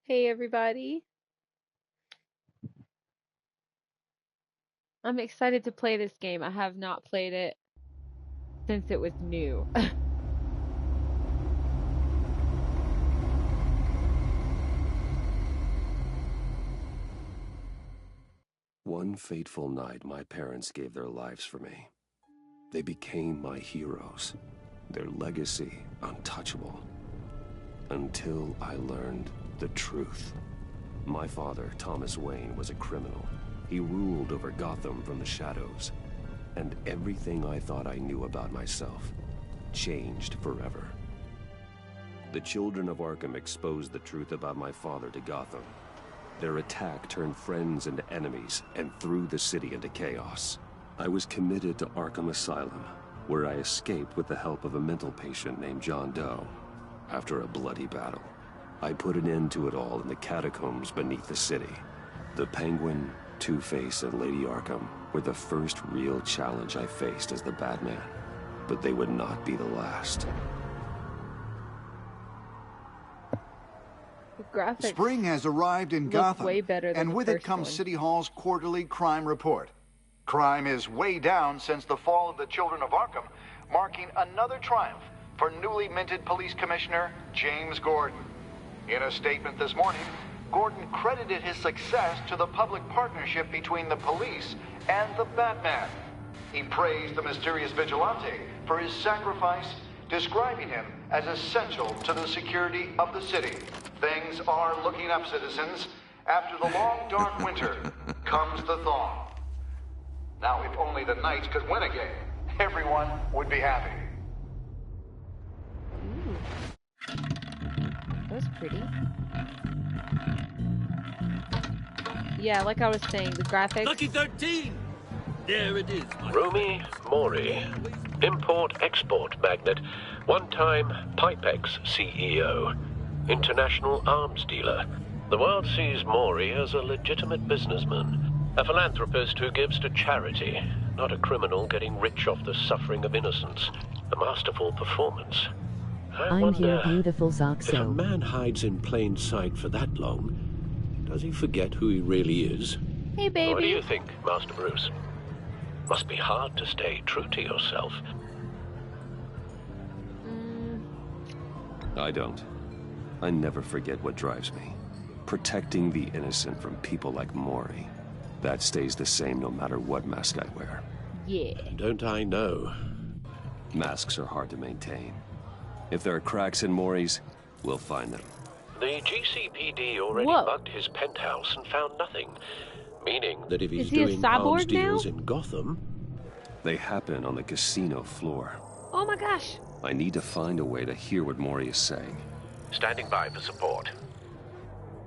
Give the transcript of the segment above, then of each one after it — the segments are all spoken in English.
Hey everybody. I'm excited to play this game. I have not played it since it was new. One fateful night, my parents gave their lives for me. They became my heroes, their legacy untouchable. Until I learned the truth. My father, Thomas Wayne, was a criminal. He ruled over Gotham from the shadows. And everything I thought I knew about myself changed forever. The children of Arkham exposed the truth about my father to Gotham. Their attack turned friends into enemies and threw the city into chaos. I was committed to Arkham Asylum, where I escaped with the help of a mental patient named John Doe. After a bloody battle, I put an end to it all in the catacombs beneath the city. The Penguin, Two-Face, and Lady Arkham were the first real challenge I faced as the Batman, but they would not be the last. The graphics Spring has arrived in look Gotham, way better than and the with it first comes one. City Hall's quarterly crime report. Crime is way down since the fall of the Children of Arkham, marking another triumph for newly minted Police Commissioner James Gordon. In a statement this morning, Gordon credited his success to the public partnership between the police and the Batman. He praised the mysterious vigilante for his sacrifice, describing him as essential to the security of the city. Things are looking up, citizens. After the long, dark winter comes the thaw. Now, if only the Knights could win again, everyone would be happy. Ooh. That was pretty. Yeah, like I was saying, the graphics. Lucky 13! There it is. Romy Mori, import-export magnate, one-time Pipex CEO, international arms dealer. The world sees Mori as a legitimate businessman, a philanthropist who gives to charity, not a criminal getting rich off the suffering of innocence. A masterful performance. I'm here, beautiful If a Zoxo. man hides in plain sight for that long, does he forget who he really is? Hey baby. What do you think, Master Bruce? Must be hard to stay true to yourself. I don't. I never forget what drives me. Protecting the innocent from people like Mori. That stays the same no matter what mask I wear. Yeah. Don't I know? Masks are hard to maintain. If there are cracks in Mori's, we'll find them. The GCPD already Whoa. mugged his penthouse and found nothing. Meaning that if he's Is he a doing arms cyborg deals now? in Gotham, They happen on the casino floor. Oh my gosh. I need to find a way to hear what Mori is saying. standing by for support.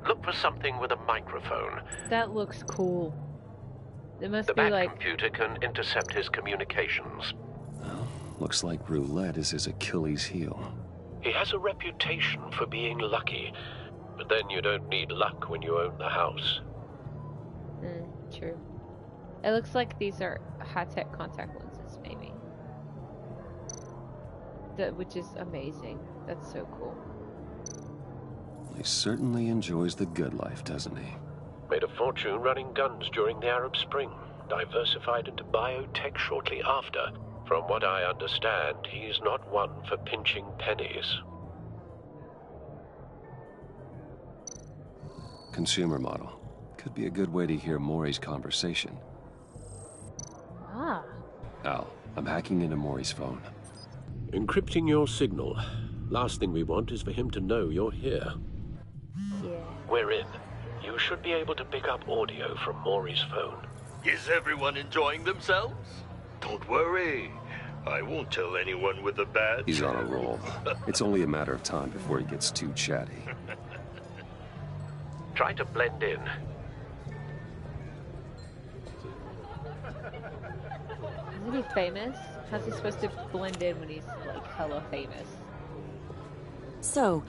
Look for something with a microphone. That looks cool. It must The be Bat like computer can intercept his communications. Well, looks like roulette is his Achilles heel. He has a reputation for being lucky, but then you don't need luck when you own the house. true. It looks like these are high-tech contact lenses, maybe. Which is amazing. That's so cool. He certainly enjoys the good life, doesn't he? Made a fortune running guns during the Arab Spring. Diversified into biotech shortly after. From what I understand, he's not one for pinching pennies. Consumer model. Could be a good way to hear Mori's conversation. Ah. Al, I'm hacking into Mori's phone. Encrypting your signal. Last thing we want is for him to know you're here. Yeah. We're in. You should be able to pick up audio from Maury's phone. Is everyone enjoying themselves? Don't worry. I won't tell anyone with a badge. He's on a roll. It's only a matter of time before he gets too chatty. Try to blend in. Isn't he famous? How's he supposed to blend in when he's like hella famous? So,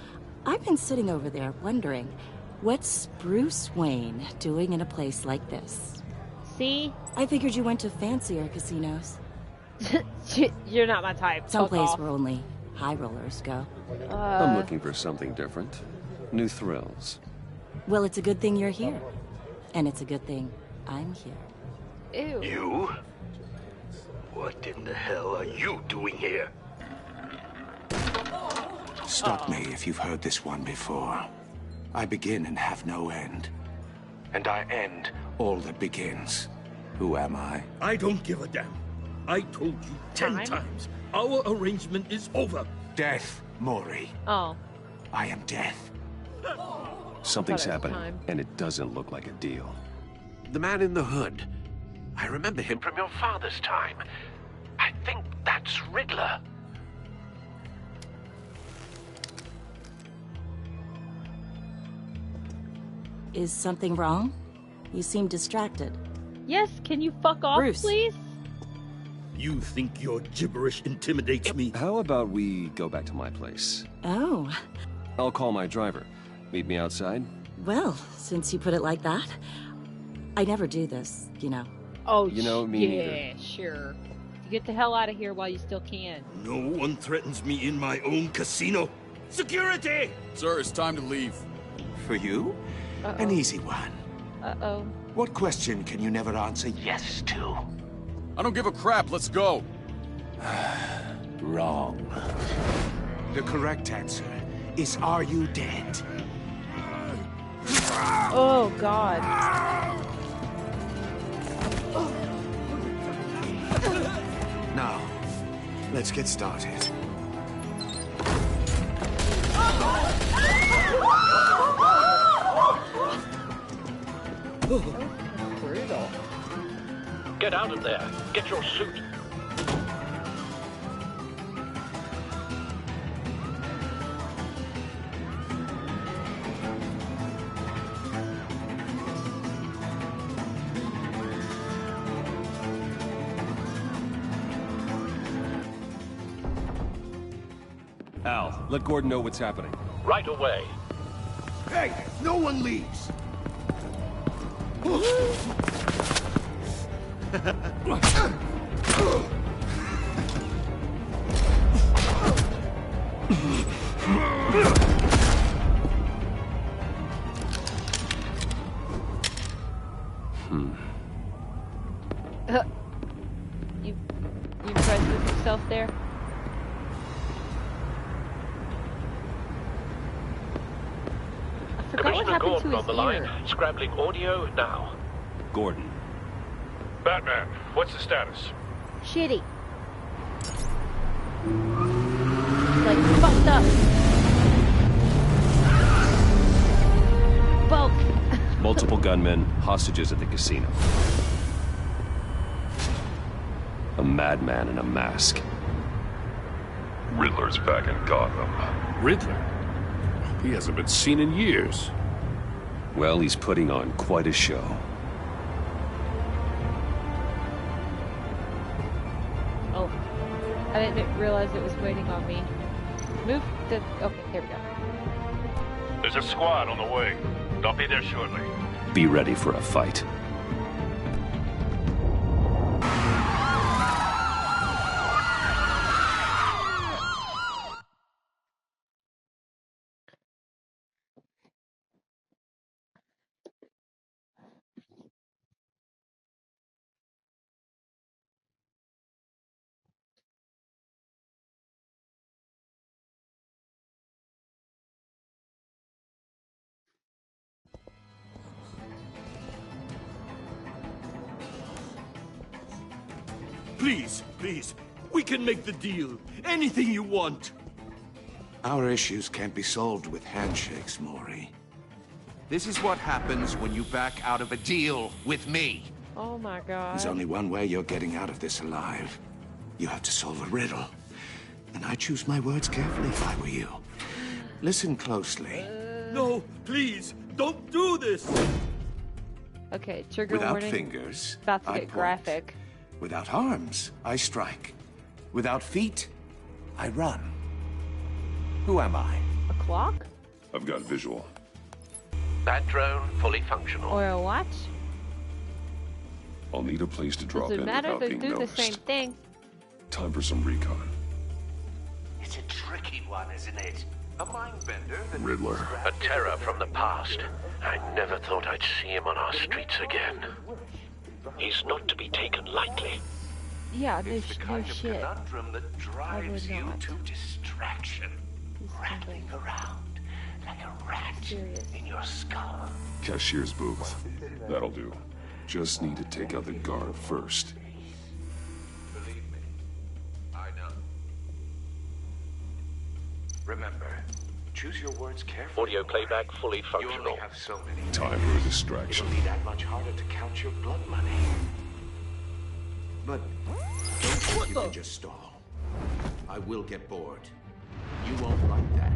I've been sitting over there wondering, what's Bruce Wayne doing in a place like this? See? I figured you went to fancier casinos. You're not my type. Fuck Someplace off. where only high rollers go. I'm looking for something different. New thrills. Well, it's a good thing you're here. And it's a good thing I'm here. Ew. You? What in the hell are you doing here? Stop me if you've heard this one before. I begin and have no end. And I end all that begins. Who am I? I don't give a damn. I told you 10 times. Our arrangement is over. Death, Mori. Oh. I am death. Something's Thought it was happening, time. and it doesn't look like a deal. The man in the hood. I remember him from your father's time. I think that's Riddler. Is something wrong? You seem distracted. Yes, can you fuck off, Bruce. please? You think your gibberish intimidates me? How about we go back to my place? Oh, I'll call my driver. Meet me outside? well, since you put it like that. I never do this, you know. Oh, You know, me yeah, sure. Get the hell out of here while you still can. No one threatens me in my own casino. Security! Sir, it's time to leave. For you? Uh-oh. An easy one. Uh-oh. What question can you never answer yes to? I don't give a crap. Let's go. Wrong. The correct answer is, are you dead? Oh, God. Now, let's get started. Brutal. Get out of there. Get your suit. Al, let Gordon know what's happening. Right away. Hey, no one leaves. You impressed with yourself there? I forgot what Commissioner happened to Gordon his on the line. ear. Scrabbling audio now. Gordon. Batman, what's the status? Shitty. Like, fucked up. Both. Multiple gunmen, hostages at the casino. A madman in a mask. Riddler's back in Gotham. Riddler? He hasn't been seen in years. Well, he's putting on quite a show. Oh. I didn't realize it was waiting on me. Move the... Okay, there we go. There's a squad on the way. They'll be there shortly. Be ready for a fight. Please, please. We can make the deal. Anything you want. Our issues can't be solved with handshakes, Mori. This is what happens when you back out of a deal with me. Oh my god. There's only one way you're getting out of this alive. You have to solve a riddle. And I choose my words carefully if I were you. Listen closely. No, please. Don't do this. Okay, trigger Without warning. fingers, About to I get point. graphic. Without arms, I strike. Without feet, I run. Who am I? A clock? I've got visual. That drone fully functional. Or a watch? I'll need a place to drop Doesn't in matter, without they being do the noticed. same thing. Time for some recon. It's a tricky one, isn't it? A mind bender that Riddler. A terror from the past. I never thought I'd see him on our streets again. He's not to be taken lightly. Yeah, no, It's the kind of shit. conundrum that drives you not. to distraction, rattling around like a rat Serious. in your skull. Cashier's booth. That'll do. Just need to take out the guard first. Believe me, I know. Remember, choose your words carefully. Audio playback fully You functional. only have so many. Time for a distraction. It'll be that much harder to count your blood money. But don't think you can just stall. I will get bored. You won't like that.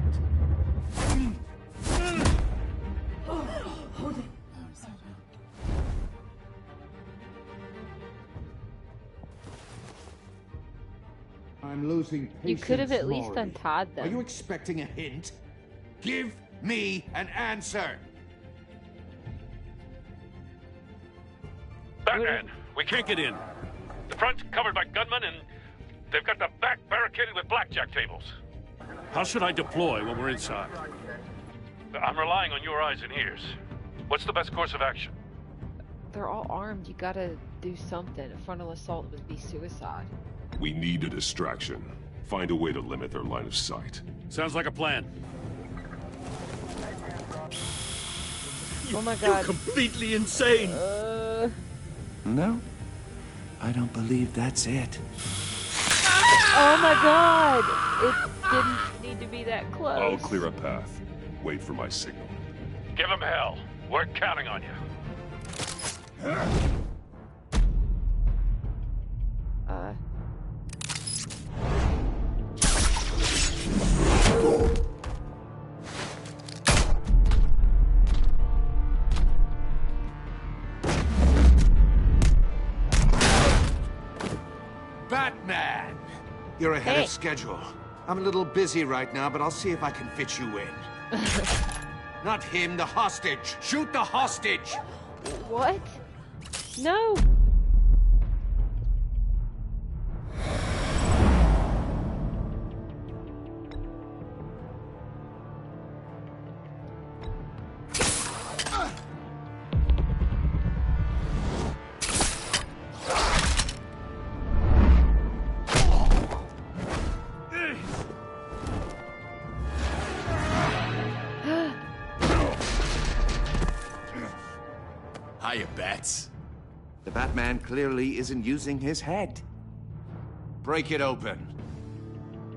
I'm losing patience. You could have at least Maury. untied Are you them. expecting a hint? Give me an answer. Batman, we can't get in. The front's covered by gunmen, and they've got the back barricaded with blackjack tables. How should I deploy when we're inside? I'm relying on your eyes and ears. What's the best course of action? They're all armed. You gotta do something. A frontal assault would be suicide. We need a distraction. Find a way to limit their line of sight. Sounds like a plan. Oh my You're god. completely insane! No, I don't believe that's it. Oh my god! It didn't need to be that close. I'll clear a path. Wait for my signal. Give him hell. We're counting on you. Batman! You're ahead Hey. of schedule. I'm a little busy right now, but I'll see if I can fit you in. Not him, the hostage. Shoot the hostage! What? No! Hiya, Bats. The Batman clearly isn't using his head. Break it open.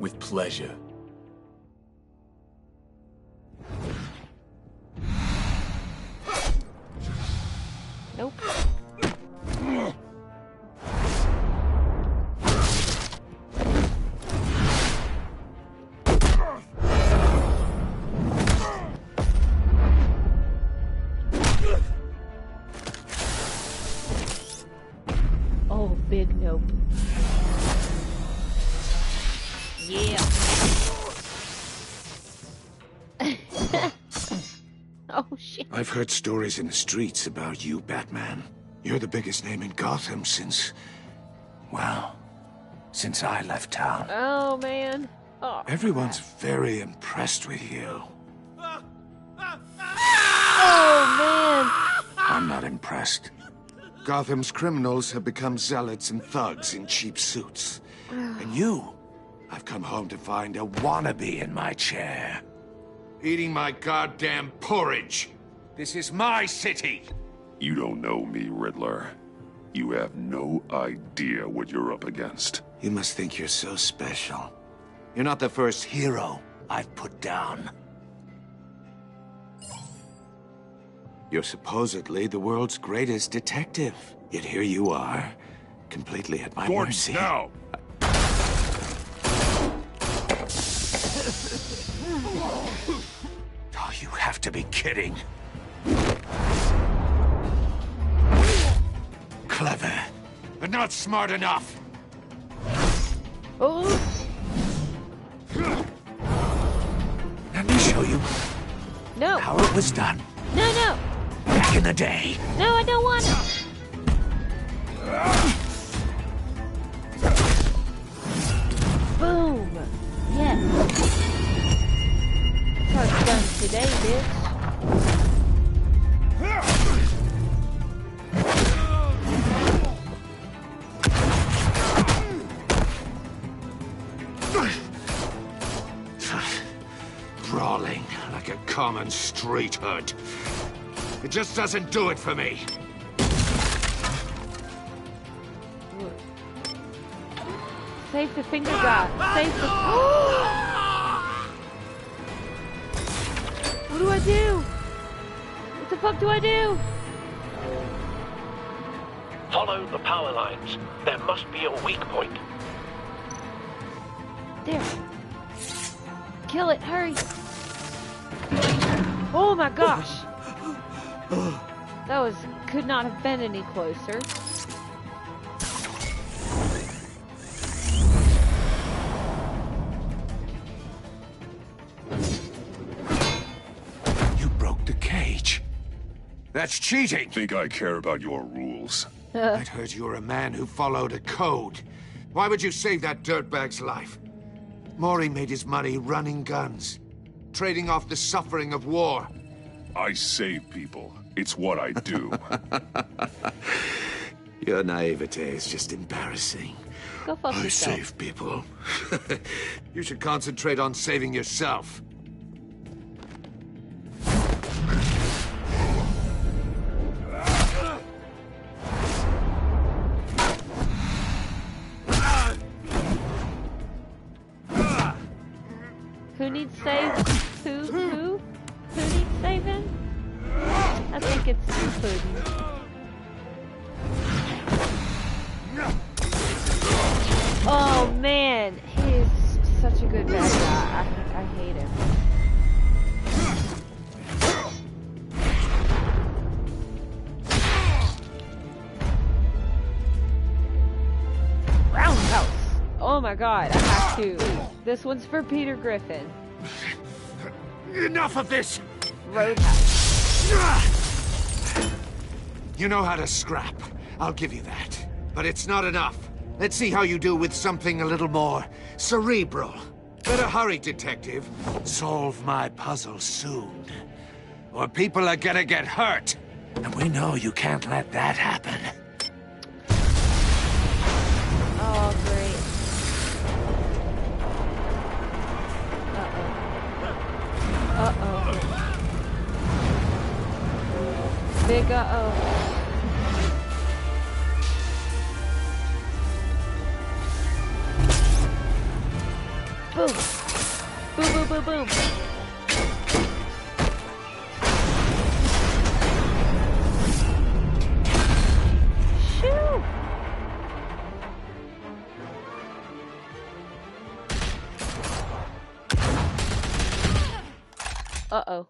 With pleasure. Nope. Oh, big nope. Yeah. Oh shit. I've heard stories in the streets about you, Batman. You're the biggest name in Gotham since... well, since I left town. Oh man. Oh. Everyone's very impressed with you. Oh man. I'm not impressed. Gotham's criminals have become zealots and thugs in cheap suits. And you, I've come home to find a wannabe in my chair. Eating my goddamn porridge. This is my city. You don't know me, Riddler. You have no idea what you're up against. You must think you're so special. You're not the first hero I've put down. You're supposedly the world's greatest detective. Yet here you are, completely at my Gordon, mercy. now! Oh, you have to be kidding. Clever, but not smart enough. Oh. Let me show you No. how it was done No, no. back in the day. No, I don't want to. Boom. Yes. Brawling like a common street hood. It just doesn't do it for me. Save the finger guy. Save the... What do I do? What the fuck do I do? Follow the power lines. There must be a weak point. There. Kill it, hurry. Oh my gosh. That could not have been any closer. You broke the cage. That's cheating. Think I care about your rules? I'd heard you were a man who followed a code. Why would you save that dirtbag's life? Maury made his money running guns, trading off the suffering of war. I save people. It's what I do. Your naivete is just embarrassing. Go fuck I yourself. save people. You should concentrate on saving yourself. Who needs save? Who needs saving? I think it's Puddin. Oh man, he is such a good bad guy. I hate him. Roundhouse. Oh my god, I have to. This one's for Peter Griffin. Enough of this! Roadhouse. You know how to scrap. I'll give you that. But it's not enough. Let's see how you do with something a little more cerebral. Better hurry, detective. Solve my puzzle soon. Or people are gonna get hurt. And we know you can't let that happen. Oh, great. Uh-oh. Big uh-oh. Boom. Boom, boom, boom, boom. Shoo! Uh-oh.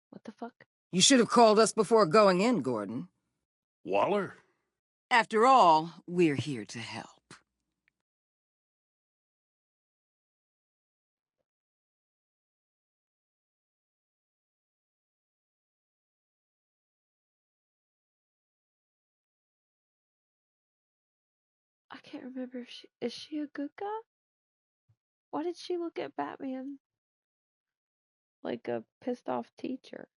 What the fuck? You should have called us before going in, Gordon. Waller? After all, we're here to help. I can't remember if is she a good guy? Why did she look at Batman like a pissed off teacher?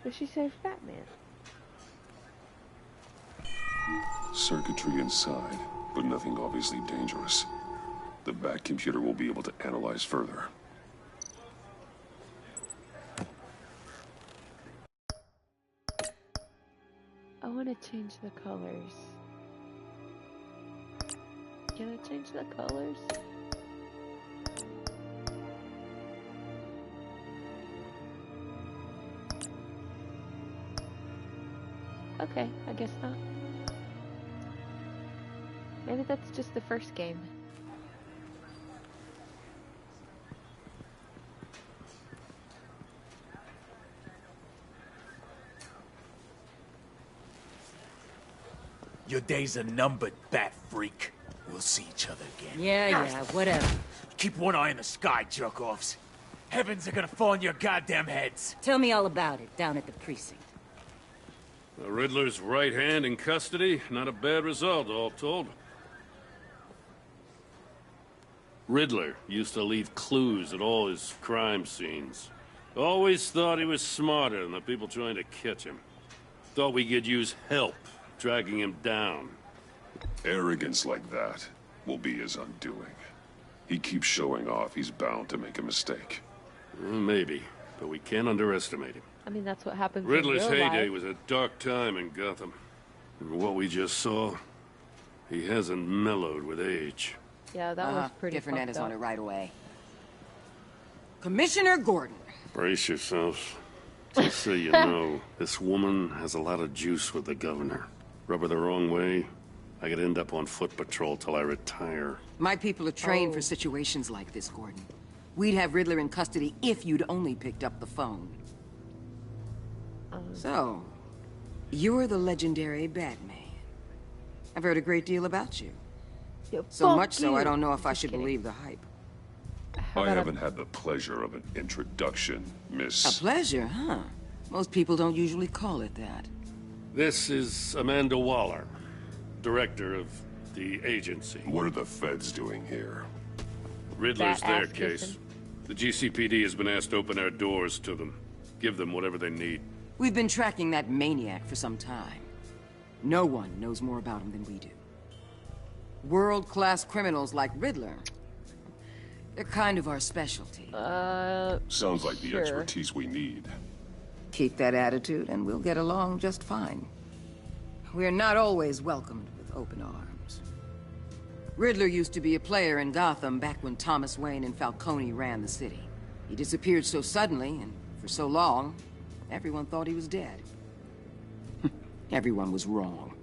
Did she save Batman? Circuitry inside, but nothing obviously dangerous. The Bat computer will be able to analyze further. I want to change the colors. Can I change the colors? Okay, I guess not. Maybe that's just the first game. Your days are numbered, Bat Freak. We'll see each other again. Yeah, whatever. Keep one eye in the sky, jerk-offs. Heavens are gonna fall on your goddamn heads. Tell me all about it down at the precinct. The Riddler's right hand in custody, not a bad result, all told. Riddler used to leave clues at all his crime scenes. Always thought he was smarter than the people trying to catch him. Thought we could use help dragging him down. Arrogance like that will be his undoing. He keeps showing off, he's bound to make a mistake. Maybe, but we can't underestimate him. I mean, that's what happens Riddler's in real heyday life. was a dark time in Gotham. And what we just saw, he hasn't mellowed with age. Yeah, that was pretty different fucked editors up. on it right away. Commissioner Gordon. Brace yourselves. Just so you know, this woman has a lot of juice with the governor. Rub her the wrong way, I could end up on foot patrol till I retire. My people are trained for situations like this, Gordon. We'd have Riddler in custody if you'd only picked up the phone. So, you're the legendary Batman. I've heard a great deal about you. So much so, I don't know if I should believe the hype. I haven't had the pleasure of an introduction, Miss... A pleasure, huh? Most people don't usually call it that. This is Amanda Waller, director of the agency. What are the feds doing here? Riddler's their case. The GCPD has been asked to open our doors to them. Give them whatever they need. We've been tracking that maniac for some time. No one knows more about him than we do. World-class criminals like Riddler. They're kind of our specialty. Sounds like the expertise we need. Keep that attitude and we'll get along just fine. We're not always welcomed with open arms. Riddler used to be a player in Gotham back when Thomas Wayne and Falcone ran the city. He disappeared so suddenly and for so long, everyone thought he was dead. Everyone was wrong.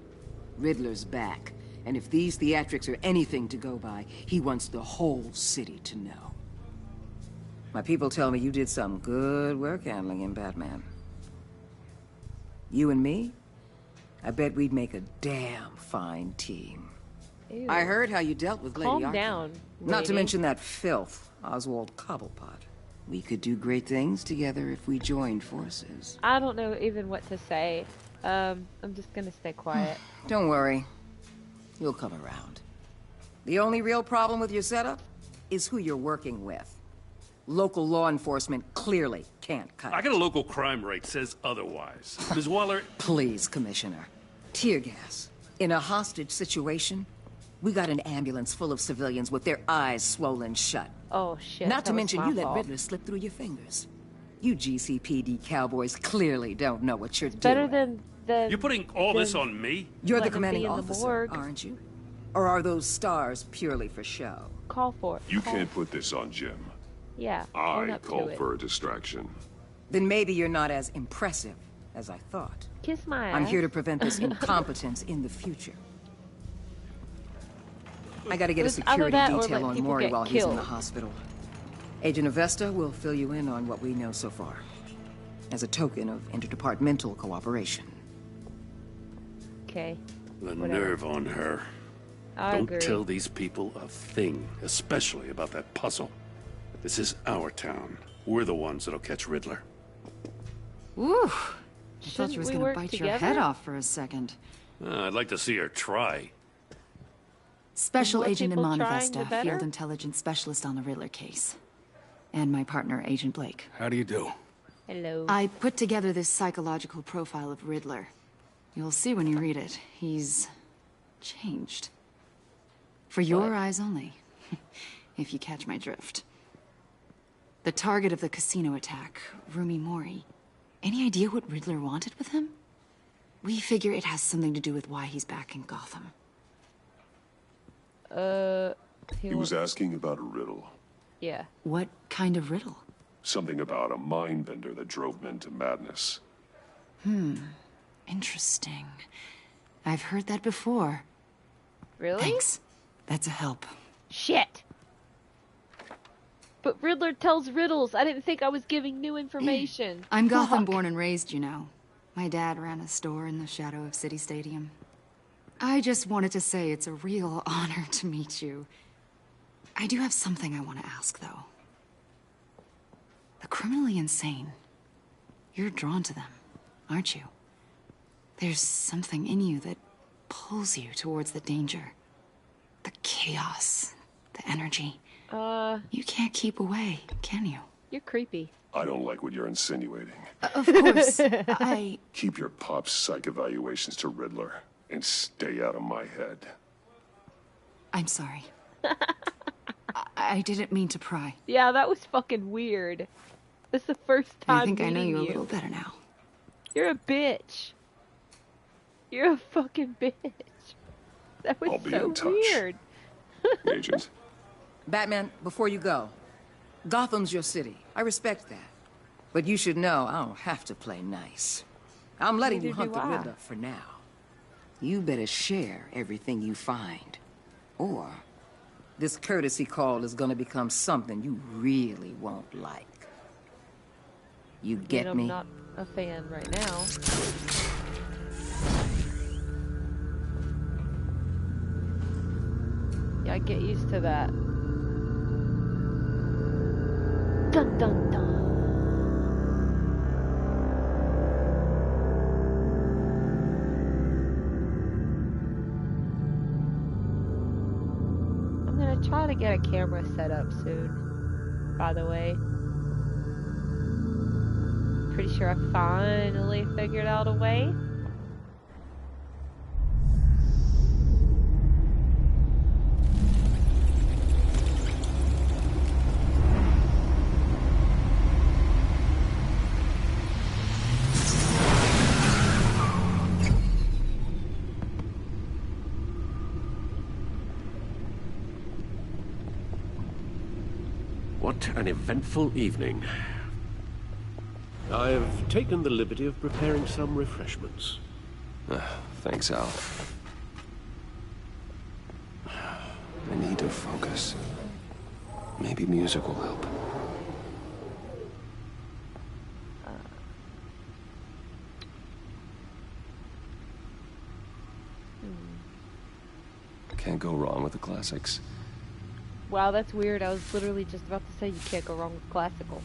Riddler's back, and if these theatrics are anything to go by, he wants the whole city to know. My people tell me you did some good work handling him, Batman. You and me? I bet we'd make a damn fine team. Ew. I heard how you dealt with Lady Arkham. Calm down, Not to lady. mention that filth, Oswald Cobblepot. We could do great things together if we joined forces. I don't know even what to say. I'm just gonna stay quiet. Don't worry. You'll come around. The only real problem with your setup is who you're working with. Local law enforcement clearly can't cut I got a local crime rate says otherwise. Ms. Waller... Please, Commissioner. Tear gas. In a hostage situation, we got an ambulance full of civilians with their eyes swollen shut. Oh, shit. Not to that was mention my you let fault. Riddler slip through your fingers. You GCPD cowboys clearly don't know what you're doing. Better than You're putting all this on me? You're the let him commanding be in the officer, morgue. aren't you? Or are those stars purely for show? Call for it. You can't put this on Jim. Yeah, own I up to called it. for a distraction. Then maybe you're not as impressive as I thought. Kiss my ass. I'm here to prevent this incompetence in the future. I gotta get a It was either security that or detail let on people Maury get while he's in the killed. hospital. Agent Avesta will fill you in on what we know so far, as a token of interdepartmental cooperation. Okay. The Whatever. nerve on her. I Don't agree. tell these people a thing, especially about that puzzle. This is our town. We're the ones that'll catch Riddler. Ooh. I thought Shouldn't she was we gonna work bite your together? head off for a second. I'd like to see her try. Special more Agent people Iman trying, Vesta, the better? Field Intelligence Specialist on the Riddler case. And my partner, Agent Blake. How do you do? Hello. I put together this psychological profile of Riddler. You'll see when you read it. He's changed. For your eyes only, if you catch my drift. The target of the casino attack, Rumi Mori. Any idea what Riddler wanted with him? We figure it has something to do with why he's back in Gotham. He was asking about a riddle. Yeah. What kind of riddle? Something about a mind bender that drove men to madness. Interesting. I've heard that before. Really? Thanks. That's a help. Shit. But Riddler tells riddles. I didn't think I was giving new information. I'm Gotham Fuck. born and raised, you know. My dad ran a store in the shadow of City Stadium. I just wanted to say it's a real honor to meet you. I do have something I want to ask, though. The criminally insane. You're drawn to them, aren't you? There's something in you that pulls you towards the danger. The chaos, the energy. You can't keep away, can you? You're creepy. I don't like what you're insinuating. Of course, Keep your pop's psych evaluations to Riddler and stay out of my head. I'm sorry. I didn't mean to pry. Yeah, that was fucking weird. This is the first time I think I know meeting you a little better now. You're a bitch. You're a fucking bitch. That was I'll be so in touch. weird. Agent. Batman, before you go, Gotham's your city. I respect that. But you should know I don't have to play nice. I'm letting you hunt the Riddler for now. You better share everything you find. Or this courtesy call is gonna become something you really won't like. You get me? I'm not a fan right now. Yeah, I get used to that. Dun dun dun. I'm gonna try to get a camera set up soon, by the way. Pretty sure I finally figured out a way. What an eventful evening. I've taken the liberty of preparing some refreshments. Thanks, Al. I need to focus. Maybe music will help. Can't go wrong with the classics. Wow, that's weird. I was literally just about to say you can't go wrong with classical.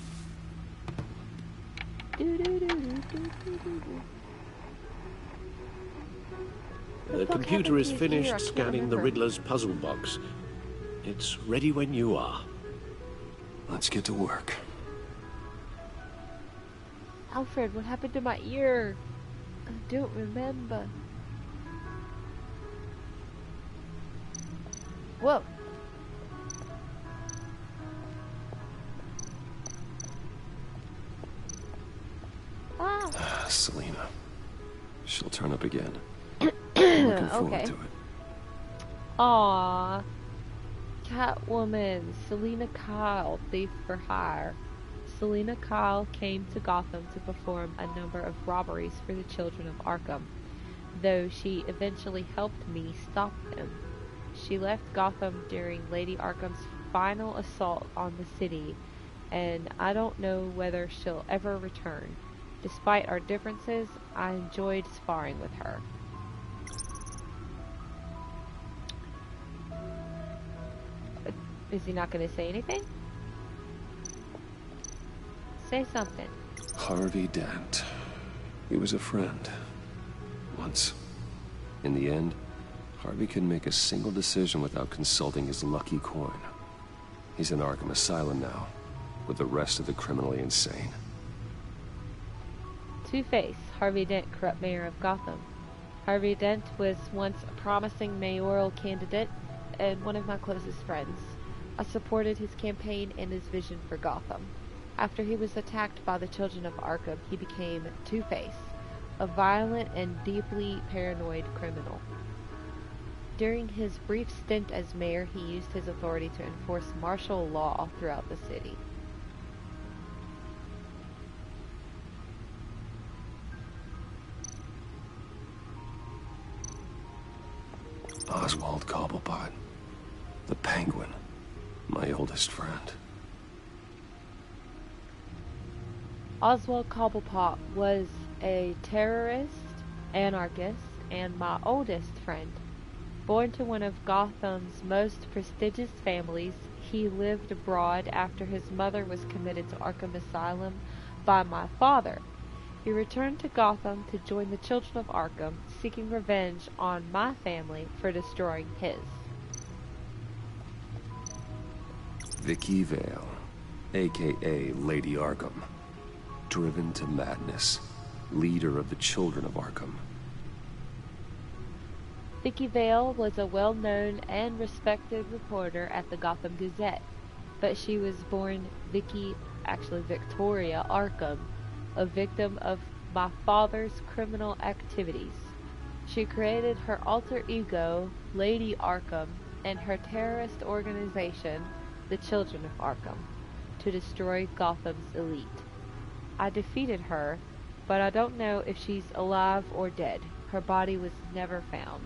The computer is finished scanning the Riddler's puzzle box. It's ready when you are. Let's get to work. Alfred, what happened to my ear? I don't remember. Whoa. Selina. She'll turn up again. Looking forward to it. Aww. Catwoman, Selina Kyle, thief for hire. Selina Kyle came to Gotham to perform a number of robberies for the children of Arkham, though she eventually helped me stop them. She left Gotham during Lady Arkham's final assault on the city, and I don't know whether she'll ever return. Despite our differences, I enjoyed sparring with her. Is he not going to say anything? Say something. Harvey Dent. He was a friend. Once. In the end, Harvey couldn't make a single decision without consulting his lucky coin. He's in Arkham Asylum now, with the rest of the criminally insane. Two-Face, Harvey Dent, corrupt mayor of Gotham. Harvey Dent was once a promising mayoral candidate and one of my closest friends. I supported his campaign and his vision for Gotham. After he was attacked by the children of Arkham, he became Two-Face, a violent and deeply paranoid criminal. During his brief stint as mayor, he used his authority to enforce martial law throughout the city. Oswald Cobblepot. The Penguin. My oldest friend. Oswald Cobblepot was a terrorist, anarchist, and my oldest friend. Born to one of Gotham's most prestigious families, he lived abroad after his mother was committed to Arkham Asylum by my father. He returned to Gotham to join the Children of Arkham, seeking revenge on my family for destroying his. Vicky Vale, aka Lady Arkham. Driven to madness. Leader of the Children of Arkham. Vicky Vale was a well-known and respected reporter at the Gotham Gazette, but she was born Victoria Arkham, a victim of my father's criminal activities. She created her alter ego, Lady Arkham, and her terrorist organization, the Children of Arkham, to destroy Gotham's elite. I defeated her, but I don't know if she's alive or dead. Her body was never found.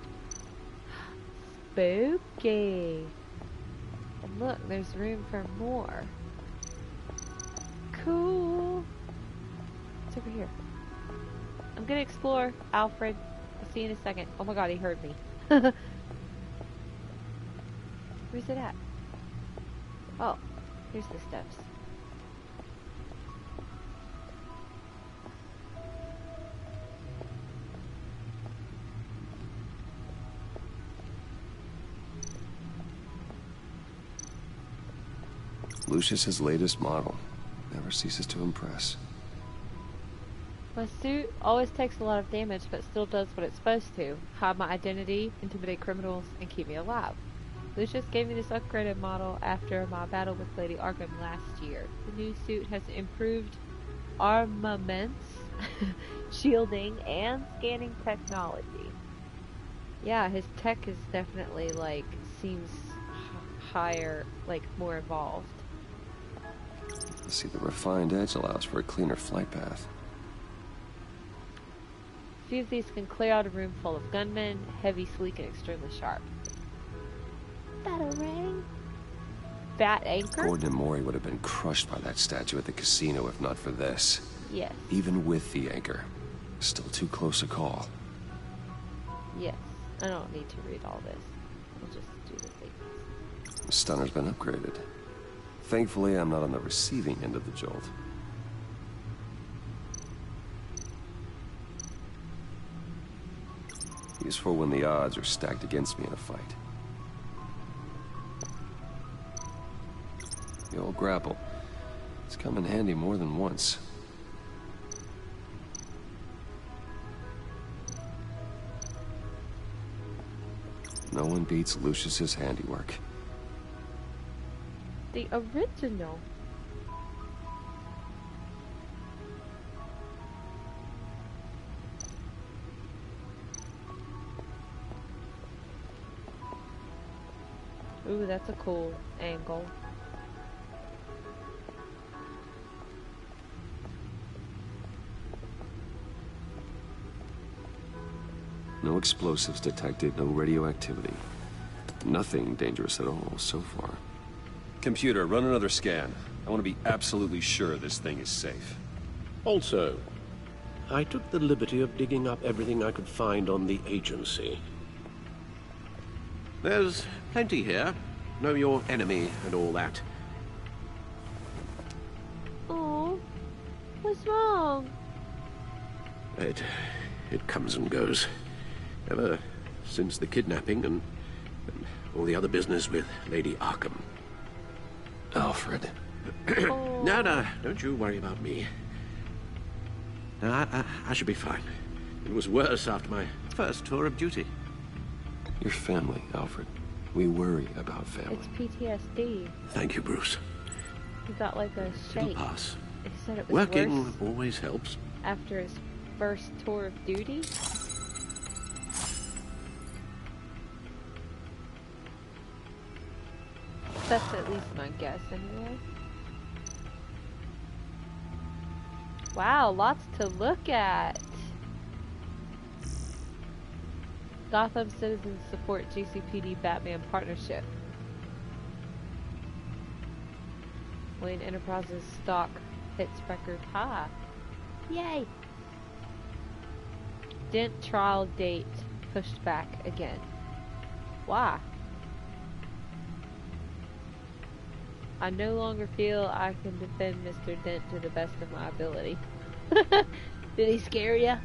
Spooky. And look, there's room for more. Cool. What's over here? I'm gonna explore, Alfred. I'll see you in a second. Oh my god, he heard me. Where's it at? Oh, here's the steps. Lucius's latest model. Never ceases to impress. My suit always takes a lot of damage, but still does what it's supposed to. Hide my identity, intimidate criminals, and keep me alive. Lucius gave me this upgraded model after my battle with Lady Arkham last year. The new suit has improved armaments, shielding, and scanning technology. Yeah, his tech is definitely, seems higher, more involved. See, the refined edge allows for a cleaner flight path. A few of these can clear out a room full of gunmen, heavy, sleek, and extremely sharp. Batarang? Bat anchor? Gordon and Mori would have been crushed by that statue at the casino if not for this. Yes. Even with the anchor. Still too close a call. Yes. I don't need to read all this. We'll just do the things. The stunner's been upgraded. Thankfully, I'm not on the receiving end of the jolt. Useful when the odds are stacked against me in a fight. The old grapple. It's come in handy more than once. No one beats Lucius's handiwork. The original. Ooh, that's a cool angle. No explosives detected, no radioactivity. Nothing dangerous at all so far. Computer, run another scan. I want to be absolutely sure this thing is safe. Also, I took the liberty of digging up everything I could find on the agency. There's plenty here. Know your enemy and all that. Oh, what's wrong? It comes and goes. Ever since the kidnapping and all the other business with Lady Arkham. Alfred. Oh. No, don't you worry about me. No, I should be fine. It was worse after my first tour of duty. Your family, Alfred. We worry about family. It's PTSD. Thank you, Bruce. He got like a It'll shake. pass. He said it was Working worse always helps. after his first tour of duty. That's at least my guess, anyway. Wow, lots to look at. Gotham citizens support GCPD Batman partnership. Wayne Enterprises stock hits record high. Yay! Dent trial date pushed back again. Why? I no longer feel I can defend Mr. Dent to the best of my ability. Did he scare ya?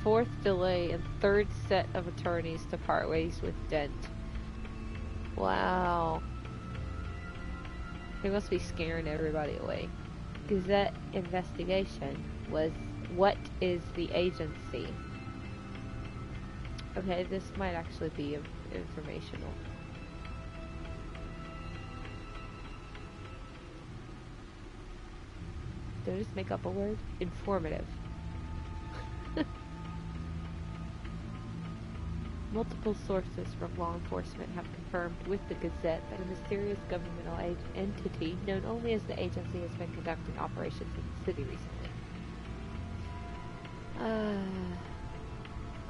Fourth delay and third set of attorneys to part ways with Dent. Wow. They must be scaring everybody away. Gazette investigation was what is the agency? Okay, this might actually be informational. Did I just make up a word? Informative. Multiple sources from law enforcement have confirmed with the Gazette that a mysterious governmental entity known only as the agency has been conducting operations in the city recently.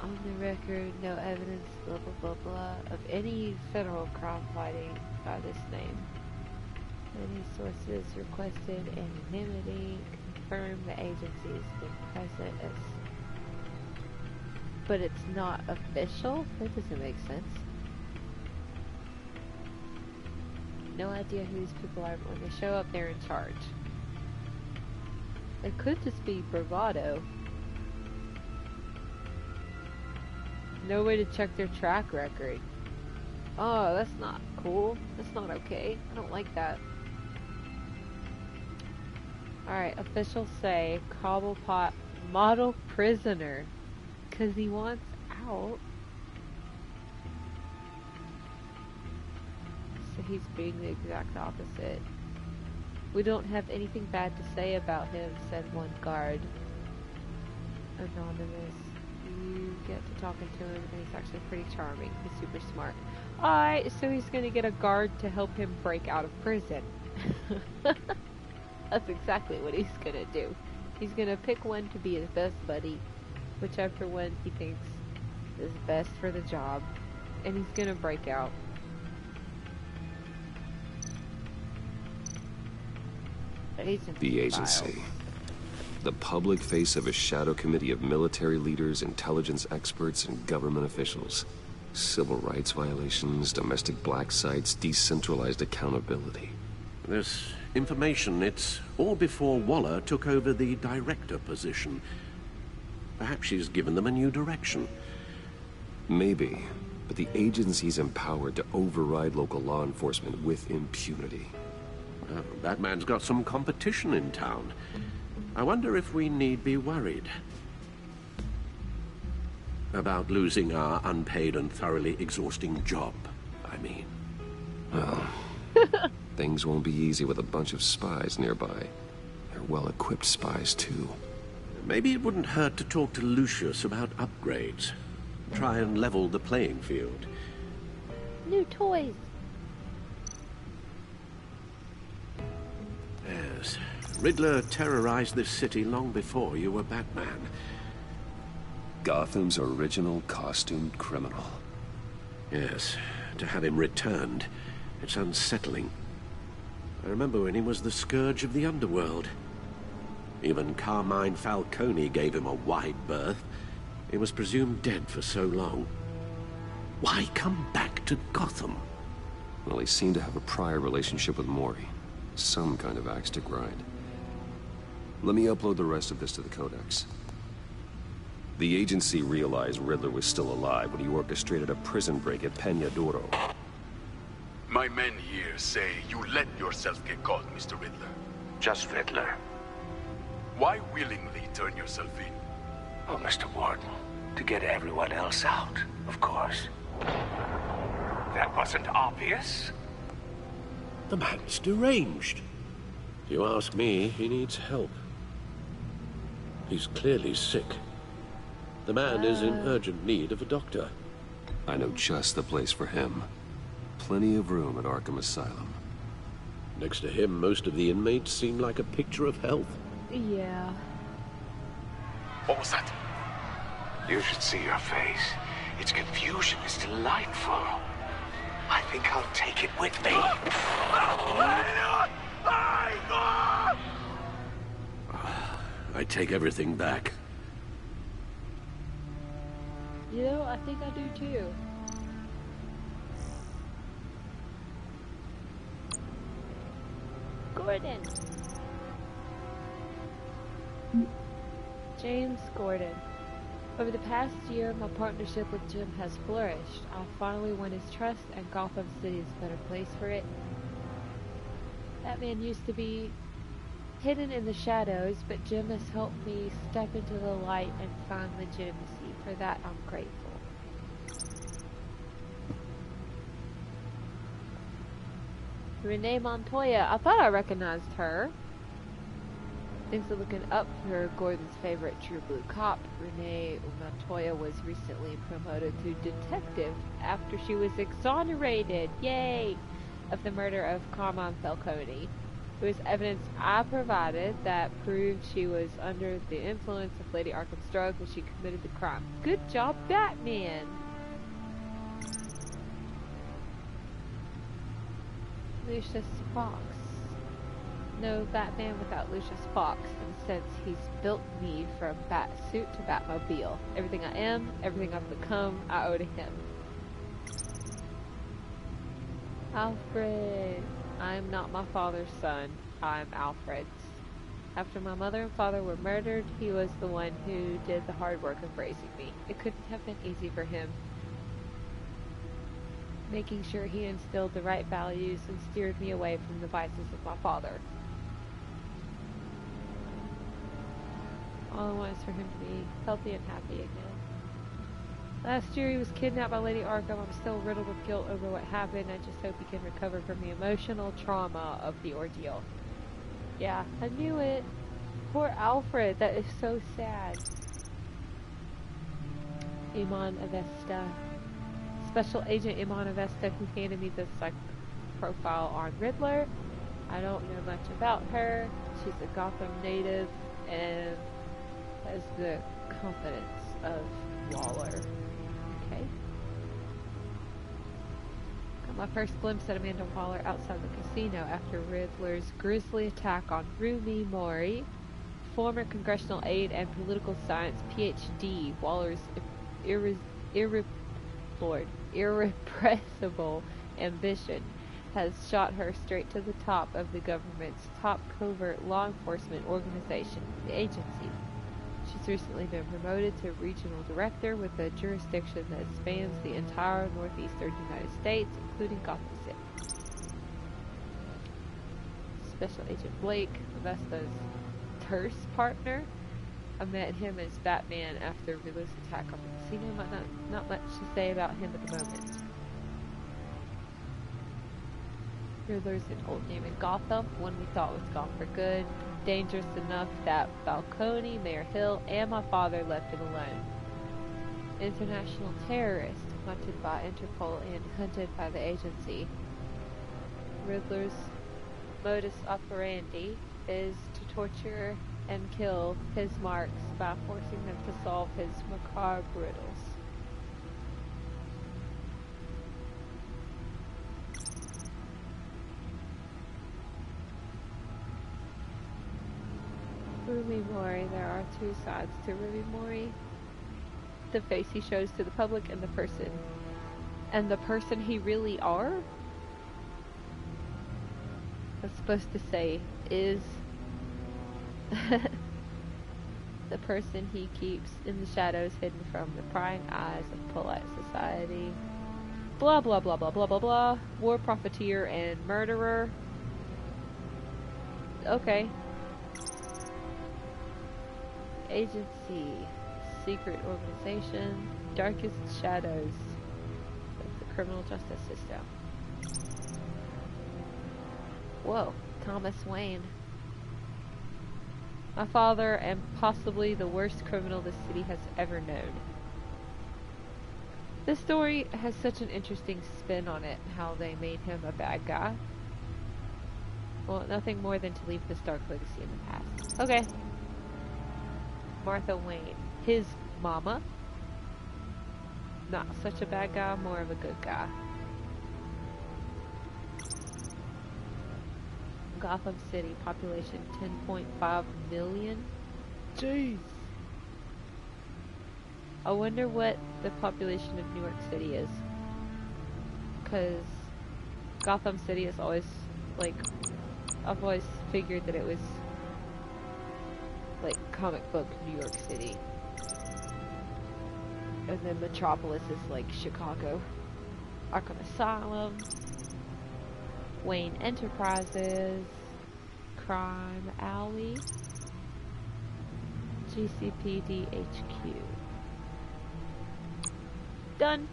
On the record, no evidence, blah blah blah blah, of any federal crime fighting by this name. Many sources requested anonymity, confirmed the agency has been present as... But it's not official? That doesn't make sense. No idea who these people are, but when they show up, they're in charge. It could just be bravado. No way to check their track record. Oh, that's not cool. That's not okay. I don't like that. Alright, officials say Cobblepot model prisoner. Because he wants out. So he's being the exact opposite. We don't have anything bad to say about him, said one guard. Anonymous. You get to talking to him and he's actually pretty charming. He's super smart. Alright, so he's gonna get a guard to help him break out of prison. That's exactly what he's gonna do. He's gonna pick one to be his best buddy, whichever one he thinks is best for the job, and he's gonna break out. The agency. The public face of a shadow committee of military leaders, intelligence experts, and government officials. Civil rights violations, domestic black sites, decentralized accountability. This information, it's all before Waller took over the director position. Perhaps she's given them a new direction. Maybe, but the agency's empowered to override local law enforcement with impunity. Well, Batman's got some competition in town. I wonder if we need be worried about losing our unpaid and thoroughly exhausting job, I mean. Well, things won't be easy with a bunch of spies nearby. They're well-equipped spies, too. Maybe it wouldn't hurt to talk to Lucius about upgrades. Try and level the playing field. New toys. Yes. Riddler terrorized this city long before you were Batman. Gotham's original costumed criminal. Yes. To have him returned, it's unsettling. I remember when he was the scourge of the underworld. Even Carmine Falcone gave him a wide berth. He was presumed dead for so long. Why come back to Gotham? Well, he seemed to have a prior relationship with Mori. Some kind of axe to grind. Let me upload the rest of this to the Codex. The agency realized Riddler was still alive when he orchestrated a prison break at Peñadoro. My men here say you let yourself get caught, Mr. Riddler. Just Riddler. Why willingly turn yourself in? Oh, Mr. Warden, to get everyone else out, of course. That wasn't obvious. The man's deranged. If you ask me, he needs help. He's clearly sick. The man is in urgent need of a doctor. I know just the place for him. Plenty of room at Arkham Asylum. Next to him, most of the inmates seem like a picture of health. Yeah. What was that? You should see your face. Its confusion is delightful. I think I'll take it with me. I take everything back. You know, I think I do too. Gordon. James Gordon. Over the past year, my partnership with Jim has flourished. I finally won his trust, and Gotham City is a better place for it. Batman used to be hidden in the shadows, but Jim has helped me step into the light and find legitimacy. For that, I'm grateful. Renee Montoya. I thought I recognized her. Things are looking up for Gordon's favorite true blue cop. Renee Montoya was recently promoted to detective after she was exonerated, yay, of the murder of Carmine Falcone. It was evidence I provided that proved she was under the influence of Lady Arkham's drug when she committed the crime. Good job, Batman! Lucius Fox. No Batman without Lucius Fox, in a sense he's built me from bat suit to Batmobile. Everything I am, everything I've become, I owe to him. Alfred. I'm not my father's son. I'm Alfred's. After my mother and father were murdered, he was the one who did the hard work of raising me. It couldn't have been easy for him. Making sure he instilled the right values and steered me away from the vices of my father. All I want is for him to be healthy and happy again. Last year he was kidnapped by Lady Arkham. I'm still riddled with guilt over what happened. I just hope he can recover from the emotional trauma of the ordeal. Yeah, I knew it. Poor Alfred. That is so sad. Iman Avesta. Special Agent Iman Avesta, who handed me the psych profile on Riddler. I don't know much about her. She's a Gotham native and has the confidence of Waller. Okay. Got my first glimpse at Amanda Waller outside the casino after Riddler's grisly attack on Rumi Mori, former congressional aide and political science PhD. Waller's irrepressible ambition has shot her straight to the top of the government's top covert law enforcement organization, the agency. She's recently been promoted to regional director with a jurisdiction that spans the entire northeastern United States, including Gotham City. Special Agent Blake, Avesta's terse partner. I met him as Batman after Riddler's attack on the casino. Not much to say about him at the moment. Riddler's an old name in Gotham, one we thought was gone for good. Dangerous enough that Falcone, Mayor Hill, and my father left him alone. International terrorist, wanted by Interpol and hunted by the agency. Riddler's modus operandi is to torture and kill his marks by forcing them to solve his macabre riddles. Rumi Mori, there are two sides to Rumi Mori. The face he shows to the public and the person he really are. I was supposed to say is the person he keeps in the shadows, hidden from the prying eyes of polite society. Blah blah blah blah blah blah blah. War profiteer and murderer. Okay. Agency, secret organization, darkest shadows of the criminal justice system. Whoa, Thomas Wayne. My father, and possibly the worst criminal this city has ever known. This story has such an interesting spin on it, how they made him a bad guy. Well, nothing more than to leave this dark legacy in the past. Okay. Martha Wayne. His mama. Not such a bad guy, more of a good guy. Gotham City, population 10.5 million. Jeez. I wonder what the population of New York City is. Because Gotham City is always, like, I've always figured that it was like comic book New York City. And then Metropolis is like Chicago. Arkham Asylum, Wayne Enterprises, Crime Alley, GCPD HQ. Done.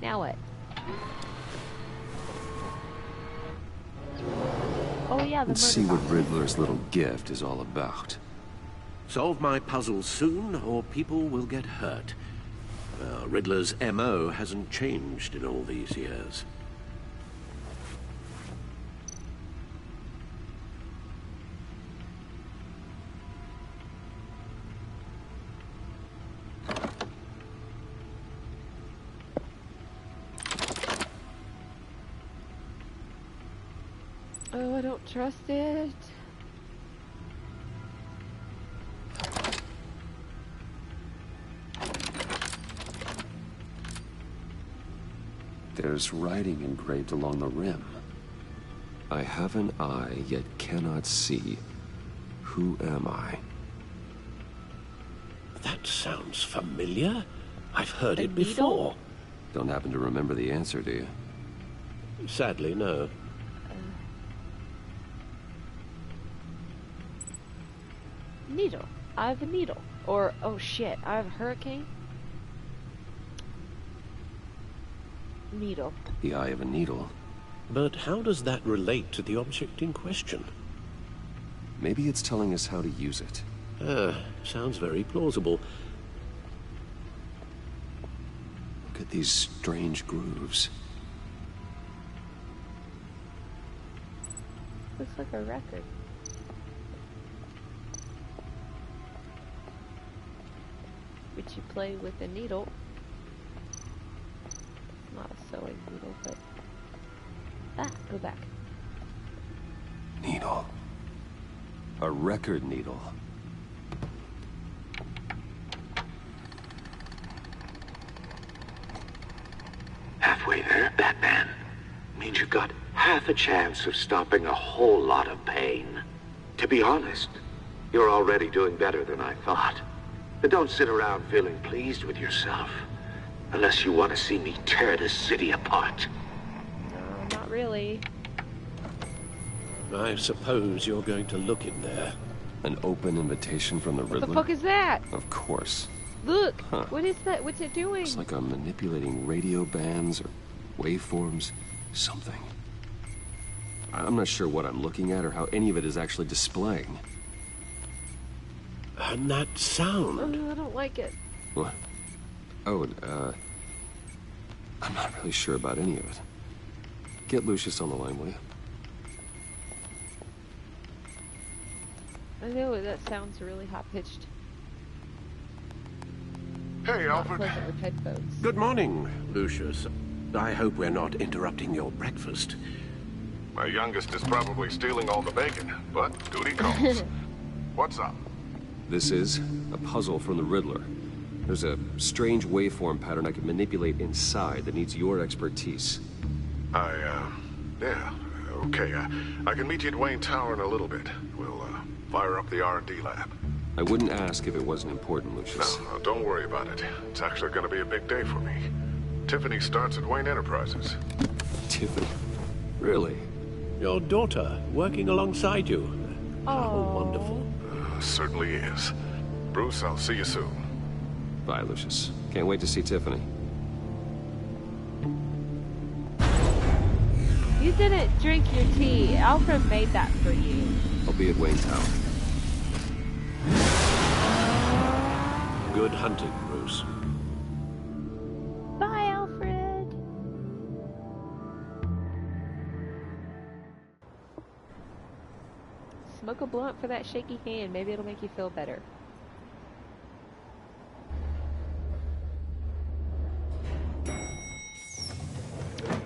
Now what? Oh yeah, the Let's see what Riddler's little gift is all about. Solve my puzzles soon, or people will get hurt. Riddler's MO hasn't changed in all these years. Oh, I don't trust it. There's writing engraved along the rim. I have an eye, yet cannot see. Who am I? That sounds familiar. I've heard it before. Don't happen to remember the answer, do you? Sadly, no. Needle. I have a needle. Or, oh shit, I have a hurricane? Needle. The eye of a needle. But how does that relate to the object in question? Maybe it's telling us how to use it. Sounds very plausible. Look at these strange grooves. Looks like a record. Which you play with a needle. Not a sewing needle, but... go back. Needle. A record needle. Halfway there, Batman. Means you've got half a chance of stopping a whole lot of pain. To be honest, you're already doing better than I thought. But don't sit around feeling pleased with yourself. Unless you want to see me tear this city apart. No, not really. I suppose you're going to look in there. An open invitation from the Riddler? What the fuck is that? Of course. Look! Huh. What is that? What's it doing? It's like I'm manipulating radio bands or waveforms. Something. I'm not sure what I'm looking at or how any of it is actually displaying. And that sound. Oh, I don't like it. What? Oh, I'm not really sure about any of it. Get Lucius on the line, will you? I know, that sounds really high-pitched. Hey, Alfred. Not pleasant with headphones. Good morning, Lucius. I hope we're not interrupting your breakfast. My youngest is probably stealing all the bacon, but duty calls. What's up? This is a puzzle from the Riddler. There's a strange waveform pattern I can manipulate inside that needs your expertise. Yeah, okay. I can meet you at Wayne Tower in a little bit. We'll, fire up the R&D lab. I wouldn't ask if it wasn't important, Lucius. No, don't worry about it. It's actually gonna be a big day for me. Tiffany starts at Wayne Enterprises. Tiffany? Really? Your daughter, working alongside you. How wonderful. Certainly is. Bruce, I'll see you soon. Bye, Lucius. Can't wait to see Tiffany. You didn't drink your tea. Alfred made that for you. I'll be at Wayne Tower. Good hunting, Bruce. Bye, Alfred. Smoke a blunt for that shaky hand. Maybe it'll make you feel better.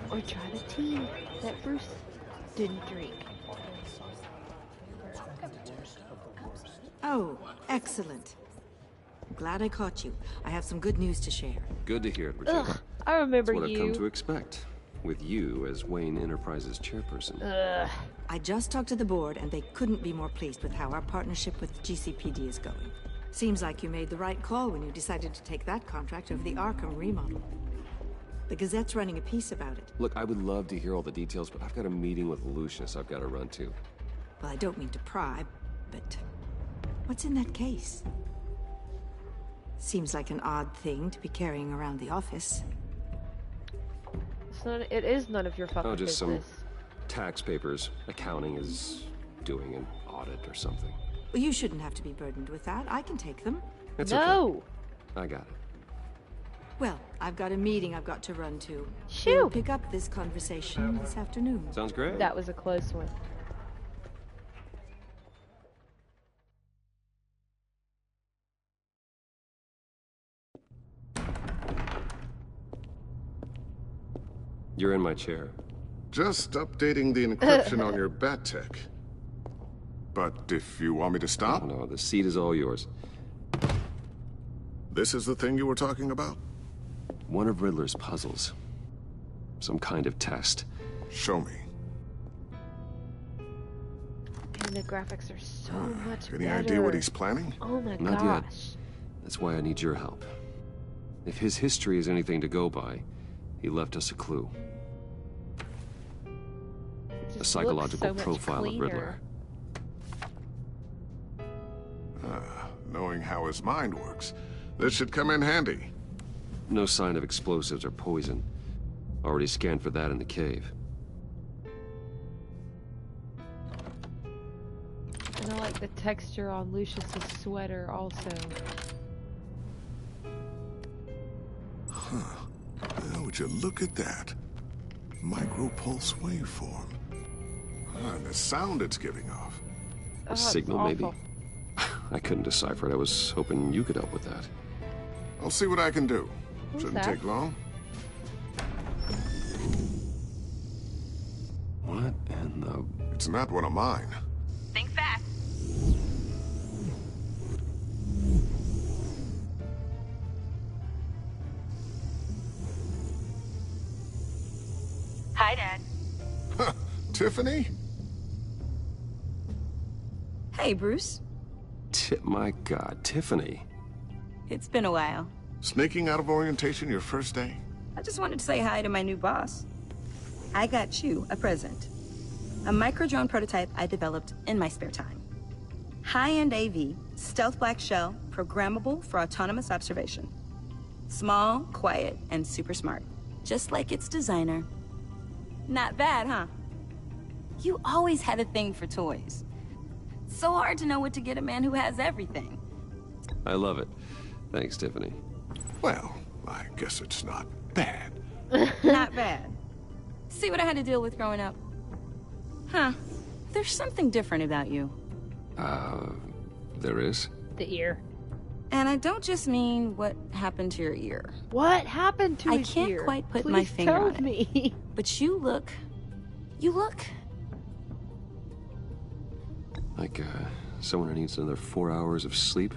Or try the tea that Bruce didn't drink. Oh, excellent. Glad I caught you. I have some good news to share. Good to hear it, Regina. Ugh, I remember That's what you. I've come to expect. with you as Wayne Enterprises chairperson. Ugh. I just talked to the board, and they couldn't be more pleased with how our partnership with GCPD is going. Seems like you made the right call when you decided to take that contract over the Arkham remodel. The Gazette's running a piece about it. Look, I would love to hear all the details, but I've got a meeting with Lucius I've got to run to. Well, I don't mean to pry, but what's in that case? Seems like an odd thing to be carrying around the office. It is none of your fucking business. Just some tax papers. Accounting is doing an audit or something. Well, you shouldn't have to be burdened with that. I can take them. It's no! Okay. I got it. Well, I've got a meeting I've got to run to. Shoo! We'll pick up this conversation this afternoon. Sounds great. That was a close one. You're in my chair. Just updating the encryption on your bat tech. But if you want me to stop? No, the seat is all yours. This is the thing you were talking about? One of Riddler's puzzles. Some kind of test. Show me. And the graphics are so much Any better. idea what he's planning? Oh my Not gosh. yet. That's why I need your help. If his history is anything to go by, he left us a clue. A psychological profile of Riddler. Knowing how his mind works, this should come in handy. No sign of explosives or poison. Already scanned for that in the cave. And I like the texture on Lucius's sweater also. Huh. Now, would you look at that? Micropulse waveform. And the sound it's giving off. A signal, maybe? I couldn't decipher it. I was hoping you could help with that. I'll see what I can do. Shouldn't that? take long. What in the... It's not one of mine. Think fast. Hi, Dad. Tiffany? Hey, Bruce. My God, Tiffany. It's been a while. Sneaking out of orientation your first day? I just wanted to say hi to my new boss. I got you a present. A micro-drone prototype I developed in my spare time. High-end AV, stealth black shell, programmable for autonomous observation. Small, quiet, and super smart. Just like its designer. Not bad, huh? You always had a thing for toys. So hard to know what to get a man who has everything. I love it. Thanks, Tiffany. Well, I guess it's not bad. Not bad. See what I had to deal with growing up? Huh. There's something different about you. There is? The ear. And I don't just mean what happened to your ear. What happened to his ear? I can't quite put Please my finger tell on it. me. But you look... Like, someone who needs another 4 hours of sleep?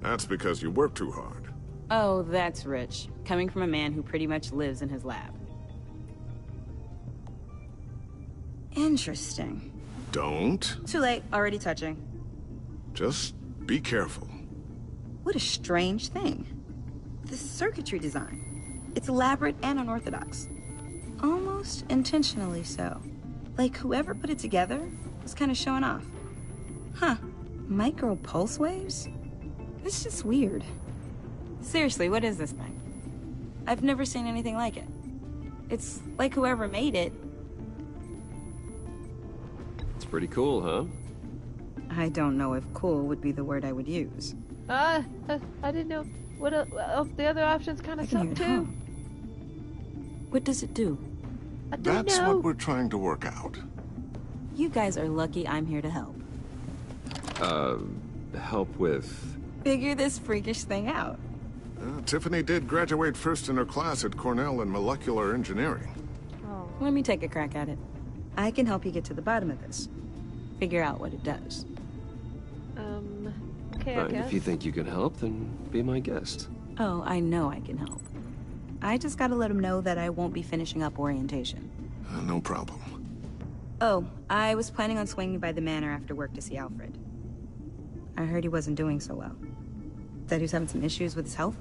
That's because you work too hard. Oh, that's rich. Coming from a man who pretty much lives in his lab. Interesting. Don't. Too late. Already touching. Just be careful. What a strange thing. The circuitry design. It's elaborate and unorthodox. Almost intentionally so. Like whoever put it together was kind of showing off. Huh. Micro pulse waves? It's just weird. Seriously, what is this thing? I've never seen anything like it. It's like whoever made it. It's pretty cool, huh? I don't know if cool would be the word I would use. I didn't know. What the other options kind of suck too. What does it do? I don't That's know. what we're trying to work out. You guys are lucky I'm here to help. Help with... Figure this freakish thing out. Tiffany did graduate first in her class at Cornell in molecular engineering. Oh. Let me take a crack at it. I can help you get to the bottom of this. Figure out what it does. Okay, I guess. If you think you can help, then be my guest. Oh, I know I can help. I just gotta let him know that I won't be finishing up orientation. No problem. Oh, I was planning on swinging by the manor after work to see Alfred. I heard he wasn't doing so well. Said he was having some issues with his health?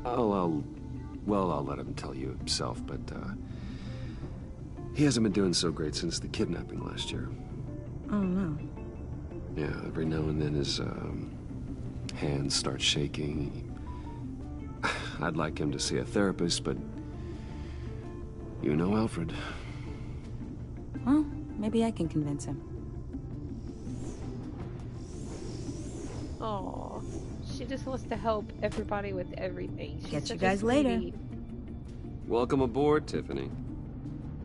I'll let him tell you himself, but, he hasn't been doing so great since the kidnapping last year. Oh, no. Yeah, every now and then his, hands start shaking. I'd like him to see a therapist, but you know Alfred. Well, maybe I can convince him. Oh, she just wants to help everybody with everything. She's Get you such a guys later. sweetie. Welcome aboard, Tiffany.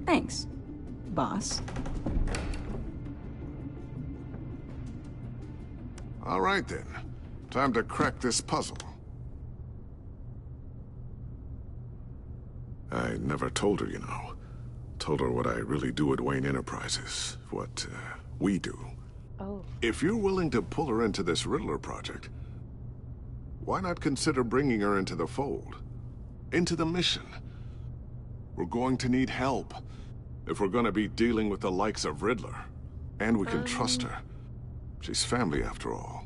Thanks, boss. All right, then. Time to crack this puzzle. I never told her, you know. Told her what I really do at Wayne Enterprises. What, we do. Oh. If you're willing to pull her into this Riddler project, why not consider bringing her into the fold? Into the mission? We're going to need help if we're going to be dealing with the likes of Riddler. And we can trust her. She's family, after all.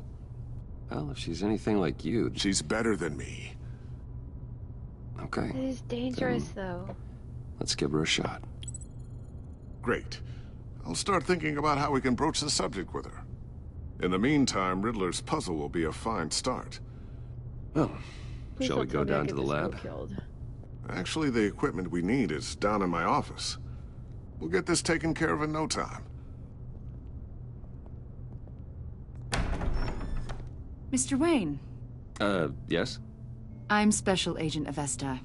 Well, if she's anything like you... She's better than me. Okay. It is dangerous, though. Let's give her a shot. Great. I'll start thinking about how we can broach the subject with her. In the meantime, Riddler's puzzle will be a fine start. Well, Please shall we don't go tell me I down get to the this girl lab? killed. Actually, the equipment we need is down in my office. We'll get this taken care of in no time. Mr. Wayne. Yes? I'm Special Agent Avesta.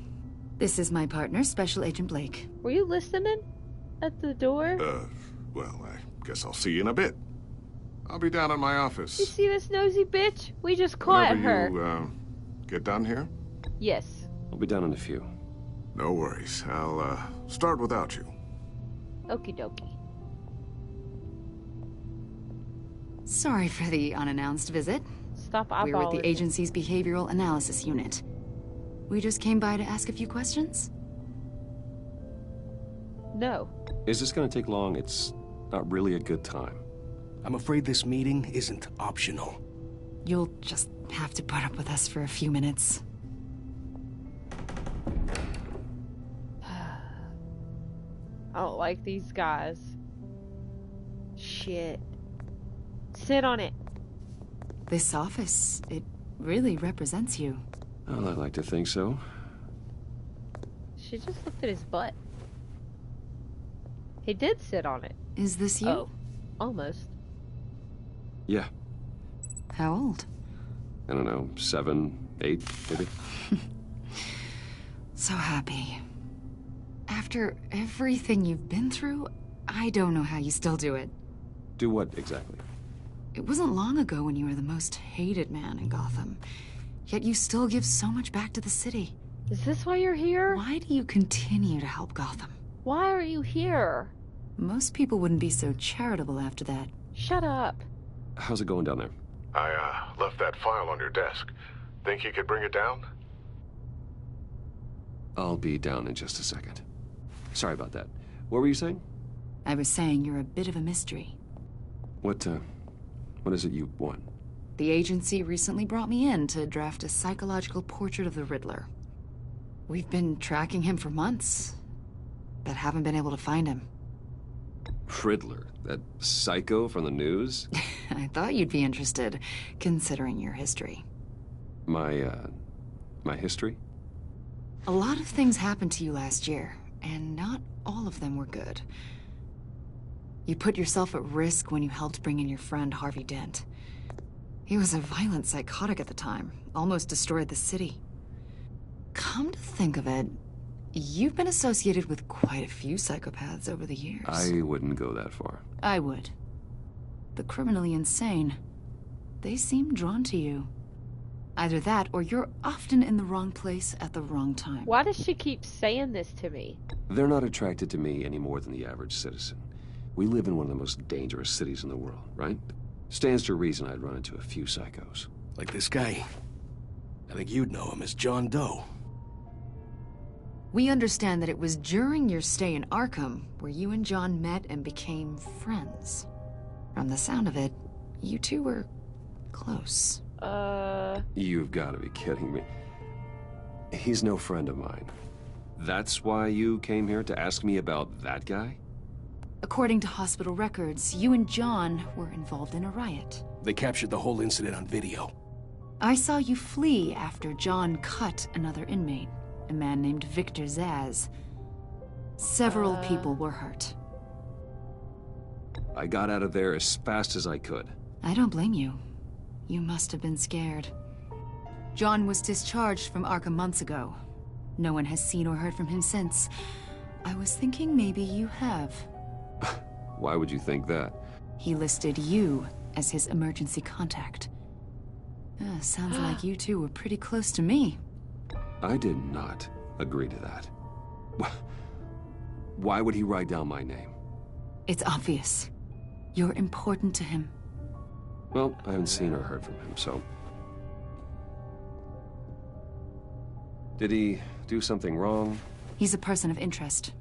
This is my partner, Special Agent Blake. Were you listening at the door? Well, I guess I'll see you in a bit. I'll be down in my office. You see this nosy bitch? We just caught her. Whenever you, get done here? Yes. I'll be down in a few. No worries. I'll, start without you. Okie dokie. Sorry for the unannounced visit. Stop We're with eyeballing the agency's behavioral analysis unit. We just came by to ask a few questions. No. Is this gonna take long? It's not really a good time. I'm afraid this meeting isn't optional. You'll just have to put up with us for a few minutes. I don't like these guys. Shit. Sit on it. This office, it really represents you. Well, I'd like to think so. She just looked at his butt. He did sit on it. Is this you? Oh, almost. Yeah. How old? I don't know, 7, 8, maybe? So happy. After everything you've been through, I don't know how you still do it. Do what, exactly? It wasn't long ago when you were the most hated man in Gotham. Yet you still give so much back to the city. Is this why you're here? Why do you continue to help Gotham? Why are you here? Most people wouldn't be so charitable after that. Shut up. How's it going down there? I, left that file on your desk. Think you could bring it down? I'll be down in just a second. Sorry about that. What were you saying? I was saying you're a bit of a mystery. What is it you want? The agency recently brought me in to draft a psychological portrait of the Riddler. We've been tracking him for months, but haven't been able to find him. Riddler? That psycho from the news? I thought you'd be interested, considering your history. My history? A lot of things happened to you last year, and not all of them were good. You put yourself at risk when you helped bring in your friend Harvey Dent. He was a violent psychotic at the time, almost destroyed the city. Come to think of it, you've been associated with quite a few psychopaths over the years. I wouldn't go that far. I would. The criminally insane. They seem drawn to you. Either that, or you're often in the wrong place at the wrong time. Why does she keep saying this to me? They're not attracted to me any more than the average citizen. We live in one of the most dangerous cities in the world, right? Stands to reason I'd run into a few psychos. Like this guy. I think you'd know him as John Doe. We understand that it was during your stay in Arkham where you and John met and became friends. From the sound of it, you two were close. You've got to be kidding me. He's no friend of mine. That's why you came here to ask me about that guy? According to hospital records, you and John were involved in a riot. They captured the whole incident on video. I saw you flee after John cut another inmate, a man named Victor Zsasz. Several people were hurt. I got out of there as fast as I could. I don't blame you. You must have been scared. John was discharged from Arkham months ago. No one has seen or heard from him since. I was thinking maybe you have. Why would you think that? He listed you as his emergency contact. Sounds like you two were pretty close to me. I did not agree to that. Why would he write down my name? It's obvious. You're important to him. Well, I haven't seen or heard from him, so... Did he do something wrong? He's a person of interest.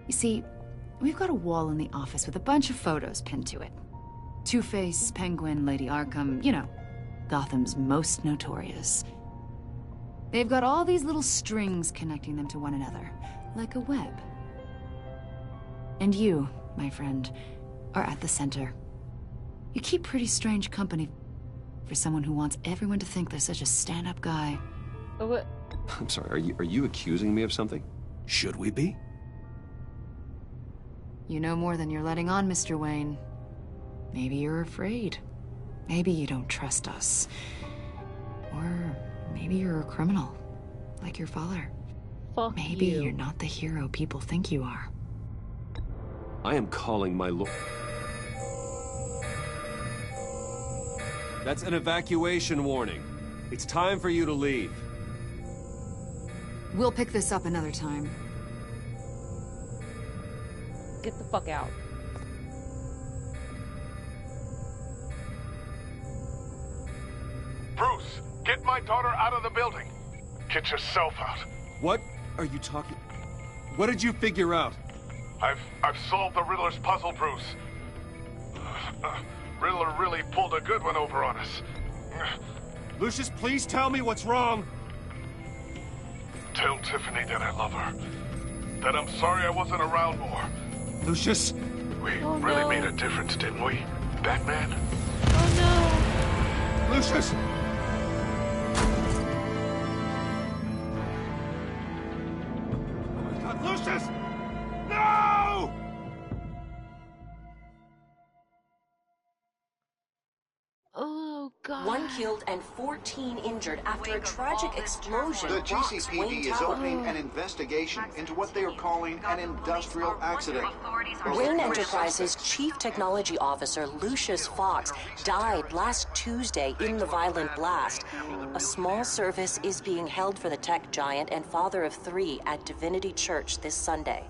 You see, we've got a wall in the office with a bunch of photos pinned to it. Two-Face, Penguin, Lady Arkham, you know, Gotham's most notorious. They've got all these little strings connecting them to one another, like a web. And you, my friend, are at the center. You keep pretty strange company for someone who wants everyone to think they're such a stand-up guy. What? I'm sorry, are you accusing me of something? Should we be? You know more than you're letting on, Mr. Wayne. Maybe you're afraid. Maybe you don't trust us. Or maybe you're a criminal, like your father. Fuck Maybe you. You're not the hero people think you are. I am calling my lord. That's an evacuation warning. It's time for you to leave. We'll pick this up another time. Get the fuck out. Bruce, get my daughter out of the building. Get yourself out. What are you talking... What did you figure out? I've solved the Riddler's puzzle, Bruce. Riddler really pulled a good one over on us. Lucius, please tell me what's wrong. Tell Tiffany that I love her. That I'm sorry I wasn't around more. Lucius? We really made a difference, didn't we, Batman? Oh no! Lucius! Oh my God, Lucius! No! Oh God. 1 killed and 14 injured after a tragic explosion. The rocks GCPD Wayne is Tower. opening an investigation into what they are calling an industrial accident. Wayne Enterprises' Chief Technology Officer, Lucius Fox, died last Tuesday in the violent blast. A small service is being held for the tech giant and father of 3 at Divinity Church this Sunday.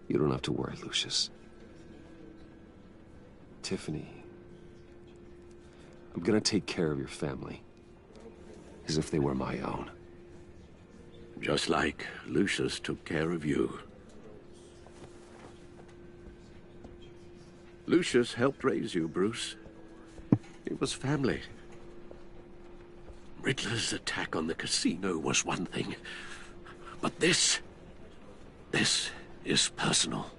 You don't have to worry, Lucius. Tiffany, I'm gonna take care of your family. As if they were my own. Just like Lucius took care of you. Lucius helped raise you, Bruce. It was family. Riddler's attack on the casino was one thing. But this is personal.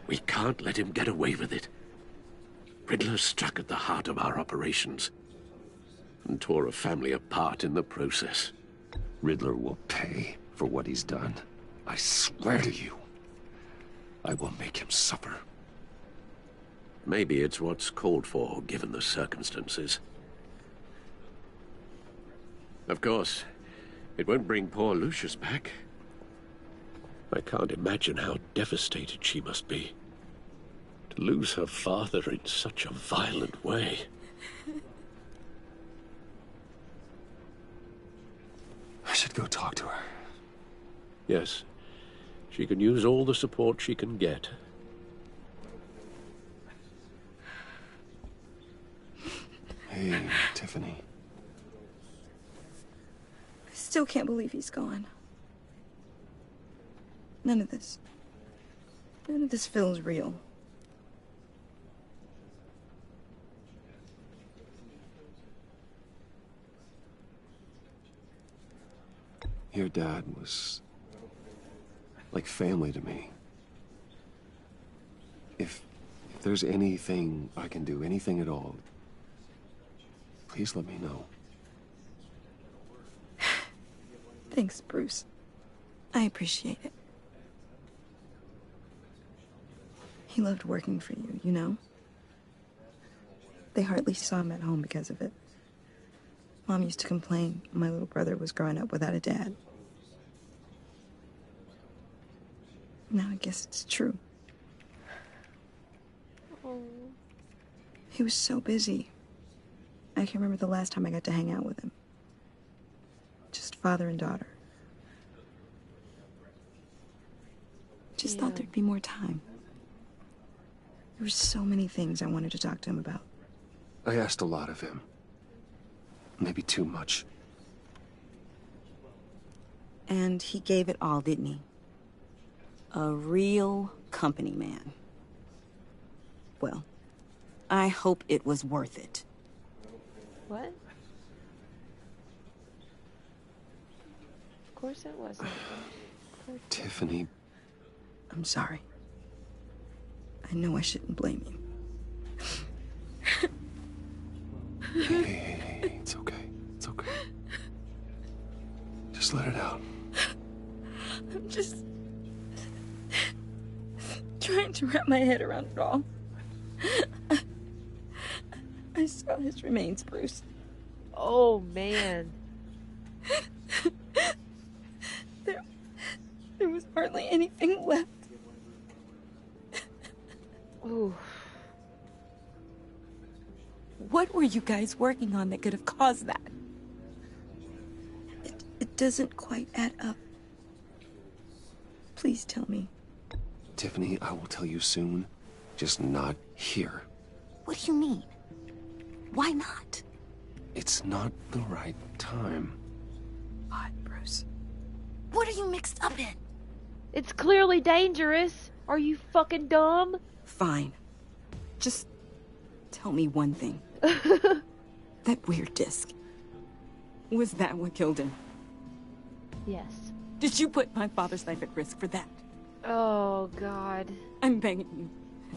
We can't let him get away with it. Riddler struck at the heart of our operations and tore a family apart in the process. Riddler will pay for what he's done. I swear to you, I will make him suffer. Maybe it's what's called for, given the circumstances. Of course, it won't bring poor Lucius back. I can't imagine how devastated she must be. To lose her father in such a violent way. go talk to her. Yes. She can use all the support she can get. Hey, Tiffany. I still can't believe he's gone. None of this feels real. Your dad was like family to me. If there's anything I can do, anything at all, please let me know. Thanks, Bruce. I appreciate it. He loved working for you, you know? They hardly saw him at home because of it. Mom used to complain my little brother was growing up without a dad. Now I guess it's true. Oh. He was so busy. I can remember the last time I got to hang out with him. Just father and daughter. Just thought there'd be more time. There were so many things I wanted to talk to him about. I asked a lot of him. Maybe too much. And he gave it all, didn't he? A real company man. Well, I hope it was worth it. What? Of course it wasn't. Tiffany. I'm sorry. I know I shouldn't blame you. Hey, it's okay. It's okay. Just let it out. I'm just trying to wrap my head around it all. I saw his remains, Bruce. Oh, man. There was hardly anything left. Ooh. What were you guys working on that could have caused that? It doesn't quite add up. Please tell me. Tiffany, I will tell you soon. Just not here. What do you mean? Why not? It's not the right time. What, Bruce? What are you mixed up in? It's clearly dangerous. Are you fucking dumb? Fine. Just tell me one thing. That weird disc. Was that what killed him? Yes. Did you put my father's life at risk for that? Oh, God. I'm begging you.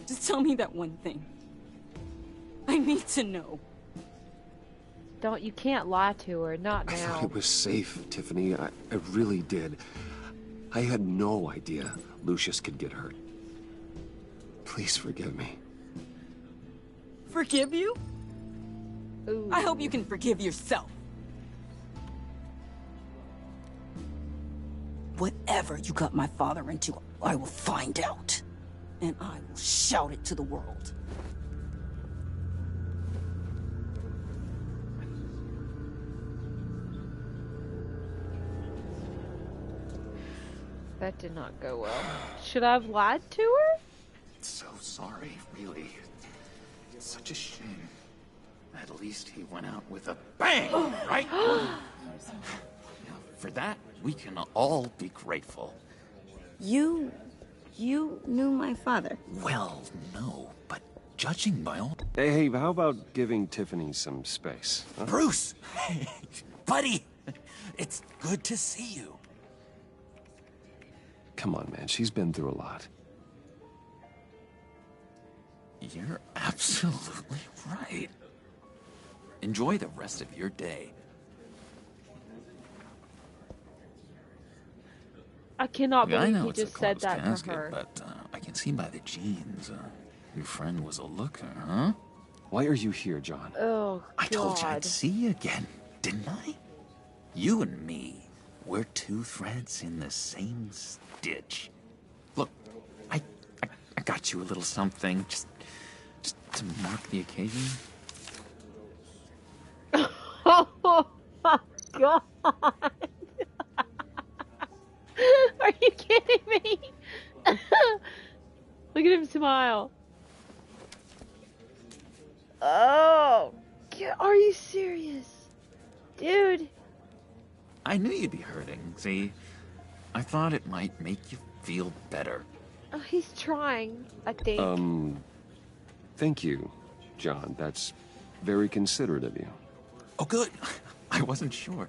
Just tell me that one thing. I need to know. You can't lie to her, not now. I thought it was safe, Tiffany. I really did. I had no idea Lucius could get hurt. Please forgive me. Forgive you? Ooh. I hope you can forgive yourself. Whatever you got my father into, I will find out. And I will shout it to the world. That did not go well. Should I have lied to her? So sorry, really. It's such a shame. At least he went out with a bang, right? For that, we can all be grateful. You knew my father? Well, no, but judging by all... Hey, how about giving Tiffany some space? Huh? Bruce! Buddy! It's good to see you. Come on, man. She's been through a lot. You're absolutely right. Enjoy the rest of your day. I cannot I believe know he it's just a said closed that casket, to her. but I can see by the jeans, your friend was a looker, huh? Why are you here, John? Oh, I told you I'd God. see you again, didn't I? You and me, we're two threads in the same stitch. Look, I got you a little something, just to mark the occasion. Oh, my God. kidding me? Look at him smile. Oh, are you serious? Dude. I knew you'd be hurting, see? I thought it might make you feel better. Oh, he's trying, I think. Thank you, John. That's very considerate of you. Oh, good. I wasn't sure.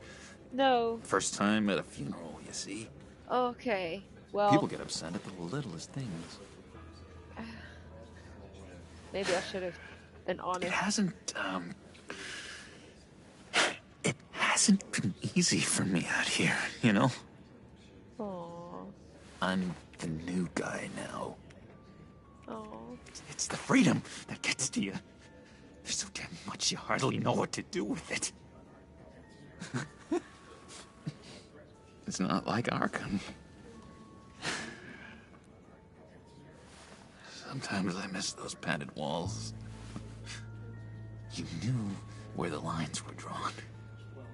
No. First time at a funeral, you see? Okay, well... People get upset at the littlest things. Maybe I should have been honest. It hasn't been easy for me out here, you know? Aww. I'm the new guy now. Aww. It's the freedom that gets to you. There's so damn much you hardly know what to do with it. It's not like Arkham. Sometimes I miss those padded walls. You knew where the lines were drawn.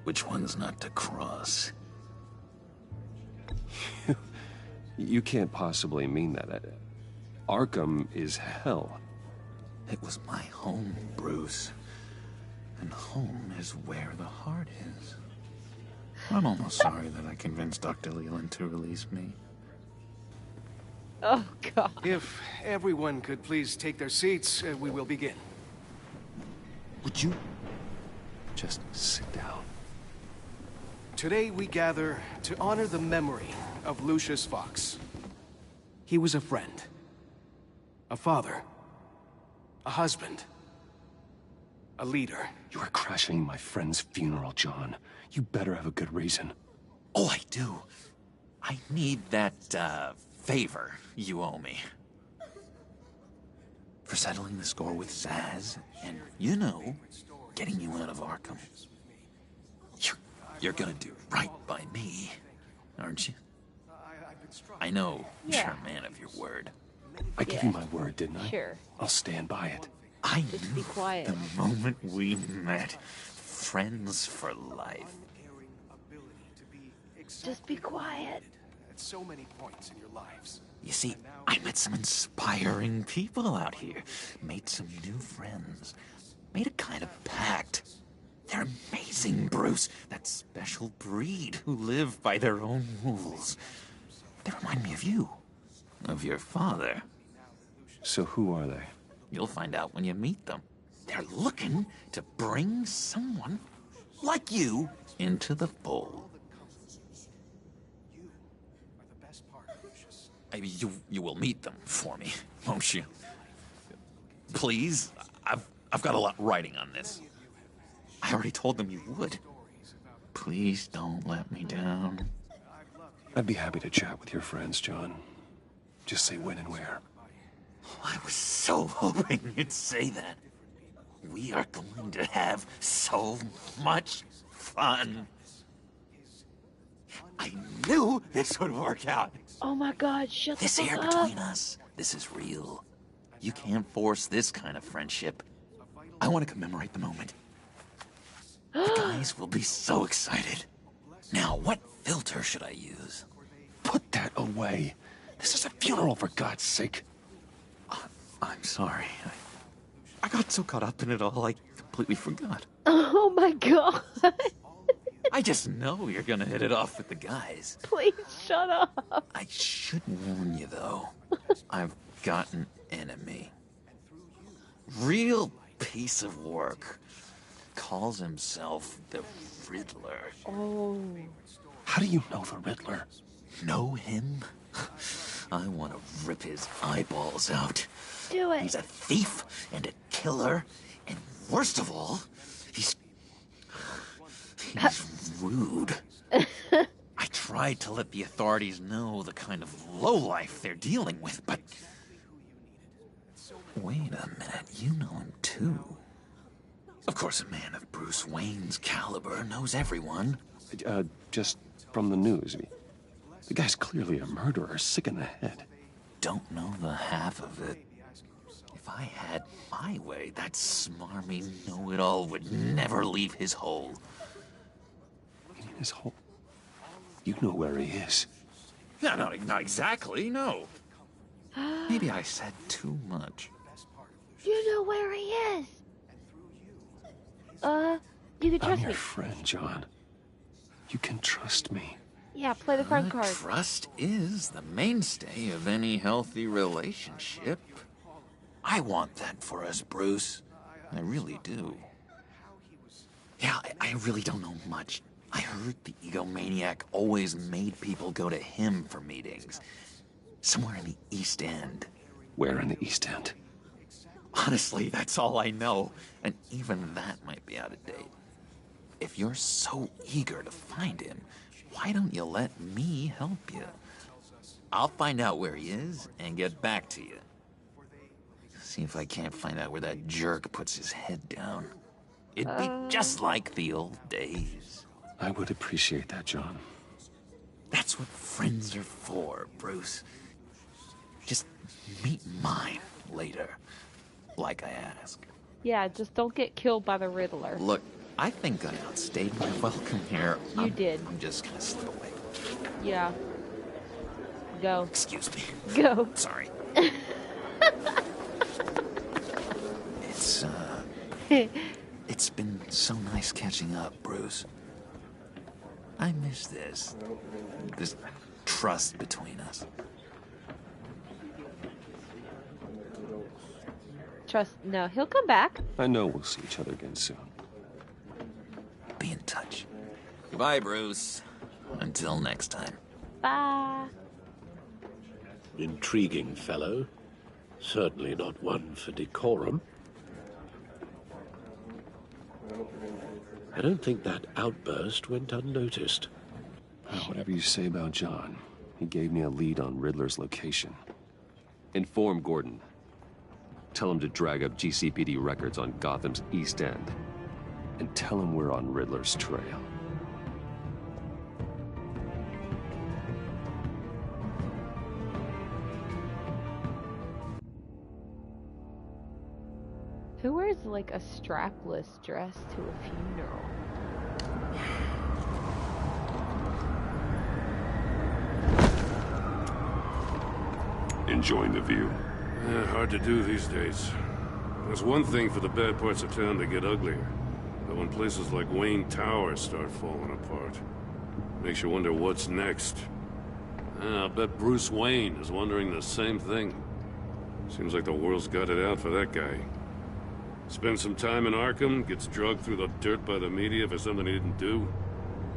Which ones not to cross. You can't possibly mean that. Arkham is hell. It was my home, Bruce. And home is where the heart is. I'm almost sorry that I convinced Dr. Leland to release me. Oh, God. If everyone could please take their seats, we will begin. Would you just sit down? Today we gather to honor the memory of Lucius Fox. He was a friend, a father, a husband, a leader. You are crashing my friend's funeral, John. You better have a good reason. Oh, I do. I need that, favor you owe me. For settling the score with Zaz, and, you know, getting you out of Arkham. You're gonna do right by me, aren't you? I know you're a man of your word. I gave you my word, didn't I? Sure. I'll stand by it. I Just be quiet. The moment we met, friends for life. Just be quiet. At so many points in your lives. You see, I met some inspiring people out here. Made some new friends. Made a kind of pact. They're amazing, Bruce. That special breed who live by their own rules. They remind me of you. Of your father. So who are they? You'll find out when you meet them. They're looking to bring someone like you into the fold. Maybe you will meet them for me, won't you? Please? I've got a lot writing on this. I already told them you would. Please don't let me down. I'd be happy to chat with your friends, John. Just say when and where. I was so hoping you'd say that. We are going to have so much fun. I knew this would work out. Oh my God, shut the fuck up. This air between us, this is real. You can't force this kind of friendship. I want to commemorate the moment. The guys will be so excited. Now, what filter should I use? Put that away. This is a funeral, for God's sake. I'm sorry. I got so caught up in it all, I completely forgot. Oh my God. I just know you're gonna hit it off with the guys. Please shut up. I should warn you, though. I've got an enemy. Real piece of work. Calls himself the Riddler. Oh. How do you know the Riddler? Know him? I want to rip his eyeballs out. Do it. He's a thief and a killer, and worst of all, he's rude. I tried to let the authorities know the kind of lowlife they're dealing with, but... Wait a minute, you know him too. Of course, a man of Bruce Wayne's caliber knows everyone. Just from the news. The guy's clearly a murderer, sick in the head. Don't know the half of it. If I had my way, that smarmy know-it-all would never leave his hole. His hole? You know where he is. Yeah, no, not exactly, no. Maybe I said too much. You know where he is. You can I'm trust your me. friend, John. You can trust me. Yeah, play the friend card. Trust is the mainstay of any healthy relationship. I want that for us, Bruce. I really do. Yeah, I really don't know much. I heard the egomaniac always made people go to him for meetings. Somewhere in the East End. Where in the East End? Honestly, that's all I know. And even that might be out of date. If you're so eager to find him, why don't you let me help you? I'll find out where he is and get back to you. See if I can't find out where that jerk puts his head down. It'd be just like the old days. I would appreciate that, John. That's what friends are for, Bruce. Just meet mine later, like I asked. Yeah, just don't get killed by the Riddler. Look, I think I outstayed my welcome here. You did. I'm just gonna slip away. Yeah. Go. Excuse me. Go. Sorry. It's been so nice catching up, Bruce. I miss this trust between us. No, he'll come back. I know we'll see each other again soon. Be in touch. Goodbye, Bruce. Until next time. Bye. Intriguing fellow. Certainly not one for decorum. I don't think that outburst went unnoticed. Whatever you say about John, he gave me a lead on Riddler's location. Inform Gordon. Tell him to drag up GCPD records on Gotham's East End. And tell him we're on Riddler's trail. Who wears like a strapless dress to a funeral? Enjoying the view? Yeah, hard to do these days. There's one thing for the bad parts of town to get uglier. But when places like Wayne Tower start falling apart, makes you wonder what's next. I'll bet Bruce Wayne is wondering the same thing. Seems like the world's got it out for that guy. Spends some time in Arkham, gets drugged through the dirt by the media for something he didn't do.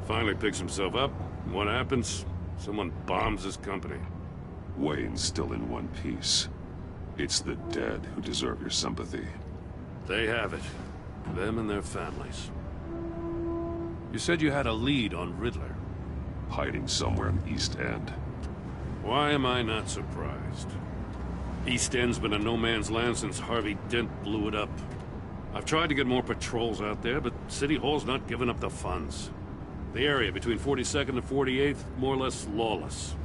Finally picks himself up, and what happens? Someone bombs his company. Wayne's still in one piece. It's the dead who deserve your sympathy. They have it. Them and their families. You said you had a lead on Riddler. Hiding somewhere in the East End. Why am I not surprised? East End's been a no-man's land since Harvey Dent blew it up. I've tried to get more patrols out there, but City Hall's not giving up the funds. The area between 42nd and 48th, more or less lawless.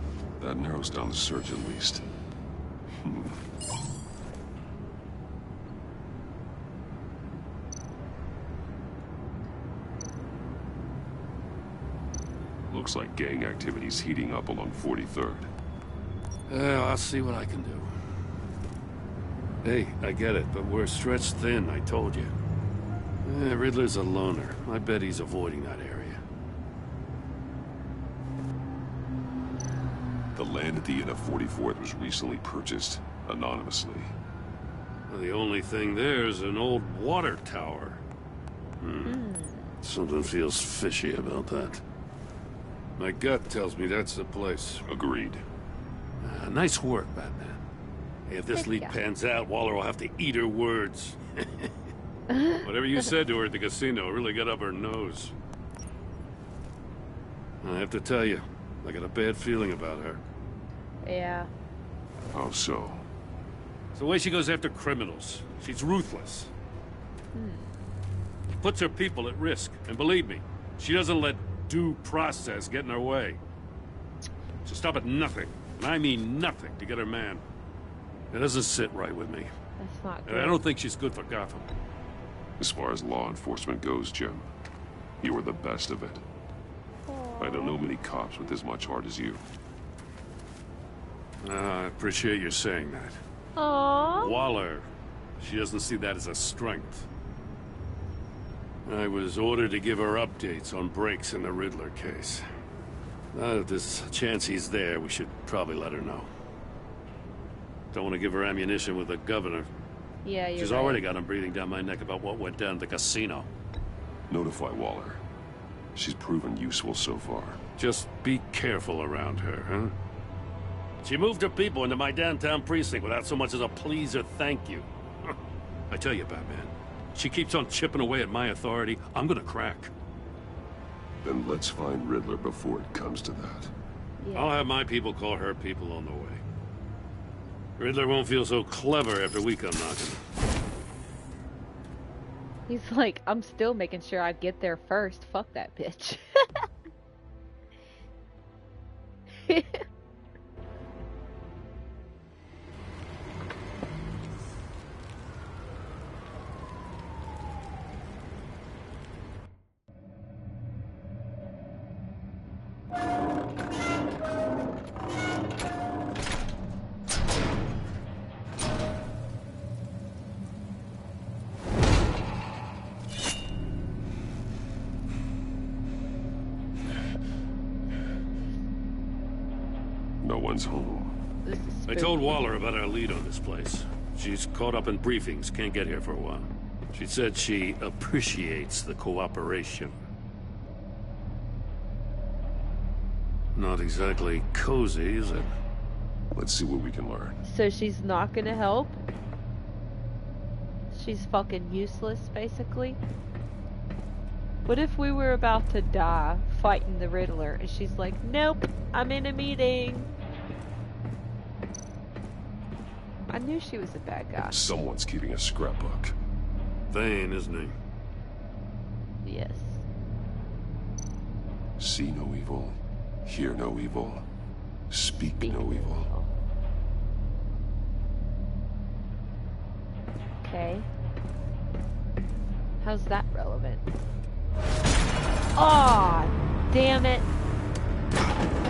That narrows down the search at least. Looks like gang activity's heating up along 43rd. Well, I'll see what I can do. Hey, I get it, but we're stretched thin, I told you. Riddler's a loner. I bet he's avoiding that area. The land at the end of 44th was recently purchased, anonymously. Well, the only thing there is an old water tower. Something feels fishy about that. My gut tells me that's the place. Agreed. Nice work, Batman. Hey, if this lead pans out, Waller will have to eat her words. Whatever you said to her at the casino really got up her nose. I have to tell you, I got a bad feeling about her. Yeah. How so? It's the way she goes after criminals. She's ruthless. Puts her people at risk. And believe me, she doesn't let due process get in her way. She'll stop at nothing, and I mean nothing, to get her man. It doesn't sit right with me. That's not good. And I don't think she's good for Gotham. As far as law enforcement goes, Jim, you are the best of it. I don't know many cops with as much heart as you. I appreciate you saying that. Aww. Waller, she doesn't see that as a strength. I was ordered to give her updates on breaks in the Riddler case. If there's a chance he's there, we should probably let her know. Don't want to give her ammunition with the governor. Yeah, you're She's right. already got him breathing down my neck about what went down at the casino. Notify Waller. She's proven useful so far. Just be careful around her, huh? She moved her people into my downtown precinct without so much as a please or thank you. I tell you, Batman, she keeps on chipping away at my authority, I'm gonna crack. Then let's find Riddler before it comes to that. Yeah. I'll have my people call her people on the way. Riddler won't feel so clever after we come knocking. He's like, I'm still making sure I get there first. Fuck that bitch. No one's home. I told Waller about our lead on this place. She's caught up in briefings, can't get here for a while. She said she appreciates the cooperation. Not exactly cozy, is it? Let's see what we can learn. So she's not gonna help? She's fucking useless, basically? What if we were about to die fighting the Riddler and she's like, nope, I'm in a meeting? I knew she was a bad guy. Someone's keeping a scrapbook. Thane, isn't he? Yes. See no evil, hear no evil, speak no evil. Okay. How's that relevant? Aw, damn it.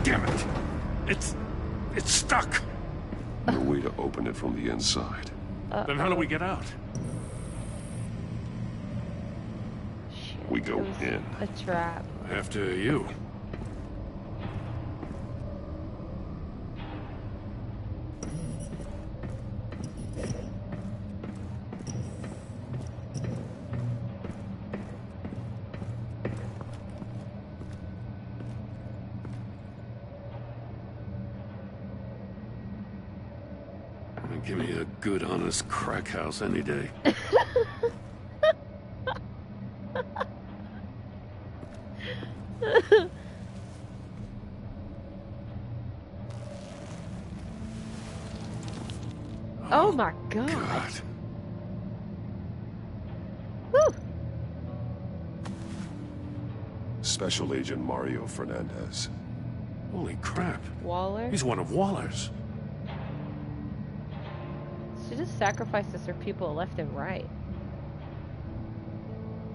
Damn it! It's stuck! No way to open it from the inside. Then how do we get out? Shit, We go it was in. a trap. After you. Give me a good, honest crack house any day. Oh my god. Woo. Special Agent Mario Fernandez. Holy crap. Waller? He's one of Waller's. She just sacrifices her people left and right.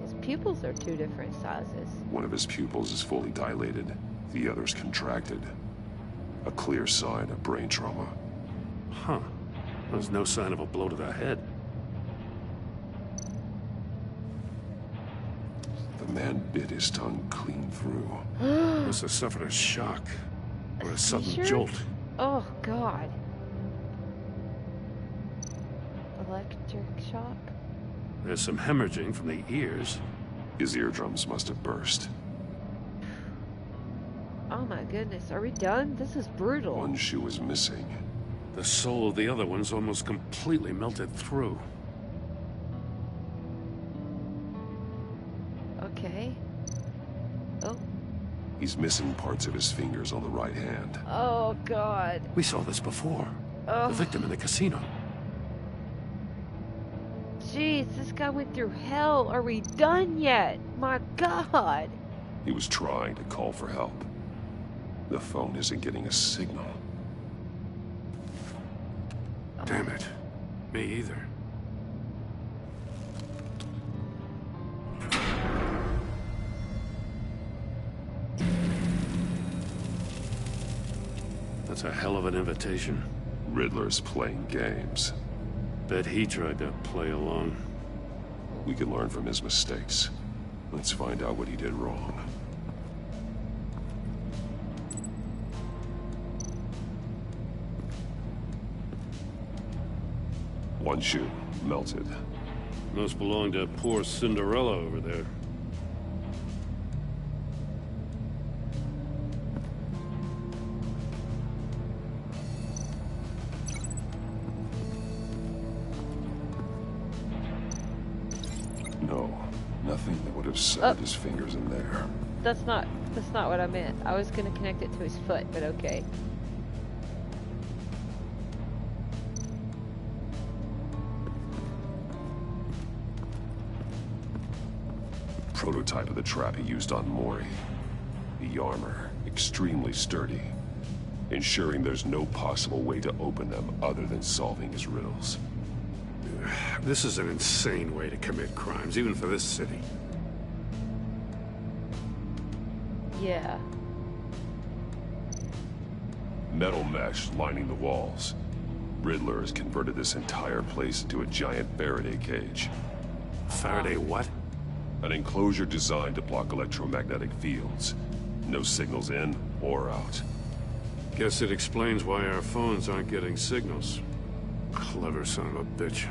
His pupils are two different sizes. One of his pupils is fully dilated, the other's contracted. A clear sign of brain trauma. Huh. There's no sign of a blow to the head. The man bit his tongue clean through. Must have suffered a shock. Or a sudden Seizure? jolt. Oh god. Electric shock? There's some hemorrhaging from the ears. His eardrums must have burst. Oh my goodness, are we done? This is brutal. One shoe is missing. The soul of the other one's almost completely melted through. Okay. Oh. He's missing parts of his fingers on the right hand. Oh god. We saw this before. Oh. The victim in the casino. Jeez, this guy went through hell. Are we done yet? My god. He was trying to call for help. The phone isn't getting a signal. Damn it. Me either. That's a hell of an invitation. Riddler's playing games. Bet he tried to play along. We can learn from his mistakes. Let's find out what he did wrong. One shoe, melted. Must belong to poor Cinderella over there. No, nothing that would have severed his fingers in there. That's not what I meant. I was gonna connect it to his foot, but okay. Prototype of the trap he used on Mori. The armor, extremely sturdy, ensuring there's no possible way to open them other than solving his riddles. This is an insane way to commit crimes, even for this city. Yeah. Metal mesh lining the walls. Riddler has converted this entire place into a giant Faraday cage. Faraday what? An enclosure designed to block electromagnetic fields. No signals in or out. Guess it explains why our phones aren't getting signals. Clever son of a bitch.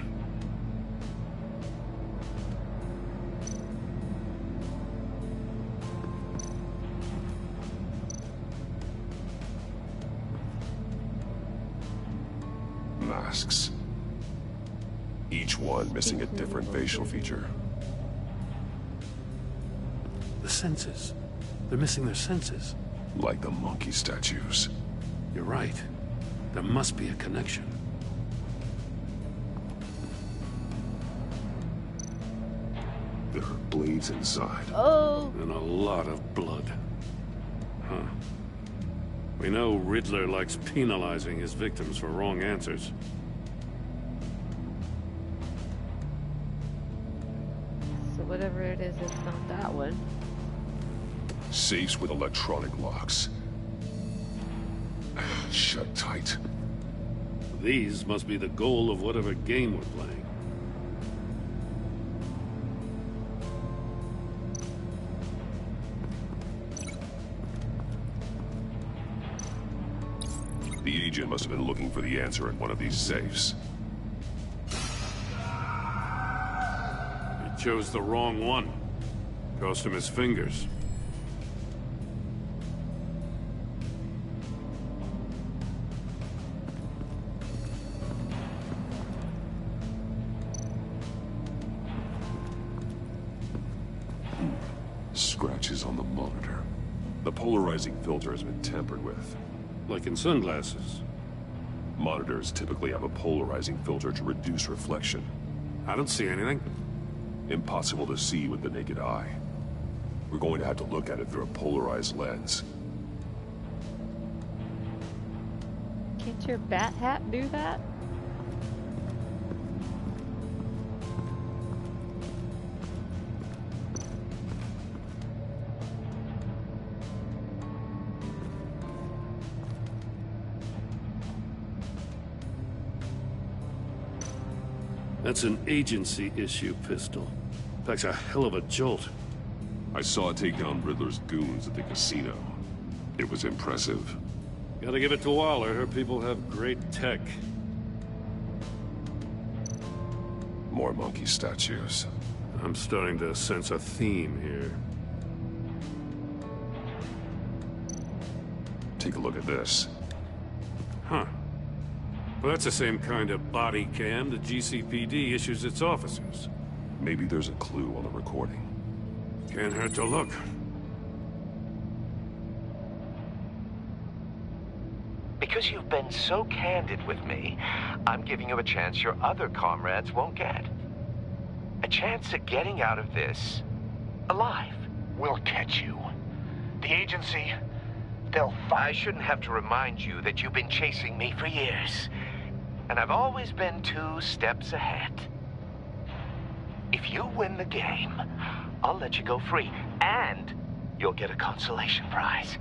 Masks. Each one missing a different facial feature. The senses. They're missing their senses. Like the monkey statues. You're right. There must be a connection. There are blades inside. Oh! And a lot of blood. Huh. We know Riddler likes penalizing his victims for wrong answers. So whatever it is, it's not that one. Safes with electronic locks. Shut tight. These must be the goal of whatever game we're playing. The agent must have been looking for the answer in one of these safes. He chose the wrong one. Cost him his fingers. Scratches on the monitor. The polarizing filter has been tampered with. Like in sunglasses. Monitors typically have a polarizing filter to reduce reflection. I don't see anything. Impossible to see with the naked eye. We're going to have to look at it through a polarized lens. Can't your bat hat do that? That's an agency-issue pistol. Packs a hell of a jolt. I saw it take down Riddler's goons at the casino. It was impressive. Gotta give it to Waller. Her people have great tech. More monkey statues. I'm starting to sense a theme here. Take a look at this. Huh. Well, that's the same kind of body cam the GCPD issues its officers. Maybe there's a clue on the recording. Can't hurt to look. Because you've been so candid with me, I'm giving you a chance your other comrades won't get. A chance at getting out of this alive. We'll catch you. The agency, they'll I shouldn't have to remind you that you've been chasing me for years. And I've always been 2 steps ahead. If you win the game, I'll let you go free. And you'll get a consolation prize.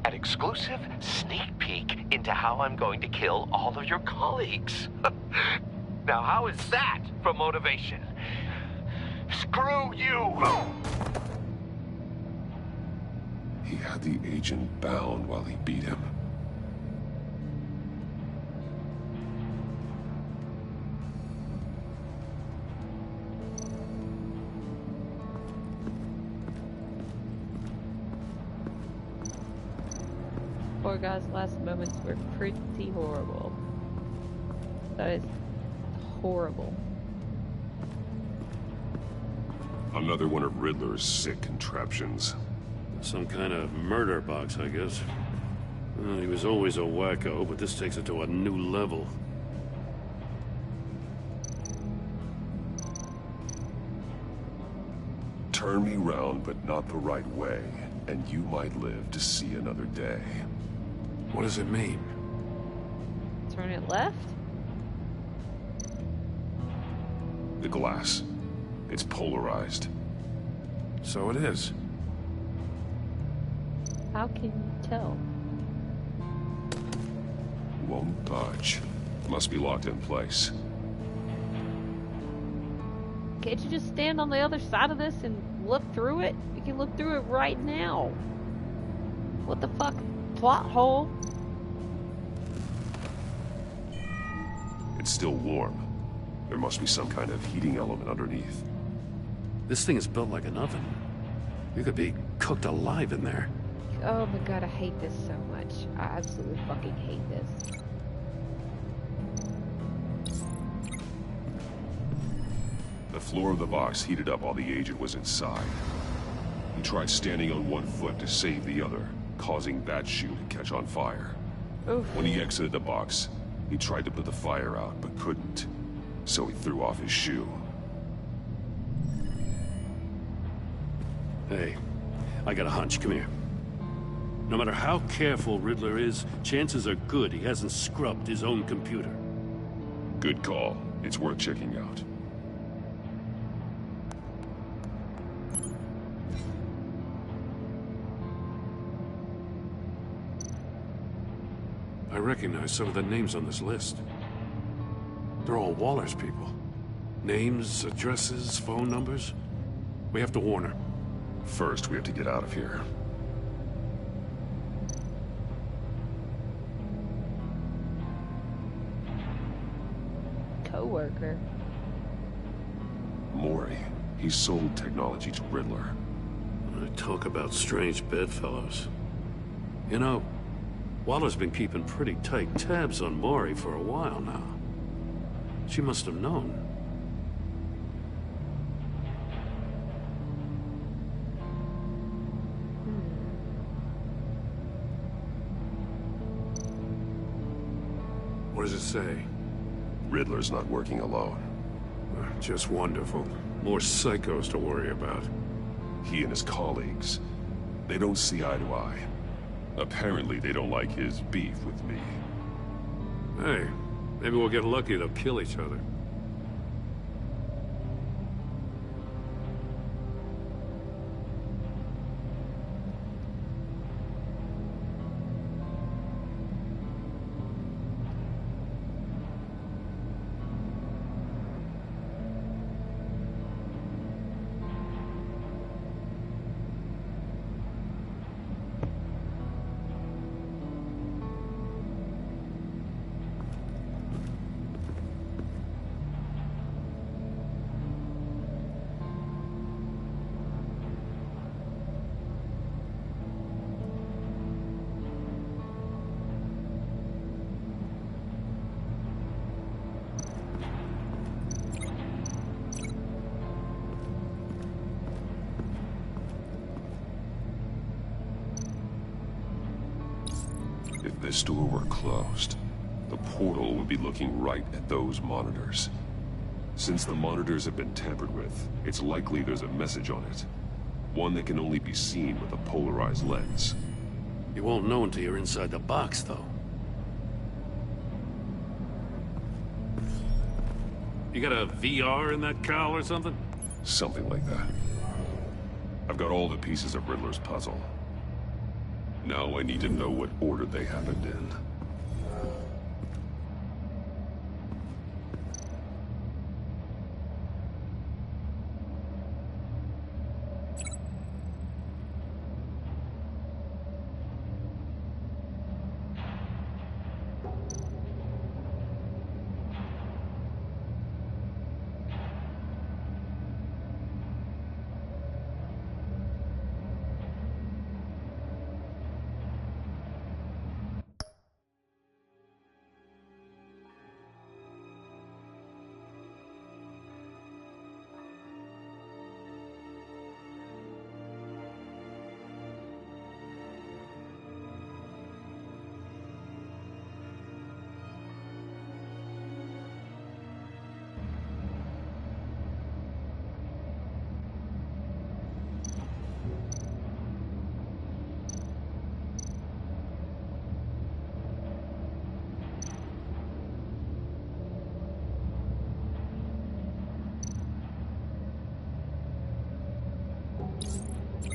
An exclusive sneak peek into how I'm going to kill all of your colleagues. Now, how is that for motivation? Screw you! He had the agent bound while he beat him. Poor guy's last moments were pretty horrible. That is horrible. Another one of Riddler's sick contraptions. Some kind of murder box, I guess. Well, he was always a wacko, but this takes it to a new level. Turn me round, but not the right way, and you might live to see another day. What does it mean? Turn it left? The glass. It's polarized. So it is. How can you tell? Won't budge. Must be locked in place. Can't you just stand on the other side of this and look through it? You can look through it right now. What the fuck? Plot hole? It's still warm. There must be some kind of heating element underneath. This thing is built like an oven. You could be cooked alive in there. Oh my god, I hate this so much. I absolutely fucking hate this. The floor of the box heated up while the agent was inside. He tried standing on one foot to save the other, causing that shoe to catch on fire. Oof. When he exited the box, he tried to put the fire out, but couldn't. So he threw off his shoe. Hey, I got a hunch. Come here. No matter how careful Riddler is, chances are good he hasn't scrubbed his own computer. Good call. It's worth checking out. I recognize some of the names on this list. They're all Waller's people. Names, addresses, phone numbers. We have to warn her. First, we have to get out of here. Co-worker. Mori. He sold technology to Riddler. Talk about strange bedfellows. You know, Waller's been keeping pretty tight tabs on Mori for a while now. She must have known. What does it say? Riddler's not working alone. Just wonderful. More psychos to worry about. He and his colleagues, they don't see eye to eye. Apparently, they don't like his beef with me. Hey, maybe we'll get lucky they'll kill each other. If this door were closed, the portal would be looking right at those monitors. Since the monitors have been tampered with, it's likely there's a message on it. One that can only be seen with a polarized lens. You won't know until you're inside the box, though. You got a VR in that cowl or something? Something like that. I've got all the pieces of Riddler's puzzle. Now I need to know what order they happened in.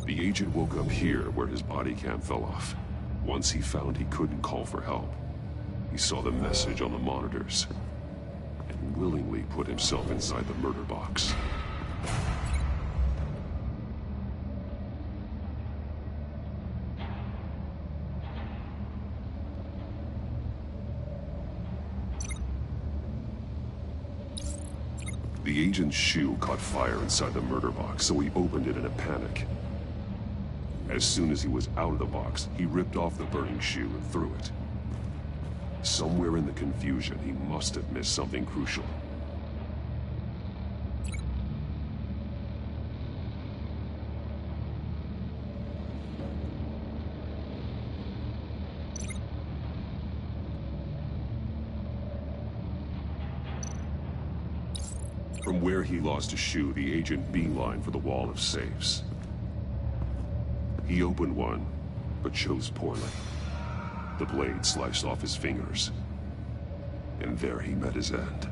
The agent woke up here where his body cam fell off. Once he found he couldn't call for help, he saw the message on the monitors and willingly put himself inside the murder box. The agent's shoe caught fire inside the murder box, so he opened it in a panic. As soon as he was out of the box, he ripped off the burning shoe and threw it. Somewhere in the confusion, he must have missed something crucial. From where he lost a shoe, the agent beelined for the wall of safes. He opened one, but chose poorly. The blade sliced off his fingers, and there he met his end.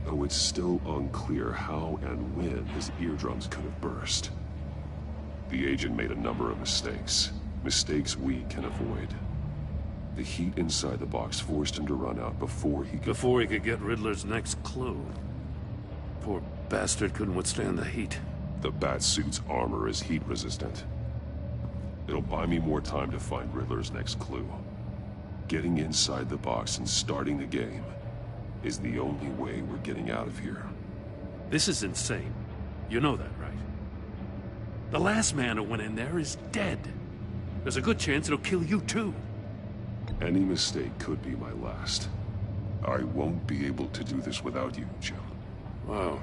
Though it's still unclear how and when his eardrums could have burst. The agent made a number of mistakes we can avoid. The heat inside the box forced him to run out before he could get Riddler's next clue. Poor bastard couldn't withstand the heat. The Batsuit's armor is heat resistant. It'll buy me more time to find Riddler's next clue. Getting inside the box and starting the game is the only way we're getting out of here. This is insane. You know that, right? The last man who went in there is dead. There's a good chance it'll kill you too. Any mistake could be my last. I won't be able to do this without you, Jim. Wow,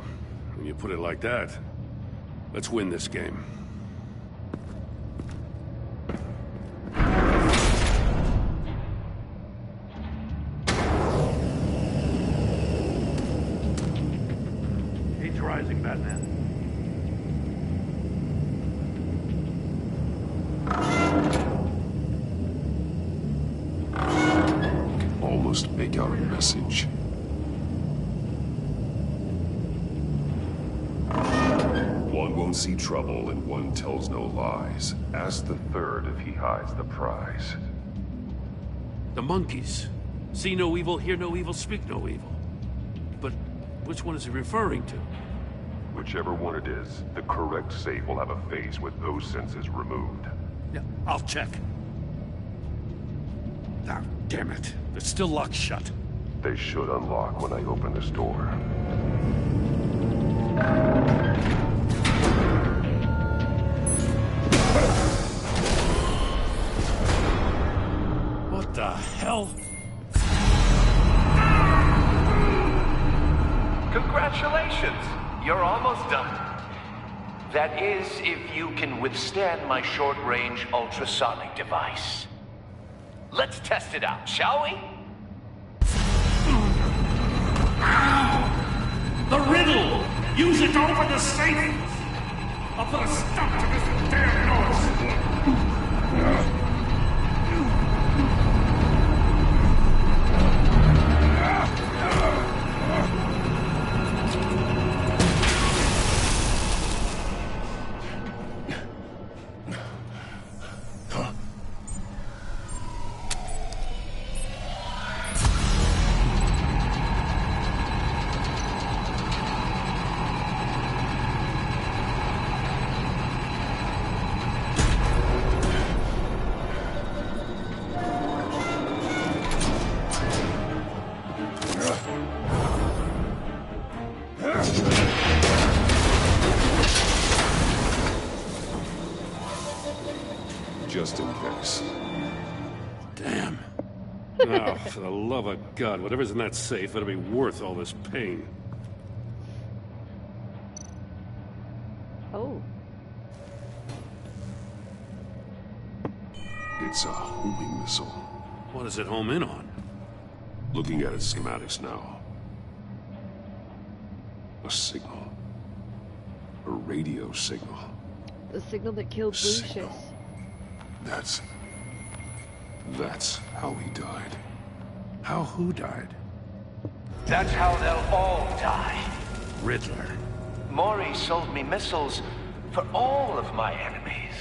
when you put it like that, let's win this game. Heat's rising, Batman. Almost make out a message. One won't see trouble and one tells no lies. Ask the third if he hides the prize. The monkeys. See no evil, hear no evil, speak no evil. But which one is he referring to? Whichever one it is, the correct safe will have a face with those senses removed. Yeah, I'll check. Ah, damn it. It's still locked shut. They should unlock when I open this door. What the hell? Congratulations! You're almost done. That is, if you can withstand my short-range ultrasonic device. Let's test it out, shall we? The riddle! Use it to open the safe! I'll put a stop to this damn noise! just in case. Damn. Oh, for the love of God, whatever's in that safe, it'll be worth all this pain. Oh. It's a homing missile. What does it home in on? Looking at its schematics now. A signal. A radio signal. The signal that killed Lucius. That's how he died. How who died? That's how they'll all die. Riddler. Maury sold me missiles for all of my enemies.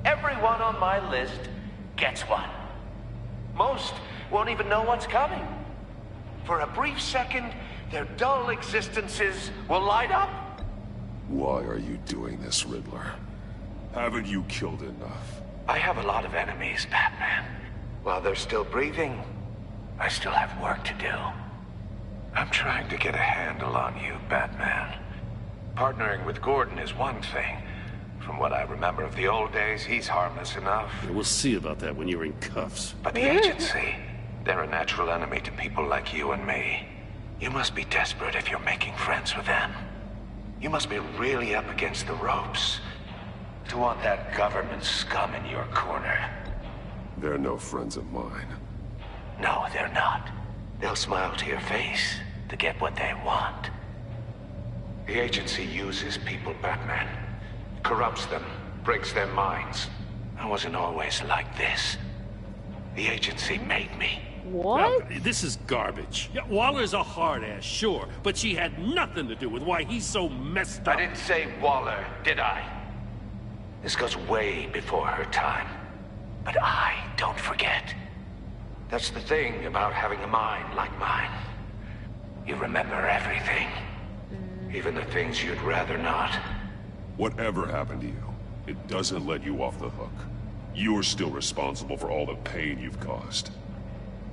Everyone on my list gets one. Most won't even know what's coming. For a brief second, their dull existences will light up. Why are you doing this, Riddler? Haven't you killed enough? I have a lot of enemies, Batman. While they're still breathing, I still have work to do. I'm trying to get a handle on you, Batman. Partnering with Gordon is one thing. From what I remember of the old days, he's harmless enough. Yeah, we'll see about that when you're in cuffs. But the agency, they're a natural enemy to people like you and me. You must be desperate if you're making friends with them. You must be really up against the ropes to want that government scum in your corner. They're no friends of mine. No, they're not. They'll smile to your face to get what they want. The agency uses people, Batman. Corrupts them, breaks their minds. I wasn't always like this. The agency made me. What? Now, this is garbage. Yeah, Waller's a hard ass, sure, but she had nothing to do with why he's so messed up. I didn't say Waller, did I? This goes way before her time. But I don't forget. That's the thing about having a mind like mine. You remember everything. Even the things you'd rather not. Whatever happened to you, it doesn't let you off the hook. You're still responsible for all the pain you've caused.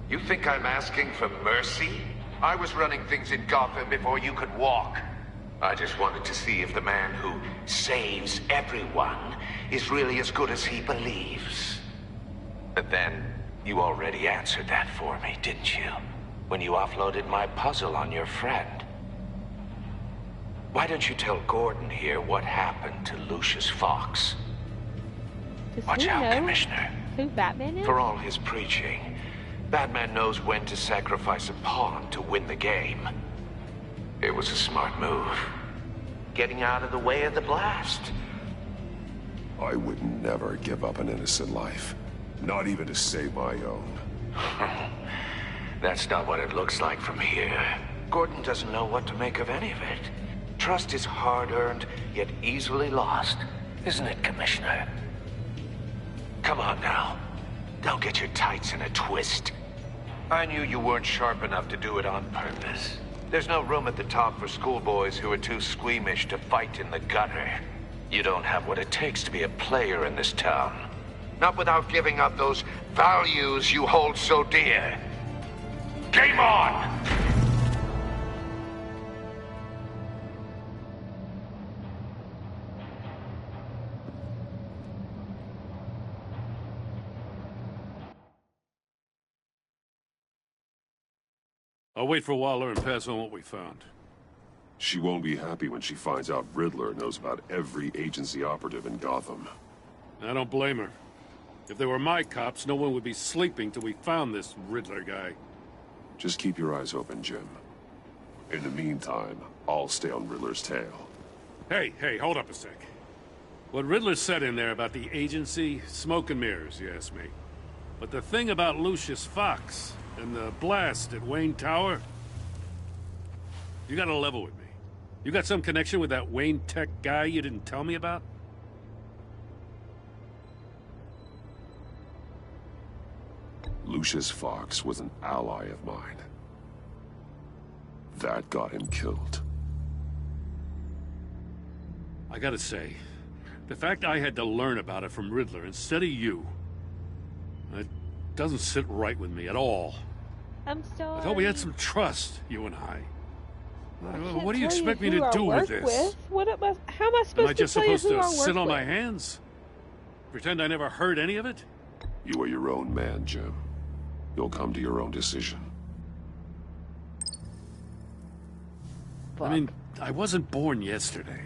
You think I'm asking for mercy? I was running things in Gotham before you could walk. I just wanted to see if the man who saves everyone is really as good as he believes. But then, you already answered that for me, didn't you? When you offloaded my puzzle on your friend. Why don't you tell Gordon here what happened to Lucius Fox? Watch out, Commissioner. Who Batman is? For all his preaching, Batman knows when to sacrifice a pawn to win the game. It was a smart move. Getting out of the way of the blast. I would never give up an innocent life. Not even to save my own. That's not what it looks like from here. Gordon doesn't know what to make of any of it. Trust is hard-earned, yet easily lost. Isn't it, Commissioner? Come on now. Don't get your tights in a twist. I knew you weren't sharp enough to do it on purpose. There's no room at the top for schoolboys who are too squeamish to fight in the gutter. You don't have what it takes to be a player in this town. Not without giving up those values you hold so dear. Game on! I'll wait for Waller and pass on what we found. She won't be happy when she finds out Riddler knows about every agency operative in Gotham. I don't blame her. If they were my cops, no one would be sleeping till we found this Riddler guy. Just keep your eyes open, Jim. In the meantime, I'll stay on Riddler's tail. Hey, hold up a sec. What Riddler said in there about the agency, smoke and mirrors, you ask me. But the thing about Lucius Fox and the blast at Wayne Tower, you gotta level with me. You got some connection with that Wayne Tech guy you didn't tell me about? Lucius Fox was an ally of mine. That got him killed. I gotta say, the fact I had to learn about it from Riddler instead of you, it doesn't sit right with me at all. I'm sorry. I thought we had some trust, you and I. What do you expect me to do with this? How am I supposed to tell you who I work with? Am I just supposed to sit on my hands? Pretend I never heard any of it? You are your own man, Jim. You'll come to your own decision. I mean, I wasn't born yesterday.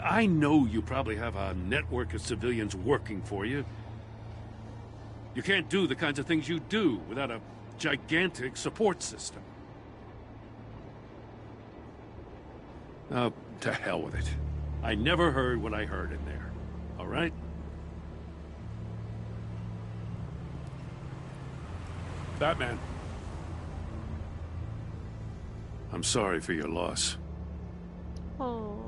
I know you probably have a network of civilians working for you. You can't do the kinds of things you do without a gigantic support system. Oh, to hell with it. I never heard what I heard in there. All right? Batman. I'm sorry for your loss. Oh.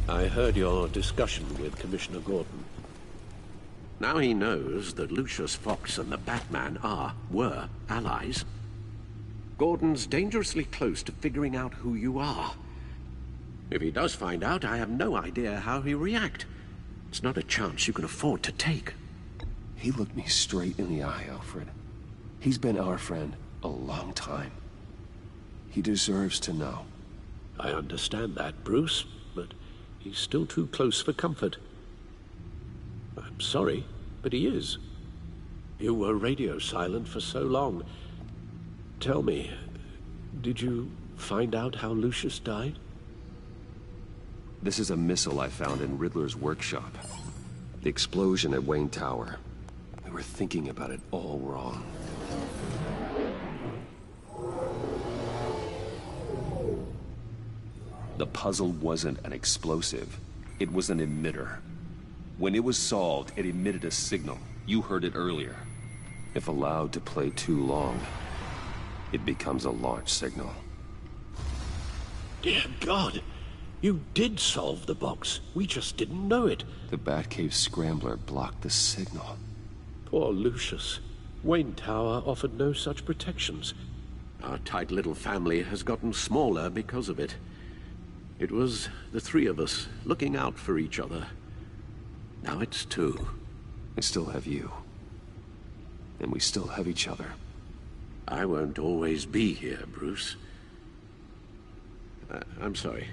I heard your discussion with Commissioner Gordon. Now he knows that Lucius Fox and the Batman were allies. Gordon's dangerously close to figuring out who you are. If he does find out, I have no idea how he'll react. It's not a chance you can afford to take. He looked me straight in the eye, Alfred. He's been our friend a long time. He deserves to know. I understand that, Bruce, but he's still too close for comfort. I'm sorry, but he is. You were radio silent for so long. Tell me, did you find out how Lucius died? This is a missile I found in Riddler's workshop. The explosion at Wayne Tower. We were thinking about it all wrong. The puzzle wasn't an explosive. It was an emitter. When it was solved, it emitted a signal. You heard it earlier. If allowed to play too long, it becomes a launch signal. Dear God! You did solve the box. We just didn't know it. The Batcave scrambler blocked the signal. Poor Lucius. Wayne Tower offered no such protections. Our tight little family has gotten smaller because of it. It was the three of us looking out for each other. Now it's two. I still have you. And we still have each other. I won't always be here, Bruce. I'm sorry.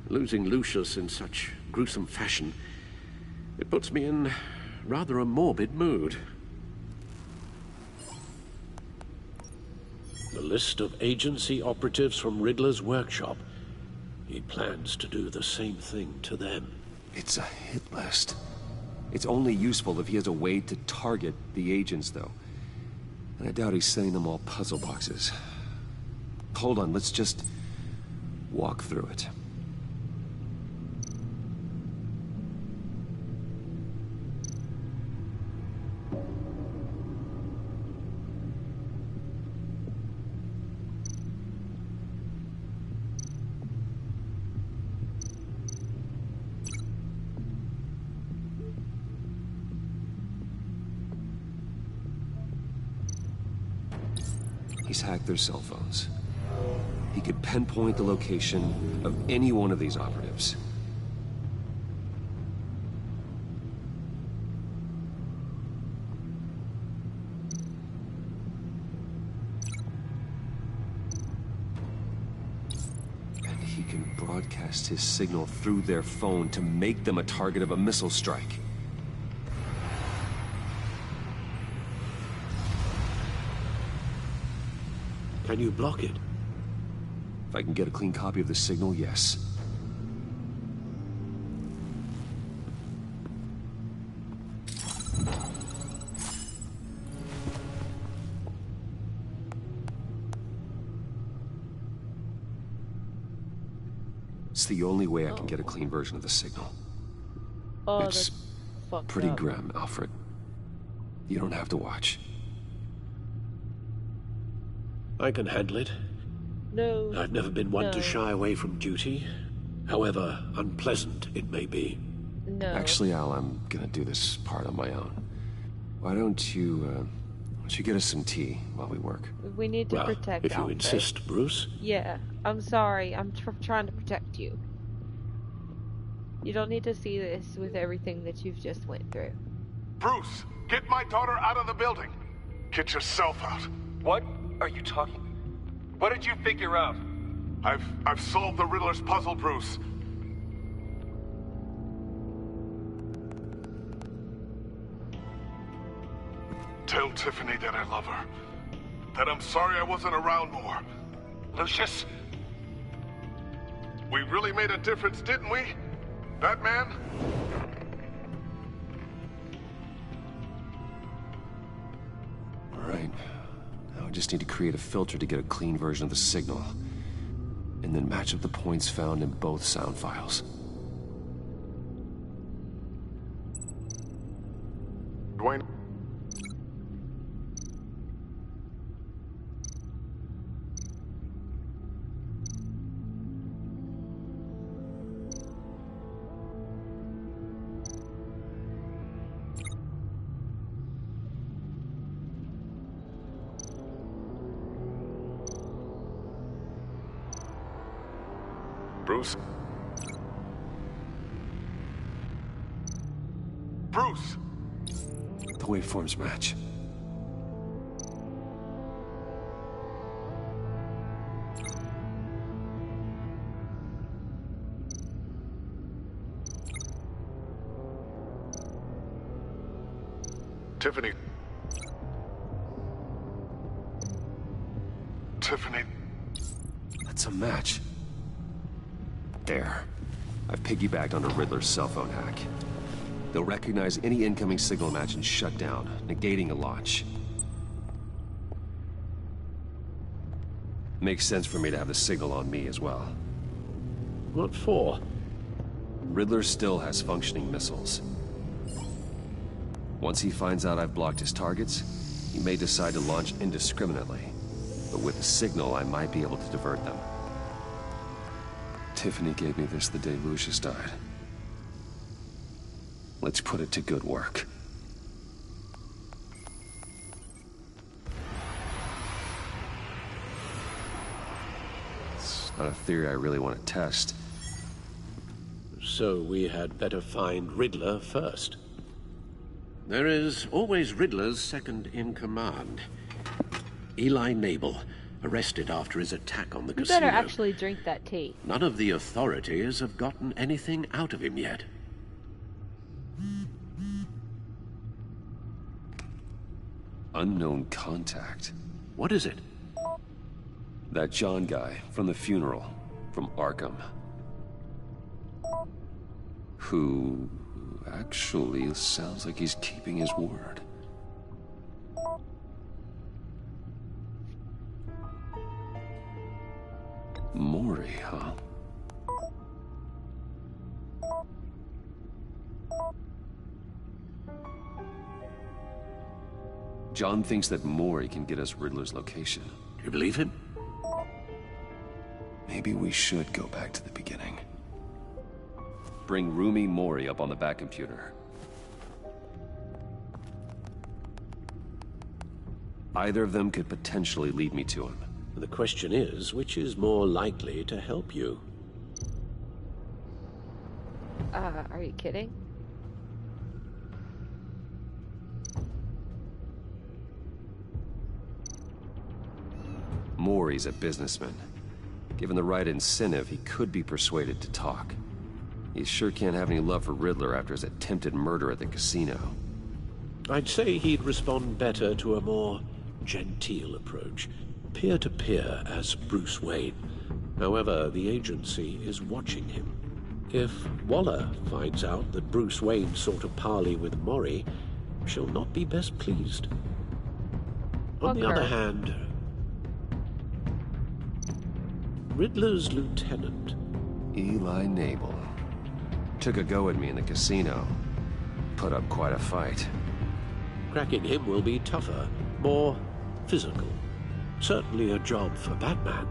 Losing Lucius in such gruesome fashion, it puts me in rather a morbid mood. The list of agency operatives from Riddler's workshop. He plans to do the same thing to them. It's a hit list. It's only useful if he has a way to target the agents, though. And I doubt he's sending them all puzzle boxes. Hold on, let's just walk through it. He's hacked their cell phones. He could pinpoint the location of any one of these operatives. And he can broadcast his signal through their phone to make them a target of a missile strike. Can you block it? If I can get a clean copy of the signal, yes. the only way I can get a clean version of the signal. Oh, It's that's fucked pretty up. grim, Alfred. You don't have to watch. I can handle it. No. I've never been one to No. shy away from duty, however unpleasant it may be. No. Actually, Al, I'm gonna do this part on my own. Why don't you get us some tea while we work? We need to Well, protect if you Alfred. insist, Bruce. Yeah, I'm sorry. I'm trying to protect you. You don't need to see this with everything that you've just went through. Bruce, get my daughter out of the building. Get yourself out. What are you talking? What did you figure out? I've solved the Riddler's puzzle, Bruce. Tell Tiffany that I love her. That I'm sorry I wasn't around more. Lucius? We really made a difference, didn't we? Batman? All right. Now I just need to create a filter to get a clean version of the signal. And then match up the points found in both sound files. Dwayne? Bruce? Bruce! The waveforms match. Tiffany. Tiffany. That's a match. There. I've piggybacked onto Riddler's cell phone hack. They'll recognize any incoming signal match and shut down, negating a launch. Makes sense for me to have the signal on me as well. What for? Riddler still has functioning missiles. Once he finds out I've blocked his targets, he may decide to launch indiscriminately. But with the signal, I might be able to divert them. Tiffany gave me this the day Lucius died. Let's put it to good work. It's not a theory I really want to test. So we had better find Riddler first. There is always Riddler's second in command. Eli Nabel, arrested after his attack on the You casino. better actually drink that tea. None of the authorities have gotten anything out of him yet. Unknown contact. What is it? That John guy from the funeral, from Arkham. Who actually sounds like he's keeping his word. Mori, huh? John thinks that Mori can get us Riddler's location. Do you believe him? Maybe we should go back to the beginning. Bring Rumi Mori up on the back computer. Either of them could potentially lead me to him. The question is, which is more likely to help you? Are you kidding? Mori's a businessman. Given the right incentive, he could be persuaded to talk. He sure can't have any love for Riddler after his attempted murder at the casino. I'd say he'd respond better to a more genteel approach. Peer-to-peer as Bruce Wayne. However, the agency is watching him. If Waller finds out that Bruce Wayne sought a parley with Mori, she'll not be best pleased. On the other hand, Riddler's lieutenant. Eli Nabel. Took a go at me in the casino. Put up quite a fight. Cracking him will be tougher, more physical. Certainly a job for Batman.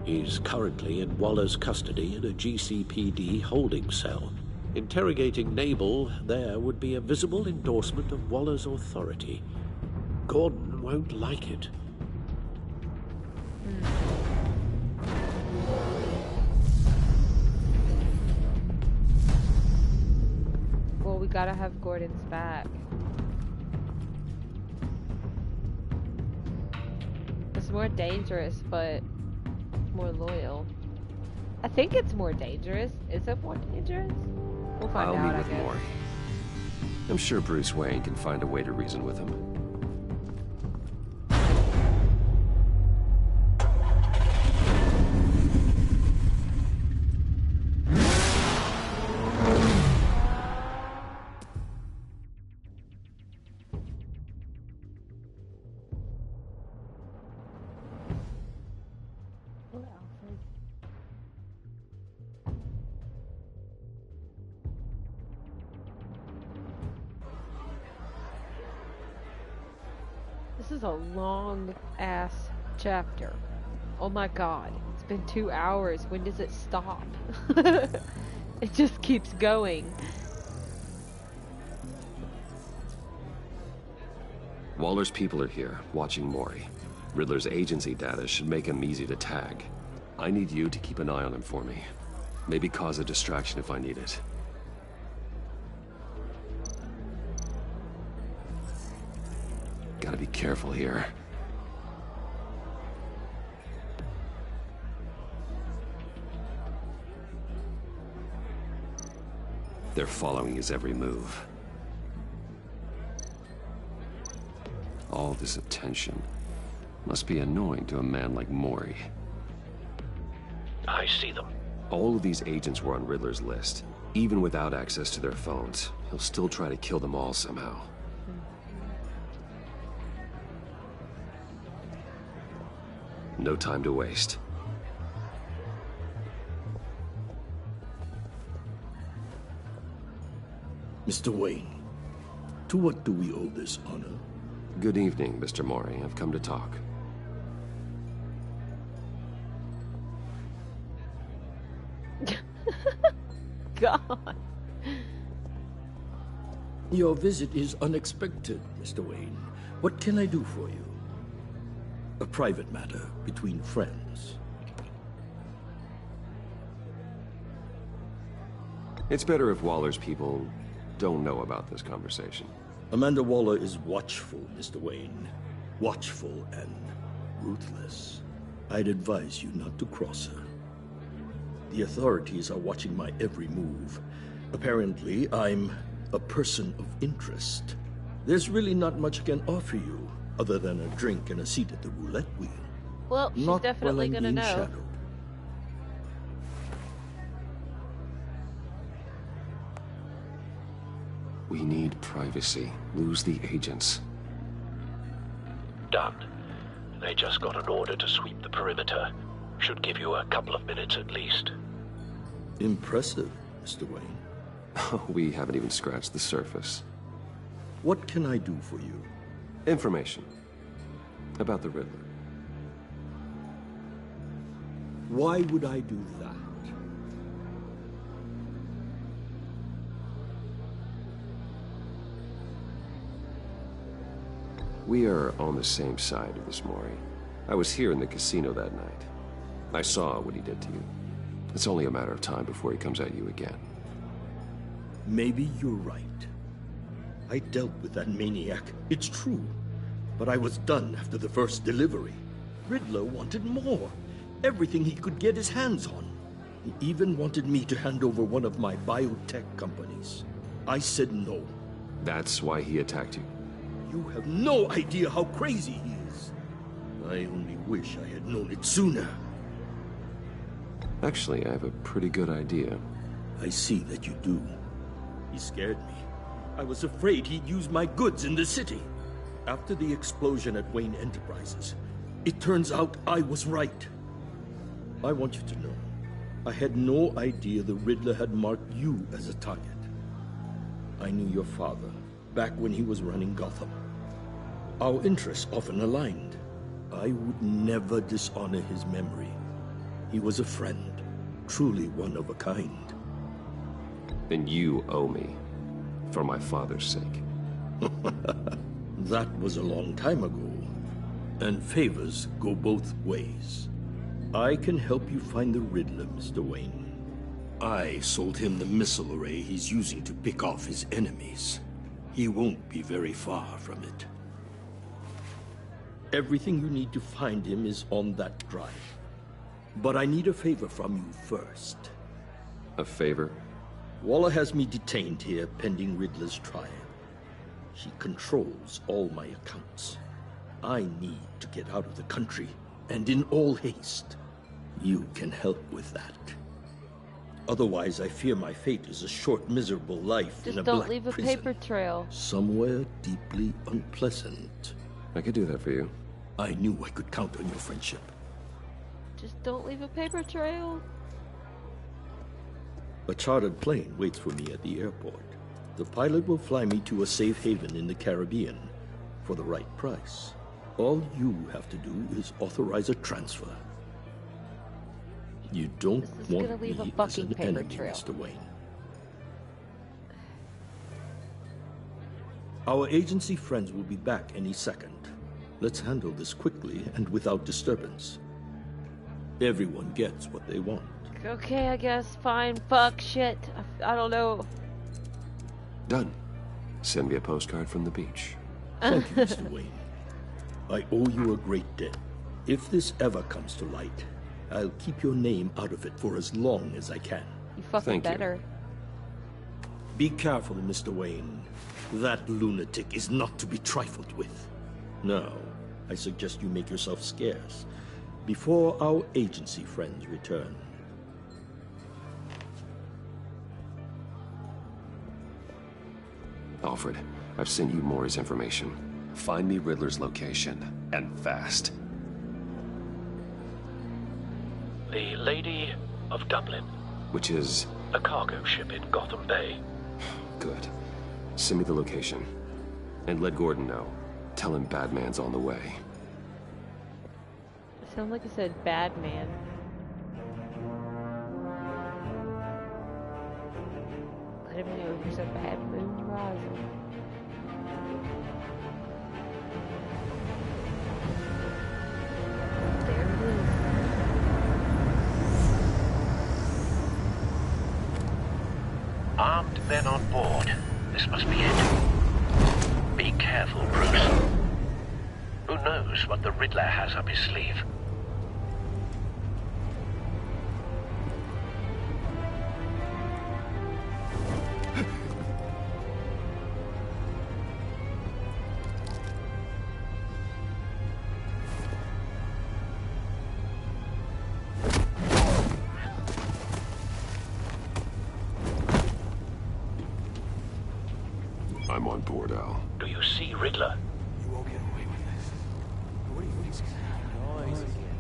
He's currently in Waller's custody in a GCPD holding cell. Interrogating Nabel there would be a visible endorsement of Waller's authority. Gordon won't like it. Well, we gotta have Gordon's back. It's more dangerous, but more loyal. I think it's more dangerous. Is it more dangerous? We'll find out, I'll meet I with guess. Maury. I'm sure Bruce Wayne can find a way to reason with him. This is a long ass chapter. Oh my god. It's been 2 hours. When does it stop? It just keeps going. Waller's people are here, watching Maury. Riddler's agency data should make him easy to tag. I need you to keep an eye on him for me. Maybe cause a distraction if I need it. Gotta be careful here. They're following his every move. All this attention must be annoying to a man like Maury. I see them. All of these agents were on Riddler's list. Even without access to their phones, he'll still try to kill them all somehow. No time to waste. Mr. Wayne, to what do we owe this honor? Good evening, Mr. Maury. I've come to talk. God. Your visit is unexpected, Mr. Wayne. What can I do for you? A private matter between friends. It's better if Waller's people don't know about this conversation. Amanda Waller is watchful, Mr. Wayne. Watchful and ruthless. I'd advise you not to cross her. The authorities are watching my every move. Apparently, I'm a person of interest. There's really not much I can offer you, other than a drink and a seat at the roulette wheel. Well, she's Not definitely while I'm gonna being know. shadowed. We need privacy. Lose the agents. Done. They just got an order to sweep the perimeter. Should give you a couple of minutes at least. Impressive, Mr. Wayne. We haven't even scratched the surface. What can I do for you? Information about the Riddler. Why would I do that? We are on the same side of this, Maury. I was here in the casino that night. I saw what he did to you. It's only a matter of time before he comes at you again. Maybe you're right. I dealt with that maniac, it's true. But I was done after the first delivery. Riddler wanted more. Everything he could get his hands on. He even wanted me to hand over one of my biotech companies. I said no. That's why he attacked you? You have no idea how crazy he is. I only wish I had known it sooner. Actually, I have a pretty good idea. I see that you do. He scared me. I was afraid he'd use my goods in the city. After the explosion at Wayne Enterprises, it turns out I was right. I want you to know, I had no idea the Riddler had marked you as a target. I knew your father back when he was running Gotham. Our interests often aligned. I would never dishonor his memory. He was a friend, truly one of a kind. Then you owe me, for my father's sake. That was a long time ago, and favors go both ways. I can help you find the Riddler, Mr. Wayne. I sold him the missile array he's using to pick off his enemies. He won't be very far from it. Everything you need to find him is on that drive. But I need a favor from you first. A favor? Waller has me detained here pending Riddler's trial. She controls all my accounts. I need to get out of the country, and in all haste. You can help with that. Otherwise, I fear my fate is a short, miserable life in a black prison. Just don't leave a paper trail. Somewhere deeply unpleasant. I could do that for you. I knew I could count on your friendship. Just don't leave a paper trail. A chartered plane waits for me at the airport. The pilot will fly me to a safe haven in the Caribbean for the right price. All you have to do is authorize a transfer. You don't want me as an enemy, Mr. Wayne. Our agency friends will be back any second. Let's handle this quickly and without disturbance. Everyone gets what they want. Okay, I guess. Fine. Fuck. Shit. I don't know. Done. Send me a postcard from the beach. Thank you, Mr. Wayne. I owe you a great debt. If this ever comes to light, I'll keep your name out of it for as long as I can. You fucking better. Be careful, Mr. Wayne. That lunatic is not to be trifled with. Now, I suggest you make yourself scarce before our agency friends return. Alfred, I've sent you Maury's information. Find me Riddler's location, and fast. The Lady of Dublin. Which is? A cargo ship in Gotham Bay. Good. Send me the location. And let Gordon know. Tell him Batman's on the way. It sounds like it said bad man. Let him know there's a bad moon rising. There it is. Armed men on board. This must be it. Be careful, Bruce. Who knows what the Riddler has up his sleeve? I'm on board, Al. Do you see Riddler? You won't get away with this. What do you think he's gonna noise again?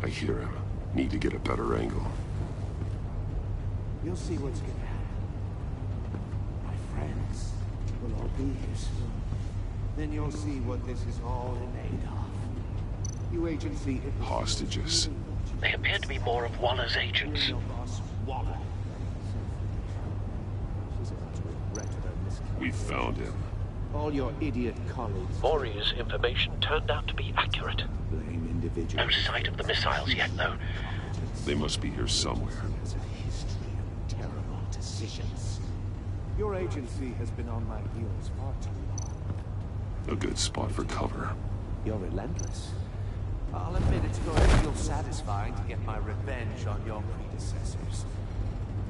I hear him. Need to get a better angle. You'll see what's gonna happen. My friends will all be here soon. Then you'll see what this is all in aid of. You agency... Hostages. They appear to be more of Waller's agents. Waller. We found him. All your idiot colleagues. Maury's information turned out to be accurate. Blame individuals. No sight of the missiles yet, though. They must be here somewhere. There's a history of terrible decisions. Your agency has been on my heels far too long. A good spot for cover. You're relentless. I'll admit it's going to feel satisfying to get my revenge on your predecessors.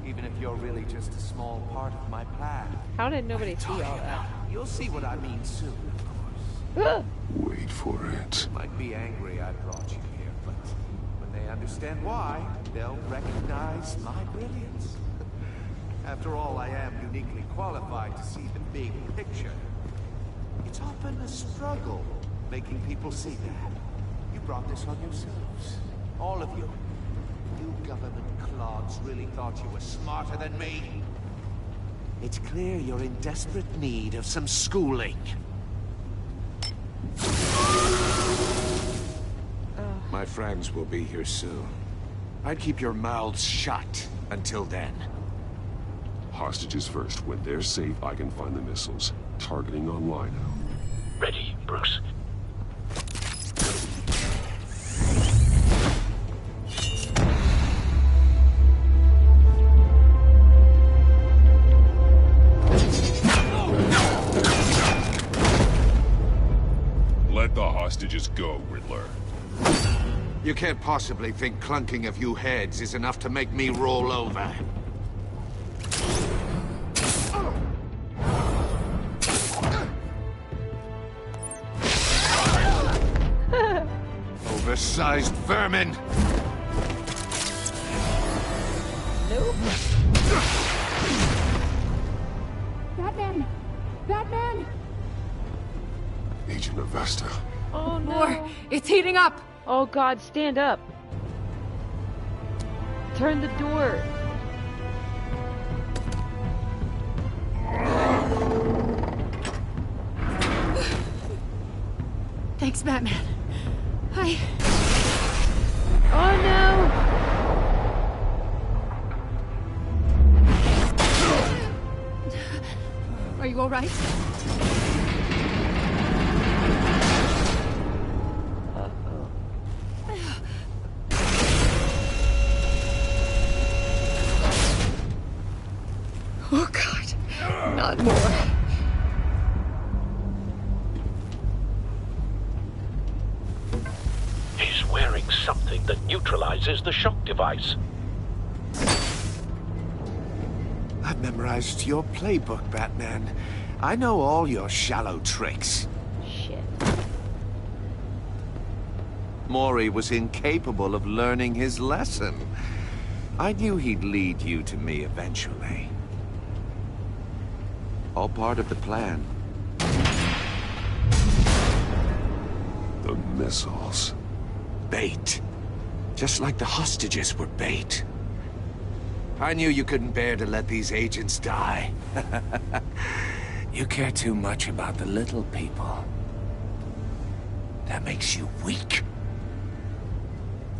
Even if you're really just a small part of my plan. How did nobody see all that? You'll see what I mean soon, of course. Wait for it. Might be angry I brought you here, but when they understand why, they'll recognize my brilliance. After all, I am uniquely qualified to see the big picture. It's often a struggle making people see that. You brought this on yourselves. All of you. You government clods really thought you were smarter than me. It's clear you're in desperate need of some schooling. My friends will be here soon. I'd keep your mouths shut until then. Hostages first. When they're safe, I can find the missiles. Targeting online now. Ready, Bruce. Let the hostages go, Riddler. You can't possibly think clunking a few heads is enough to make me roll over. Oversized vermin! Nope. Batman! Batman! Agent Avesta. Oh no. More! It's heating up! Oh god, stand up. Turn the door. Thanks, Batman. Oh no! Are you alright? Oh god, not more. He's wearing something that neutralizes the shock device. I've memorized your playbook, Batman. I know all your shallow tricks. Shit. Mori was incapable of learning his lesson. I knew he'd lead you to me eventually. All part of the plan. The missiles. Bait. Just like the hostages were bait. I knew you couldn't bear to let these agents die. You care too much about the little people. That makes you weak.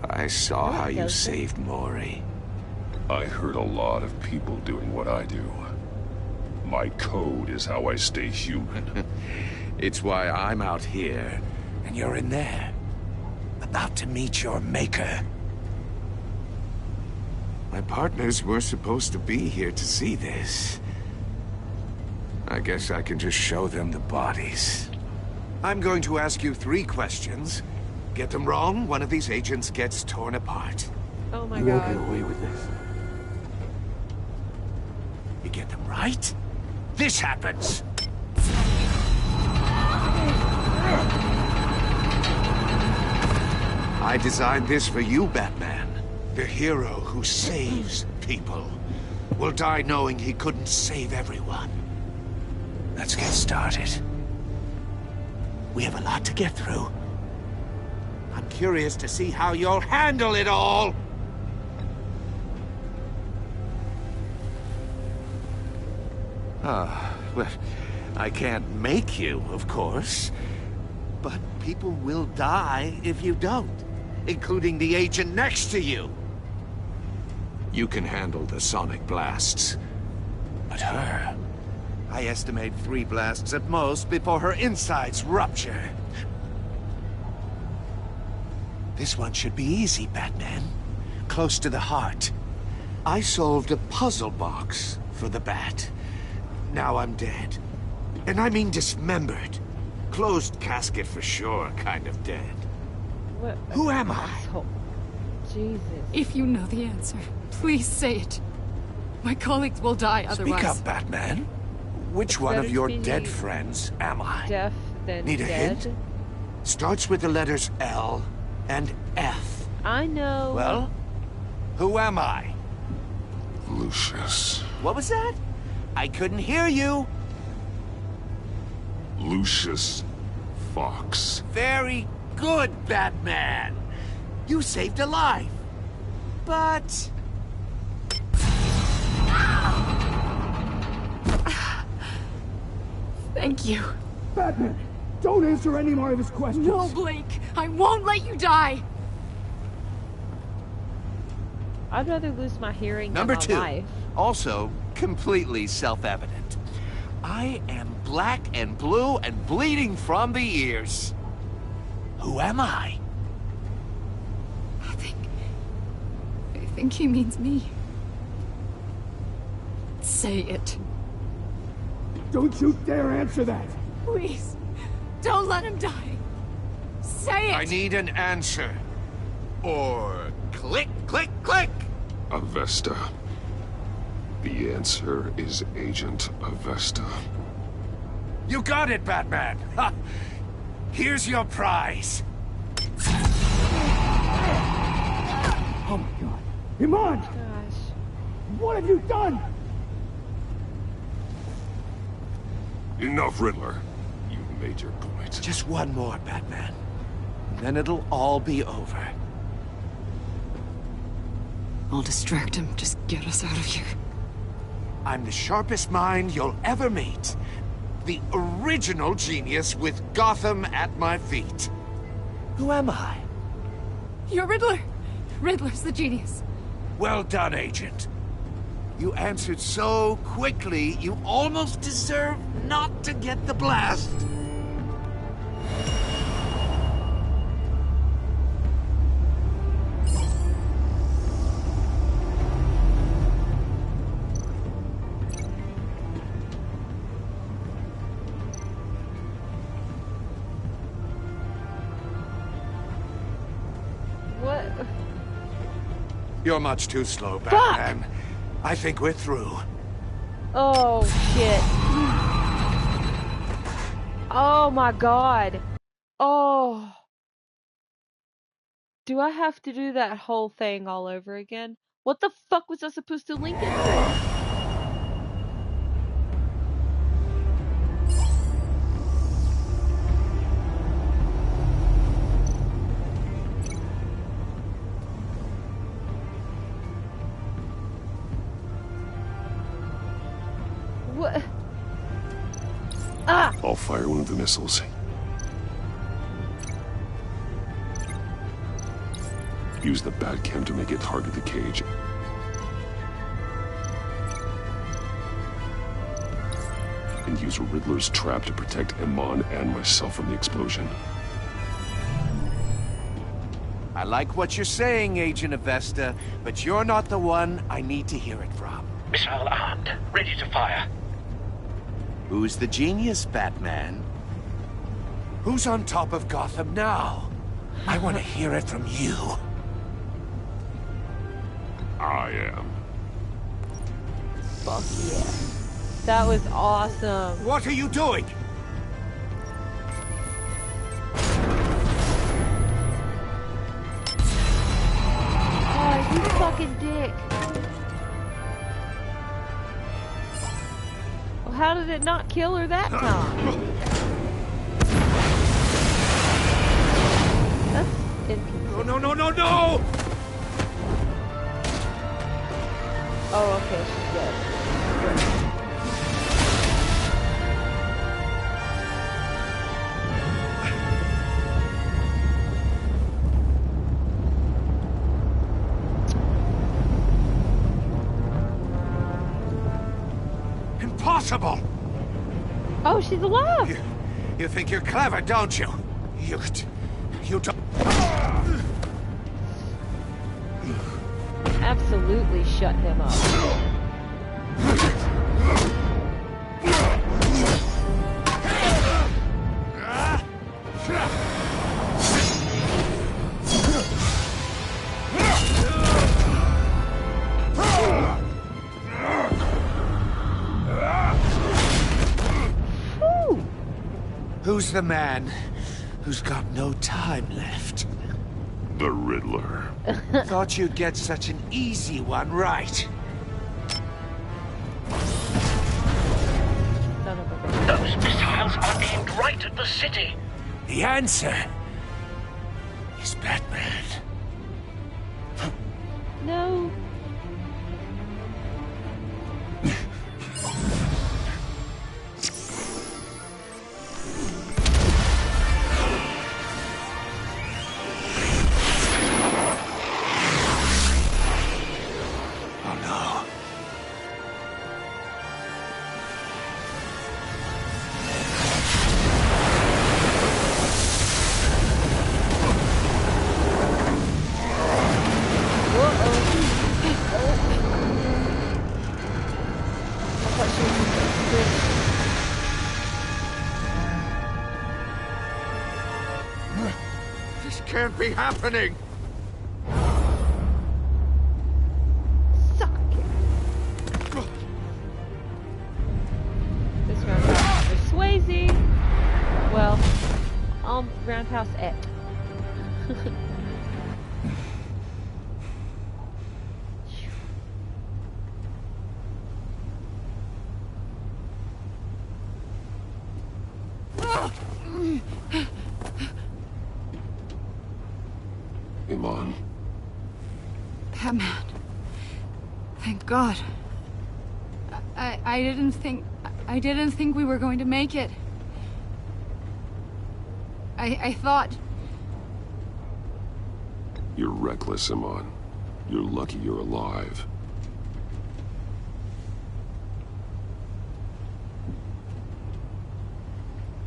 I saw how you saved Mori. I hurt a lot of people doing what I do. My code is how I stay human. It's why I'm out here, and you're in there. About to meet your maker. My partners were supposed to be here to see this. I guess I can just show them the bodies. I'm going to ask you 3 questions. Get them wrong, one of these agents gets torn apart. Oh my You god. won't get away with this. You get them right, this happens. I designed this for you, Batman. The hero who saves people will die knowing he couldn't save everyone. Let's get started. We have a lot to get through. I'm curious to see how you'll handle it all. Well, I can't make you, of course. But people will die if you don't, including the agent next to you. You can handle the sonic blasts. But her... I estimate 3 blasts at most before her insides rupture. This one should be easy, Batman. Close to the heart. I solved a puzzle box for the Bat. Now I'm dead. And I mean dismembered. Closed casket for sure, kind of dead. What? Who am I? Asshole. Jesus. If you know the answer, please say it. My colleagues will die otherwise. Speak up, Batman. Which one of your dead friends am I? Deaf, then Need a dead? hint? Starts with the letters L and F. I know. Well, who am I? Lucius. What was that? I couldn't hear you. Lucius Fox. Very Good, Batman. You saved a life. But... Thank you. Batman, don't answer any more of his questions. No, Blake. I won't let you die. I'd rather lose my hearing Number than two, my life. also completely self-evident. I am black and blue and bleeding from the ears. Who am I? I think he means me. Say it. Don't you dare answer that. Please. Don't let him die. Say it. I need an answer. Or click, click, click. Avesta. The answer is Agent Avesta. You got it, Batman. Ha. Here's your prize. Oh my god. Iman! Gosh. What have you done? Enough, Riddler. You made your point. Just one more, Batman. Then it'll all be over. I'll distract him. Just get us out of here. I'm the sharpest mind you'll ever meet. The original genius with Gotham at my feet. Who am I? You're Riddler. Riddler's the genius. Well done, Agent. You answered so quickly, you almost deserve not to get the blast. What? You're much too slow, Batman. I think we're through. Oh, shit. Oh, my God. Oh. Do I have to do that whole thing all over again? What the fuck was I supposed to link it to? What? Ah! I'll fire one of the missiles. Use the Batcam to make it target the cage. And use Riddler's trap to protect Iman and myself from the explosion. I like what you're saying, Agent Avesta, but you're not the one I need to hear it from. Missile armed, ready to fire. Who's the genius, Batman? Who's on top of Gotham now? I want to hear it from you. I am. Fuck yeah. That was awesome. What are you doing? Oh, you fucking dick. Well, how did it not kill her that time? That's inconsistent. No, no, no, no, no! Oh, okay, she's dead. Impossible! Oh, she's alive! You think you're clever, don't you? You don't... Absolutely shut him up. Who's the man who's got no time left? The Riddler. Thought you'd get such an easy one right. Those missiles are aimed right at the city. The answer this, Batman. No. Can't be happening! Suck it. This roundhouse for Swayze. Well, roundhouse it. Iman. Batman. Thank God. I didn't think we were going to make it. I thought... You're reckless, Iman. You're lucky you're alive.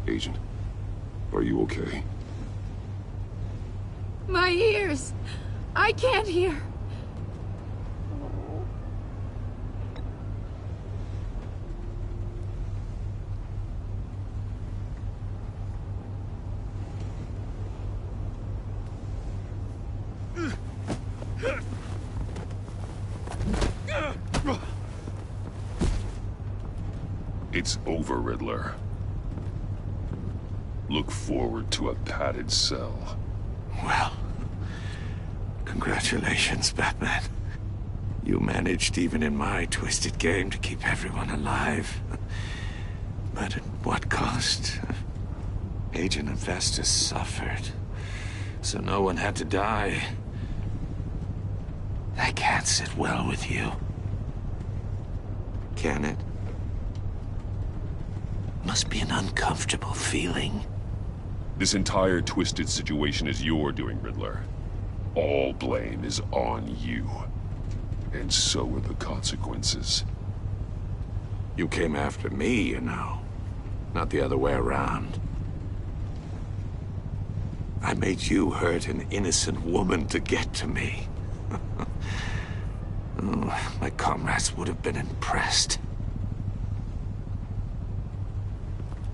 Agent, are you okay? My ears! I can't hear! It's over, Riddler. Look forward to a padded cell. Well, congratulations, Batman. You managed, even in my twisted game, to keep everyone alive. But at what cost? Agent Infestus suffered, so no one had to die. That can't sit well with you. Can it? Must be an uncomfortable feeling. This entire twisted situation is your doing, Riddler. All blame is on you. And so are the consequences. You came after me, you know. Not the other way around. I made you hurt an innocent woman to get to me. Oh, my comrades would have been impressed.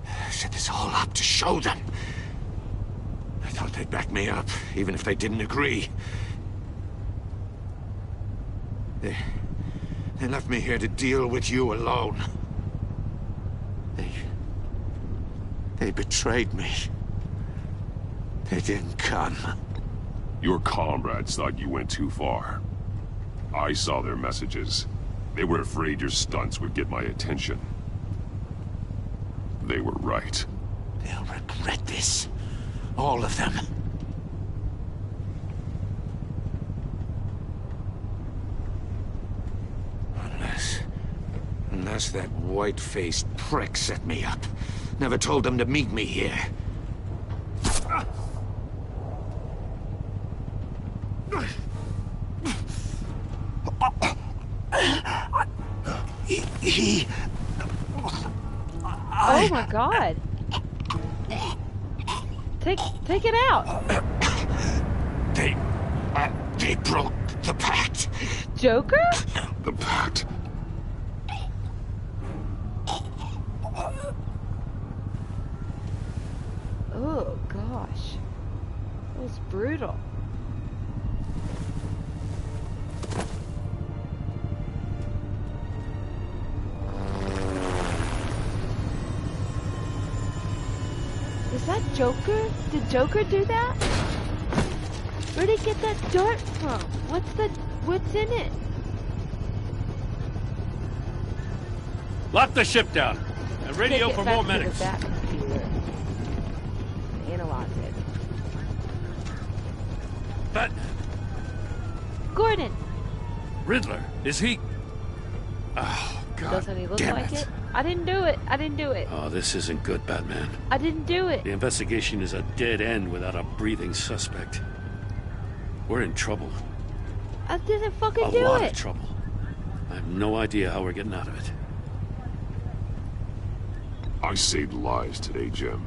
I set this all up to show them. I thought they'd back me up, even if they didn't agree. They left me here to deal with you alone. They betrayed me. They didn't come. Your comrades thought you went too far. I saw their messages. They were afraid your stunts would get my attention. They were right. They'll regret this. All of them. Unless that white-faced prick set me up. Never told them to meet me here. Oh my God! Take it out. They broke the pact. Joker? The pact. Oh gosh, that was brutal. Is that Joker? Did Joker do that? Where'd he get that dart from? What's in it? Lock the ship down and radio for more medics. Analyze it. Gordon! Riddler, is he? Oh, God. Doesn't he look damn like it? I didn't do it. I didn't do it. Oh, this isn't good, Batman. I didn't do it. The investigation is a dead end without a breathing suspect. We're in trouble. I didn't fucking do it. A lot of trouble. I have no idea how we're getting out of it. I saved lives today, Jim.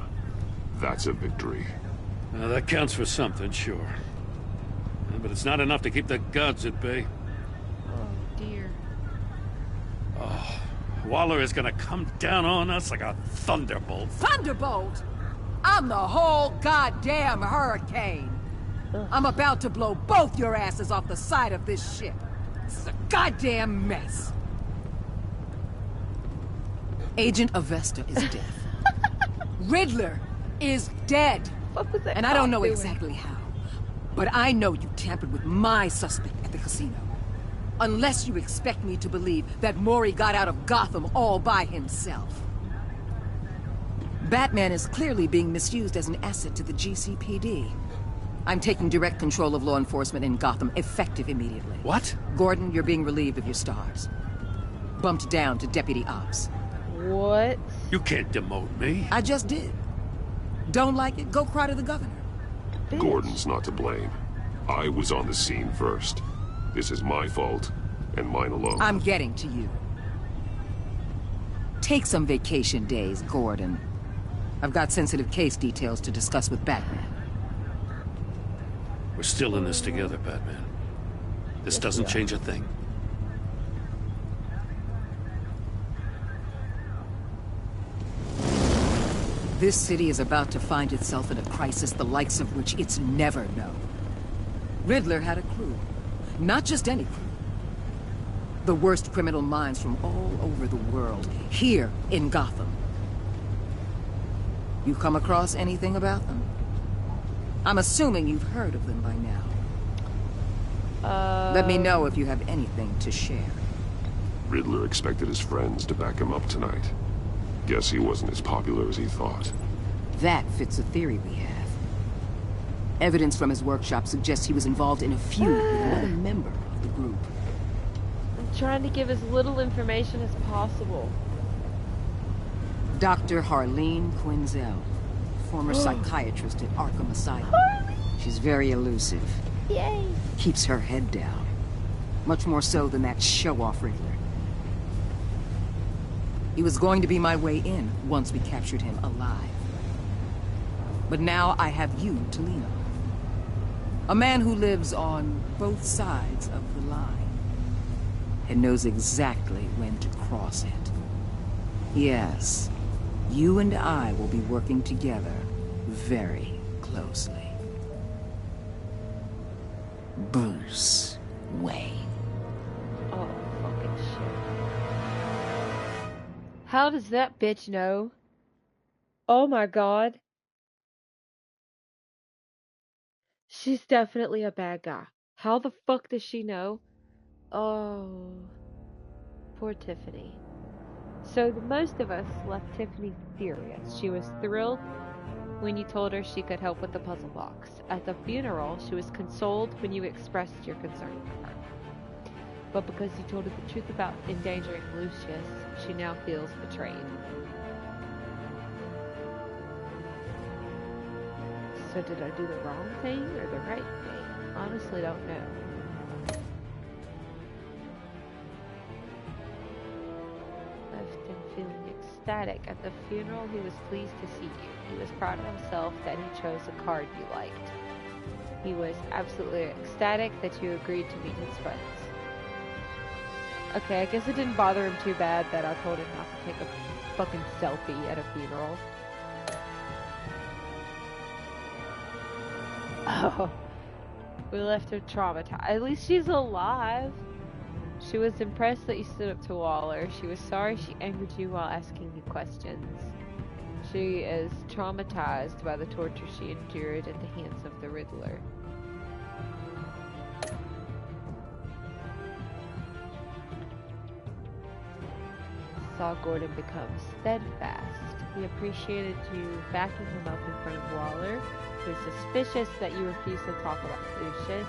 That's a victory. That counts for something, sure. But it's not enough to keep the gods at bay. Oh, dear. Oh, Waller is gonna come down on us like a thunderbolt. Thunderbolt? I'm the whole goddamn hurricane. I'm about to blow both your asses off the side of this ship. This is a goddamn mess. Agent Avesta is dead. Riddler is dead. What was that and I don't know doing? exactly how. But I know you tampered with my suspect at the casino. Unless you expect me to believe that Mori got out of Gotham all by himself. Batman is clearly being misused as an asset to the GCPD. I'm taking direct control of law enforcement in Gotham, effective immediately. What? Gordon, you're being relieved of your stars. Bumped down to Deputy Ops. What? You can't demote me. I just did. Don't like it? Go cry to the governor. Bitch. Gordon's not to blame. I was on the scene first. This is my fault, and mine alone. I'm getting to you. Take some vacation days, Gordon. I've got sensitive case details to discuss with Batman. We're still in this together, Batman. This doesn't change a thing. This city is about to find itself in a crisis the likes of which it's never known. Riddler had a crew. Not just any crew. The worst criminal minds from all over the world, here in Gotham. You come across anything about them? I'm assuming you've heard of them by now. Let me know if you have anything to share. Riddler expected his friends to back him up tonight. Guess he wasn't as popular as he thought. That fits a theory we have. Evidence from his workshop suggests he was involved in a feud with another member of the group. I'm trying to give as little information as possible. Dr. Harleen Quinzel, former psychiatrist at Arkham Asylum. She's very elusive. Yay! Keeps her head down. Much more so than that show-off Riddler. He was going to be my way in once we captured him alive. But now I have you to lean on. A man who lives on both sides of the line. And knows exactly when to cross it. Yes, you and I will be working together very closely. Bruce Wayne. Oh, fucking shit. How does that bitch know? Oh my god. She's definitely a bad guy. How the fuck does she know? Oh. Poor Tiffany. So most of us left Tiffany furious. She was thrilled when you told her she could help with the puzzle box. At the funeral, she was consoled when you expressed your concern for her. But because you told her the truth about endangering Lucius, she now feels betrayed. So did I do the wrong thing or the right thing? Honestly, don't know. Left him feeling ecstatic. At the funeral, he was pleased to see you. He was proud of himself that he chose a card you liked. He was absolutely ecstatic that you agreed to meet his friends. Okay, I guess it didn't bother him too bad that I told him not to take a fucking selfie at a funeral. Oh, we left her traumatized. At least she's alive. She was impressed that you stood up to Waller. She was sorry she angered you while asking you questions. She is traumatized by the torture she endured at the hands of the Riddler. Saw Gordon become steadfast. He appreciated you backing him up in front of Waller. frankly suspicious that you refuse to talk about Lucius.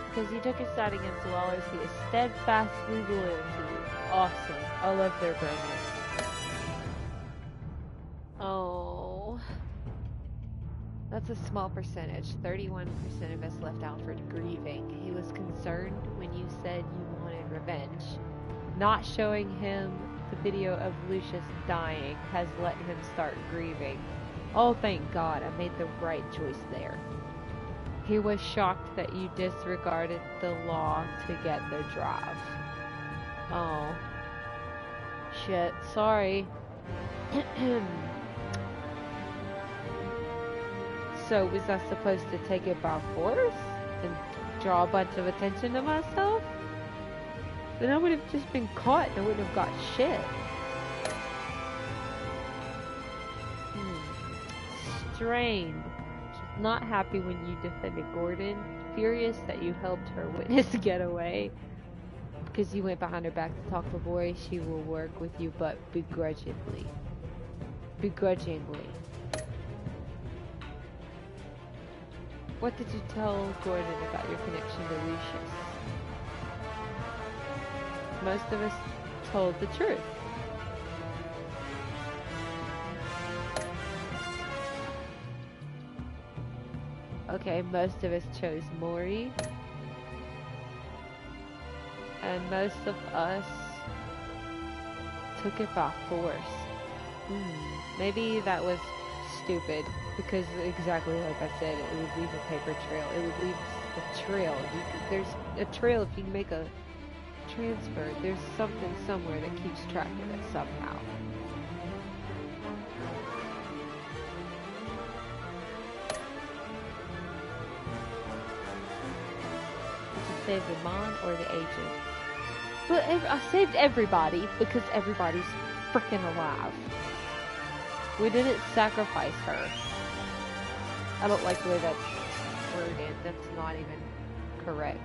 Because he took a side against Wallace, he is steadfastly loyal to you. Awesome. I love their bromance. Oh. That's a small percentage. 31% of us left Alfred grieving. He was concerned when you said you wanted revenge. Not showing him the video of Lucius dying has let him start grieving. Oh, thank God, I made the right choice there. He was shocked that you disregarded the law to get the drive. Oh. Shit, sorry. So, was I supposed to take it by force? And draw a bunch of attention to myself? Then I would have just been caught and I wouldn't have got shit. Strained. She's not happy when you defended Gordon. Furious that you helped her witness get away. Because you went behind her back to talk to Boy, she will work with you, but begrudgingly. Begrudgingly. What did you tell Gordon about your connection to Lucius? Most of us told the truth. Okay, most of us chose Maury. And most of us took it by force. Maybe that was stupid, because exactly like I said, it would leave a paper trail. It would leave a trail. There's a trail if you make a transfer. There's something somewhere that keeps track of it somehow. Did you save the Mon or the agent? But I saved everybody because everybody's freaking alive. We didn't sacrifice her. I don't like the way that's worded. That's not even correct.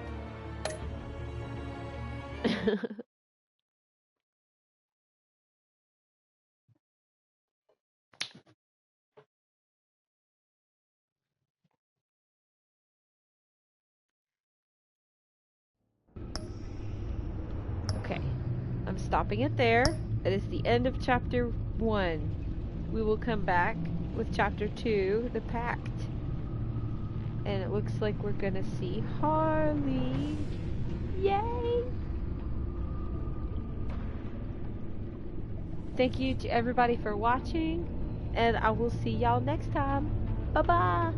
Okay. I'm stopping it there. That is the end of chapter 1. We will come back with chapter 2, The Pact. And it looks like we're gonna see Harley. Yay! Thank you to everybody for watching, and I will see y'all next time. Bye-bye!